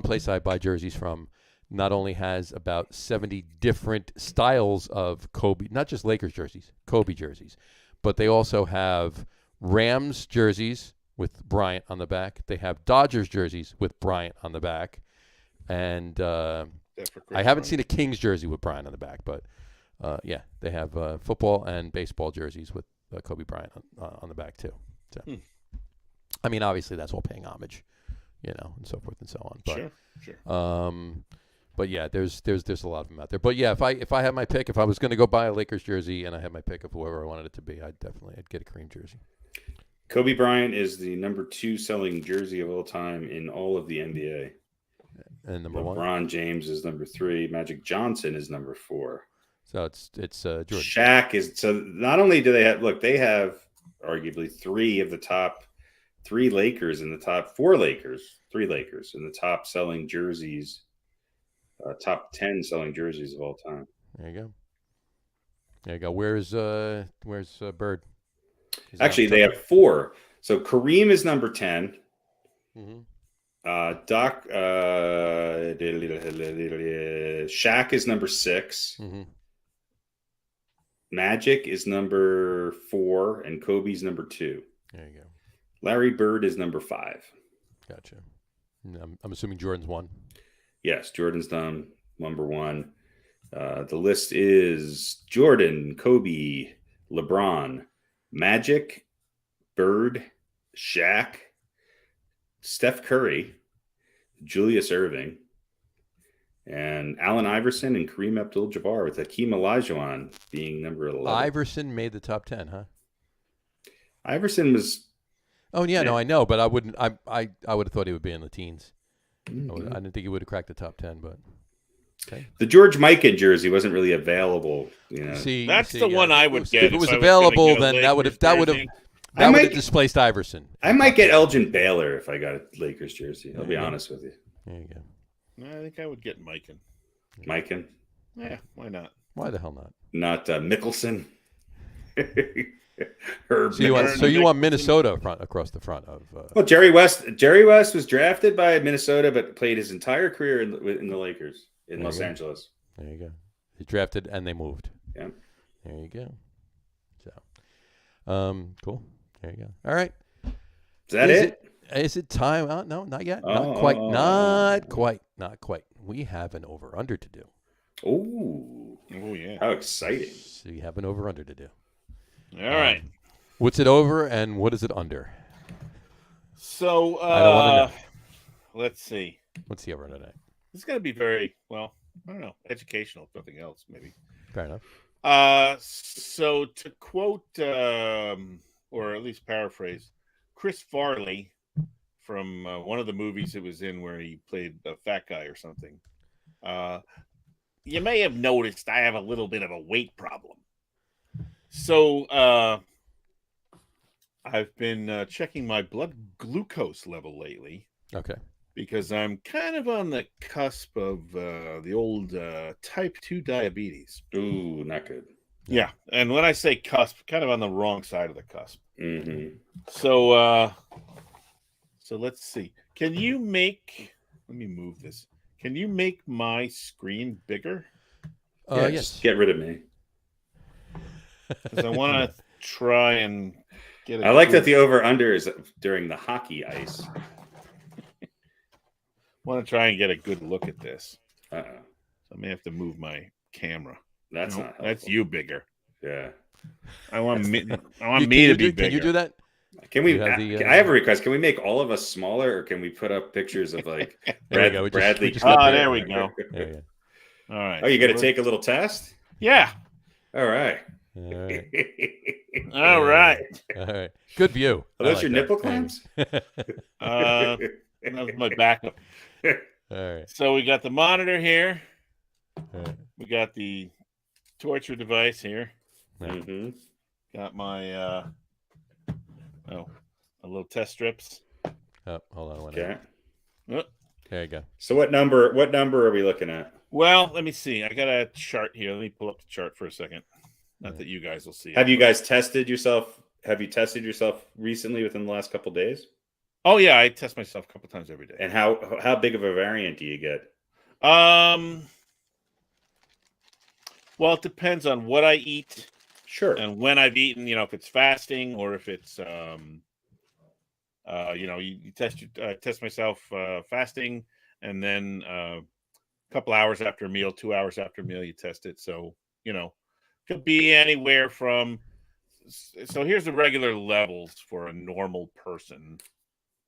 place I buy jerseys from. Not only has about 70 different styles of Kobe, not just Lakers jerseys, Kobe jerseys, but they also have Rams jerseys with Bryant on the back. They have Dodgers jerseys with Bryant on the back. And I haven't seen a Kings jersey with Bryant on the back, but they have football and baseball jerseys with Kobe Bryant on the back too. So, I mean, obviously that's all paying homage, and so forth and so on. But, sure. But yeah, there's a lot of them out there. But yeah, if I had my pick, if I was going to go buy a Lakers jersey and I had my pick of whoever I wanted it to be, I'd get a Kareem jersey. Kobe Bryant is the number 2 selling jersey of all time in all of the NBA. And number LeBron 1. James is number 3. Magic Johnson is number 4. So it's Jordan. Shaq is. So not only do they have arguably 3 of the top 3 Lakers in the top 4 Lakers, 3 Lakers in the top selling jerseys. Top 10 selling jerseys of all time. There you go. Where's Bird? Actually, they have 4. So Kareem is number 10. Shaq is number 6. Magic is number 4, and Kobe's number 2. There you go. Larry Bird is number 5. Gotcha. I'm assuming Jordan's 1. Yes, Jordan's number 1. The list is Jordan, Kobe, LeBron, Magic, Bird, Shaq, Steph Curry, Julius Erving, and Allen Iverson and Kareem Abdul-Jabbar, with Hakeem Olajuwon being number 11. Iverson made the top 10, huh? Iverson was. Oh yeah, no, I know, but I wouldn't. I would have thought he would be in the teens. I didn't think he would have cracked the top 10, but okay. The George Mikan jersey wasn't really available. That's the one I would get. If it was available, then that would have displaced Iverson. I might get Elgin Baylor if I got a Lakers jersey. I'll be honest with you. There you go. I think I would get Mikan. Mikan? Yeah, why not? Why the hell not? Not Mickelson. So you want Minnesota across the front of? Well, Jerry West. Jerry West was drafted by Minnesota, but played his entire career in the Lakers in Los Angeles. There you go. He drafted and they moved. Yeah. There you go. So, cool. There you go. All right. Is that it? Is it time? No, not yet. Oh. Not quite. We have an over/under to do. Oh, yeah! How exciting! So you have an over/under to do. All right. What's it over and what is it under? So I don't want to know. Let's see. What's the over/under tonight? This is going to be very I don't know, educational, if nothing else, maybe. Fair enough. So to quote, or at least paraphrase, Chris Farley from one of the movies it was in where he played a fat guy or something. You may have noticed I have a little bit of a weight problem. So I've been checking my blood glucose level lately. Okay. Because I'm kind of on the cusp of the old type 2 diabetes. Ooh, not good. Yeah. And when I say cusp, kind of on the wrong side of the cusp. Mm-hmm. So let's see. Let me move this. Can you make my screen bigger? Yes. Get rid of me. Because I want to try and get it. I like that the over/under is during the hockey ice. I want to try and get a good look at this. So I may have to move my camera. That's not helpful. That's you bigger. Yeah. I want me to be bigger. Can you do that? Can we? I have a request. Can we make all of us smaller, or can we put up pictures of like Bradley? There we go. There you go. All right. Oh, you got to take a little test? Yeah. All right. All right. Good view. Are those your nipple clamps? That was my backup. All right. So we got the monitor here. Right. We got the torture device here. Mm-hmm. Got my a little test strips. Oh, hold on one Okay. There you go. So what number are we looking at? Well, let me see. I got a chart here. Let me pull up the chart for a second. Not that you guys will see it. Have you guys tested yourself? Have you tested yourself recently within the last couple of days? Oh yeah, I test myself a couple times every day. And how big of a variant do you get? Well, it depends on what I eat. Sure. And when I've eaten, if it's fasting or if it's you test myself fasting, and then a couple hours after a meal, 2 hours after a meal, you test it. So, could be anywhere from. So here's the regular levels for a normal person.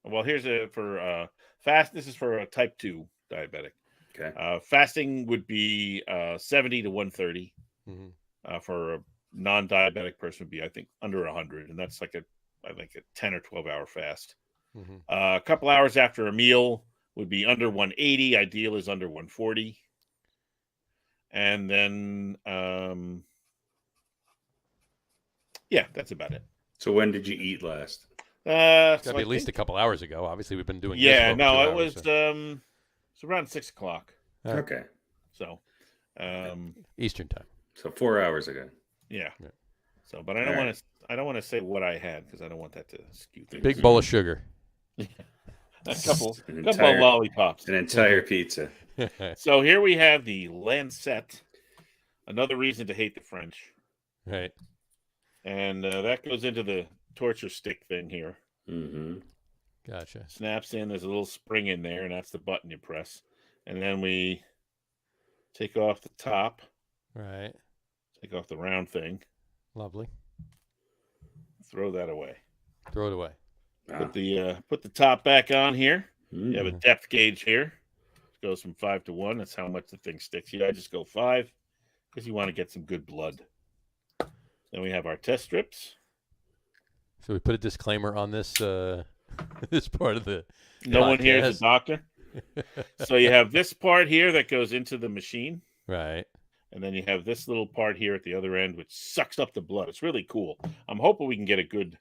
Well, here's for fast. This is for a type 2 diabetic. Okay. Fasting would be 70 to 130. Mm-hmm. For a non-diabetic person would be, I think, under 100, and that's like a 10 or 12 hour fast. Mm-hmm. A couple hours after a meal would be under 180. Ideal is under 140. And then, that's about it. So when did you eat last? It's got to be at least a couple hours ago. Obviously, we've been doing. Yeah, this no, it was it's around 6 o'clock. Okay. So, Eastern time. So 4 hours ago. Yeah. So, but I don't want to say what I had because I don't want that to skew things. Big bowl of sugar. A couple of lollipops. An entire pizza. So here we have the Lancet. Another reason to hate the French. Right. And that goes into the torture stick thing here. Mm-hmm. Gotcha. Snaps in. There's a little spring in there, and that's the button you press. And then we take off the top. Right. Take off the round thing. Lovely. Throw that away. Throw it away. Put the top back on here. Mm-hmm. You have a depth gauge here. It goes from 5 to 1. That's how much the thing sticks. I just go 5 because you want to get some good blood. Then we have our test strips. So we put a disclaimer on this this part of the No podcast. one here is a doctor. So you have this part here that goes into the machine. Right. And then you have this little part here at the other end, which sucks up the blood. It's really cool. I'm hoping we can get a good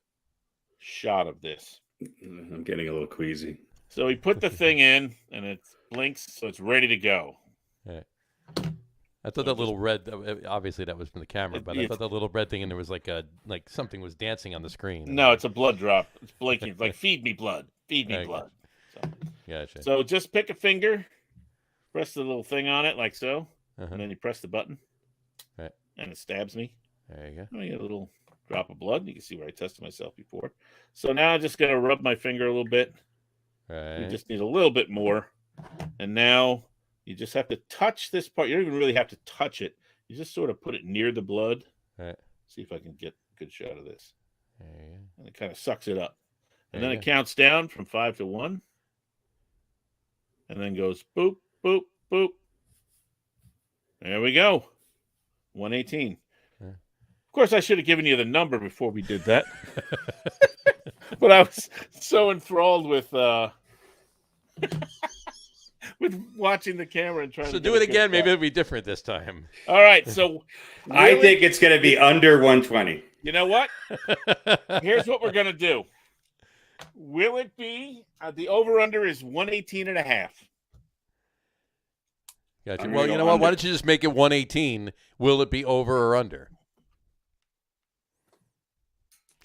shot of this. I'm getting a little queasy. So we put the thing in, and it blinks, so it's ready to go. Right. I thought that little red. Obviously, that was from the camera, but I thought that little red thing, and there was like something was dancing on the screen. No, it's a blood drop. It's blinking. It's like, feed me blood. Feed me blood. So. Gotcha. So just pick a finger, press the little thing on it like so, and then you press the button. Right. And it stabs me. There you go. I get a little drop of blood. You can see where I tested myself before. So now I'm just going to rub my finger a little bit. Right. You just need a little bit more. And now you just have to touch this part. You don't even really have to touch it. You just sort of put it near the blood. Right. See if I can get a good shot of this. There you go. And it kind of sucks it up. And There then you it go. counts down from 5 to 1. And then goes boop, boop, boop. There we go. 118. Yeah. Of course, I should have given you the number before we did that. But I was so enthralled with with watching the camera and trying to do it again. Maybe it'll be different this time. All right. So I think it's going to be under 120. You know what? Here's what we're going to do. Will it be the over-under is 118.5. Gotcha. Well, you know what? Why don't you just make it 118? Will it be over or under?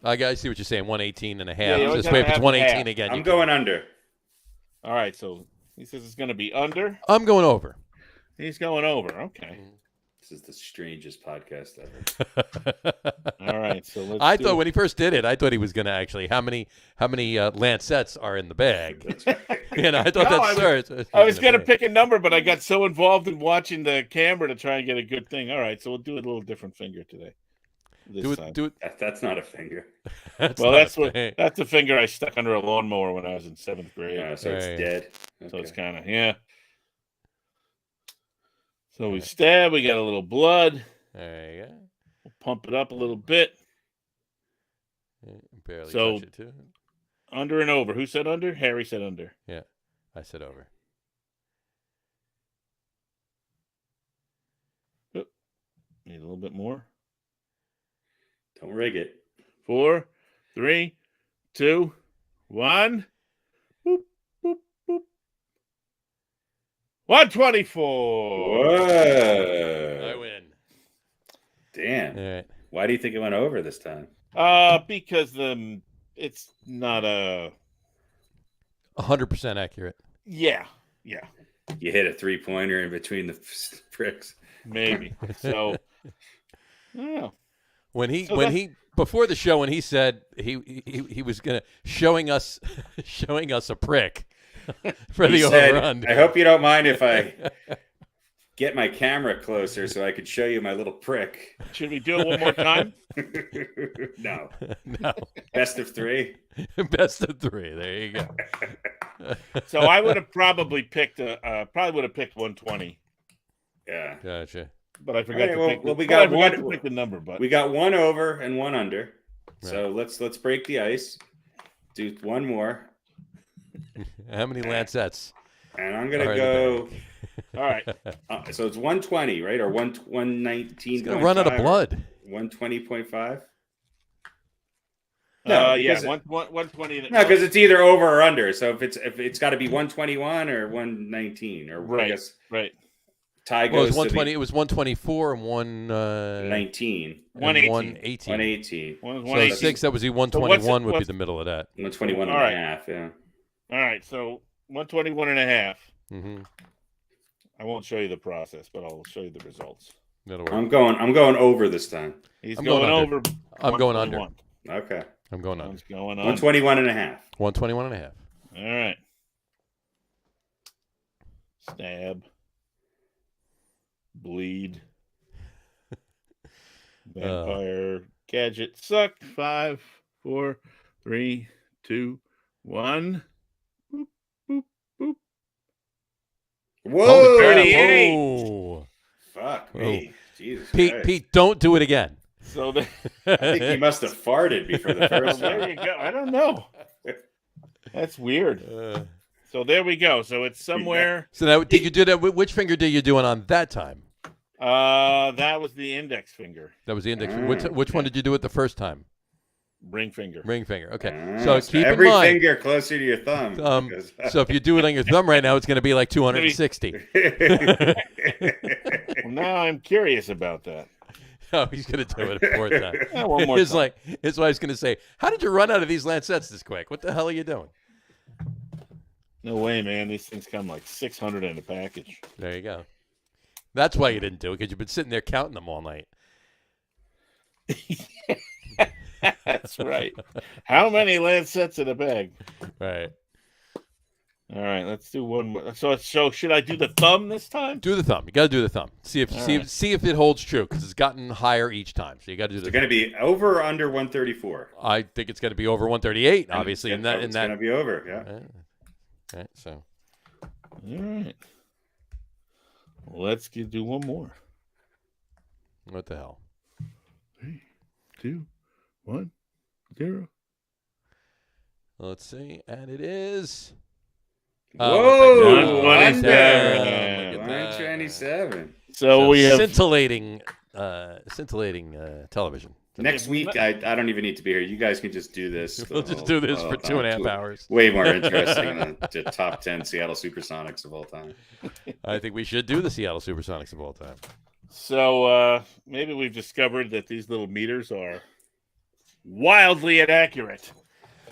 I see what you're saying. 118 and a half. Yeah, Just wait if it's 118 again. I'm going under. All right. So he says it's going to be under. I'm going over. He's going over. Okay. This is the strangest podcast ever. All right. So let's. I thought when he first did it, I thought he was going to actually how many Lancettes are in the bag. I thought I was going to pick a number, but I got so involved in watching the camera to try and get a good thing. All right. So we'll do it a little different finger today. Do it. That's not a finger. That's the finger I stuck under a lawnmower when I was in 7th grade. Yeah, so it's dead. So it's kind of So we stab. We got a little blood. There you go. We'll pump it up a little bit. Barely so touch it too. Under and over. Who said under? Harry said under. Yeah, I said over. Oh, need a little bit more. Don't rig it. 4, 3, 2, 1. Boop, boop, boop. 124. Whoa. I win. Damn. All right. Why do you think it went over this time? Because it's not 100% accurate. Yeah. You hit a 3-pointer in between the pricks. Maybe. So, I don't know. When he before the show, when he said he was gonna showing us a prick for the over-under. I hope you don't mind if I get my camera closer so I could show you my little prick. Should we do it one more time? No. No. Best of 3. Best of 3. There you go. So I would have probably picked 120. Yeah. Gotcha. But I forgot to pick. We got one. To pick the number, but we got one over and one under. Right. So let's break the ice. Do one more. How many Lancettes? And I'm gonna go. All right. So it's 120, right, or 119. It's gonna run out of blood. 120.5. No, 120. No, because it's either over or under. So if it's got to be 121 or 119 or right, I guess right. Tie goes. Well, it was 120. It was 124 and 119. 118. 118. So 6. That was the 121 would be the middle of that. 121 and a half. Yeah. All right. So 121 and a half. Mm-hmm. I won't show you the process, but I'll show you the results. That'll work. I'm going over this time. He's going over. I'm going under. Okay. I'm going under. He's going on. 121 and a half. 121 and a half. All right. Stab. Bleed. Vampire gadget suck. 5, 4, 3, 2, 1. Boop, boop, boop. Whoa! 38. Oh. Fuck me. Jesus Pete, don't do it again. So I think he must have farted before the first one. There you go. I don't know. That's weird. So there we go. So it's somewhere. So now, did you do that? Which finger did you do it on that time? That was the index finger. That was the index finger. Which one did you do it the first time? Ring finger. Ring finger. Okay. So keep every in mind, finger closer to your thumb. So if you do it on your thumb right now, it's going to be like 260. Well, now I'm curious about that. Oh, he's going to do it a fourth time. Yeah, one more It's time. like, it's what I was going to say. How did you run out of these lancets this quick? What the hell are you doing? No way, man. These things come like 600 in a package. There you go. That's why you didn't do it, because you've been sitting there counting them all night. That's right. How many lancets in a bag? Right. All right, let's do one more. So should I do the thumb this time? Do the thumb. You got to do the thumb. See if it holds true, because it's gotten higher each time. So you got to do the. It's going to be over or under 134. I think it's going to be over 138. Obviously, it's going to be over. Yeah. Right. So. All right. Let's do one more. What the hell? 3, 2, 1, 0. Let's see, and it is. Whoa! 127. So we have scintillating television. Next week, I don't even need to be here. You guys can just do this. We'll just do this for 2.5 hours. Way more interesting than the top 10 Seattle Supersonics of all time. I think we should do the Seattle Supersonics of all time. So maybe we've discovered that these little meters are wildly inaccurate.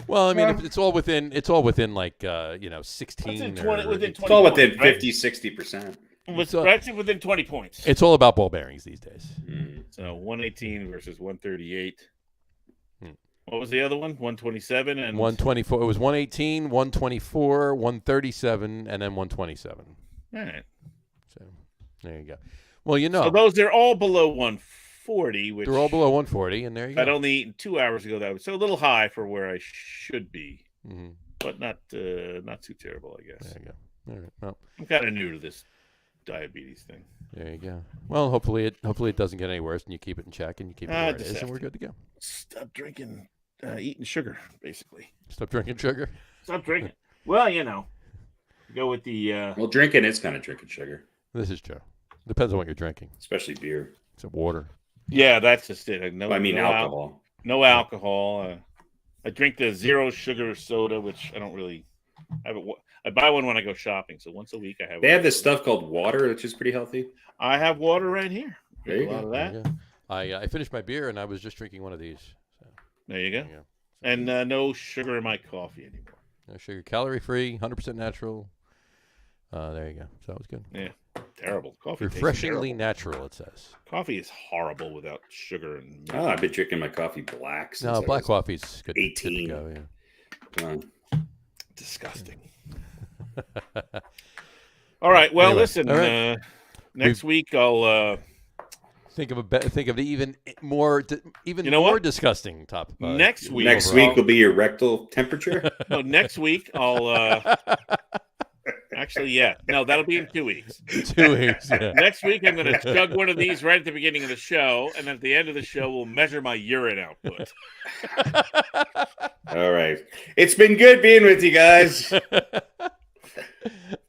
Well, I mean, it's all within like 16 it's all within 50-60%. It's actually within 20 points. It's all about ball bearings these days. So 118 versus 138. What was the other one? 127 and 124. It was 118, 124, 137, and then 127. All right. So there you go. Well, so they're all below 140. Which they're all below 140, and there you go. I'd only eaten 2 hours ago. That was so a little high for where I should be, but not too terrible, I guess. There you go. All right. Well, I'm kind of new to this diabetes thing. There you go. Well, hopefully it doesn't get any worse, and you keep it in check, and you keep it where it is, and we're good to go. Stop drinking, eating sugar, basically. Stop drinking sugar. Stop drinking. Well, go with the. Well, drinking is kind of drinking sugar. This is true. Depends on what you're drinking. Especially beer. It's water. Yeah, that's just it. Alcohol. No alcohol. I drink the zero sugar soda, which I don't really have. I buy one when I go shopping, so once a week I have. They have this stuff called water, which is pretty healthy. I have water right here. There you go. A lot of that. I finished my beer and I was just drinking one of these. So. There you go. And no sugar in my coffee anymore. No sugar, calorie free, 100% natural. There you go. So that was good. Yeah. Terrible. Coffee refreshingly natural, it says. Coffee is horrible without sugar and milk. I've been drinking my coffee black since No, black coffee's good. 18. Good to go, yeah. Come on. Disgusting. All right. Well, anyway, listen. Right. Next week I'll think of the even more disgusting topic. Next week will be your rectal temperature. No, next week I'll. Actually, yeah. No, that'll be in 2 weeks. 2 weeks. Yeah. Next week, I'm going to chug one of these right at the beginning of the show, and at the end of the show, we'll measure my urine output. All right. It's been good being with you guys.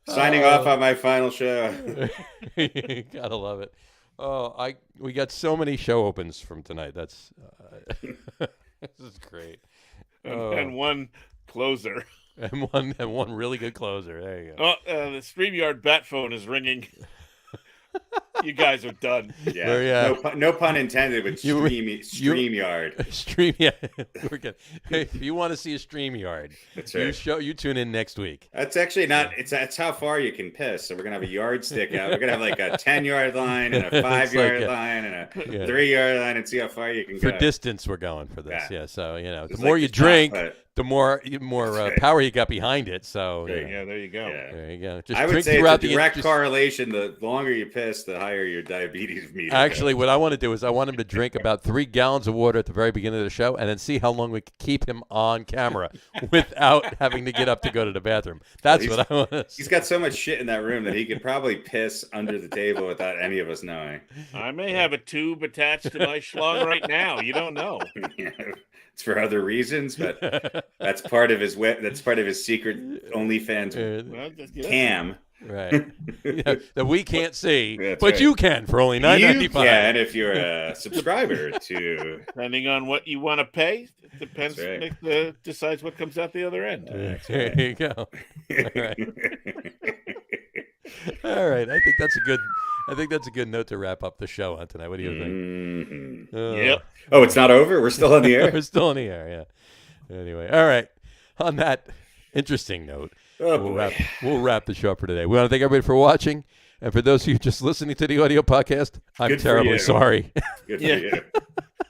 Signing off on my final show. Gotta love it. Oh, we got so many show opens from tonight. That's this is great. And one closer. And one really good closer. There you go. Oh, the StreamYard bat phone is ringing. You guys are done. Yeah. No pun intended with StreamYard. StreamYard. We're good. Hey, if you want to see a StreamYard, that's right. You tune in next week. That's actually not. It's how far you can piss. So we're gonna have a yardstick out. We're gonna have like a 10-yard line and a 5-yard line and a 3-yard line, and see how far you can go. For distance, we're going for this. Yeah. So the more you drink, the more power you got behind it. So there you go. Yeah. There you go. Just I would drink say throughout it's a direct correlation. The longer you piss, the higher your diabetes meter. Actually, what I want to do is I want him to drink about 3 gallons of water at the very beginning of the show, and then see how long we can keep him on camera without having to get up to go to the bathroom. That's what I want to see. He's got so much shit in that room that he could probably piss under the table without any of us knowing. I may have a tube attached to my schlong right now. You don't know. It's for other reasons, but that's part of his that's part of his secret OnlyFans cam. Right. That we can't see, but right. You can for only $9.95. You can if you're a subscriber to. Depending on what you want to pay, it depends. Right. Decides what comes out the other end. There you go. All right. All right. I think that's a good note to wrap up the show on tonight. What do you think? Mm-hmm. Yep. Oh, it's not over? We're still on the air? We're still on the air, yeah. Anyway, all right. On that interesting note, we'll wrap the show up for today. We want to thank everybody for watching. And for those of you just listening to the audio podcast, I'm terribly sorry. Good for you.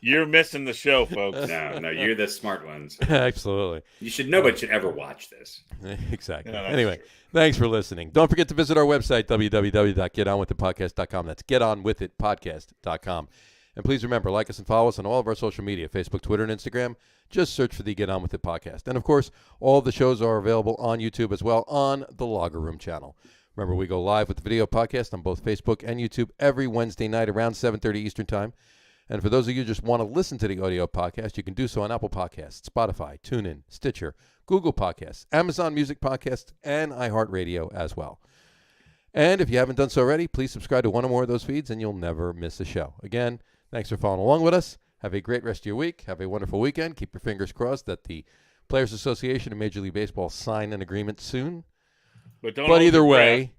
You're missing the show, folks. No, you're the smart ones. Absolutely. You should know, but should ever watch this. Exactly. Anyway, thanks for listening. Don't forget to visit our website, www.getonwithitpodcast.com. That's getonwithitpodcast.com. And please remember, like us and follow us on all of our social media, Facebook, Twitter, and Instagram. Just search for the Get On With It podcast. And, of course, all of the shows are available on YouTube as well on the Logger Room channel. Remember, we go live with the video podcast on both Facebook and YouTube every Wednesday night around 7:30 Eastern Time. And for those of you who just want to listen to the audio podcast, you can do so on Apple Podcasts, Spotify, TuneIn, Stitcher, Google Podcasts, Amazon Music Podcasts, and iHeartRadio as well. And if you haven't done so already, please subscribe to one or more of those feeds and you'll never miss a show. Again, thanks for following along with us. Have a great rest of your week. Have a wonderful weekend. Keep your fingers crossed that the Players Association and Major League Baseball sign an agreement soon. But either way,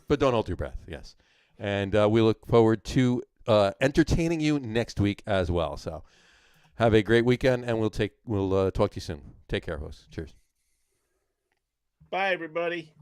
but don't hold your breath, yes. And we look forward to entertaining you next week as well. So have a great weekend, and we'll talk to you soon. Take care, hosts. Cheers. Bye, everybody.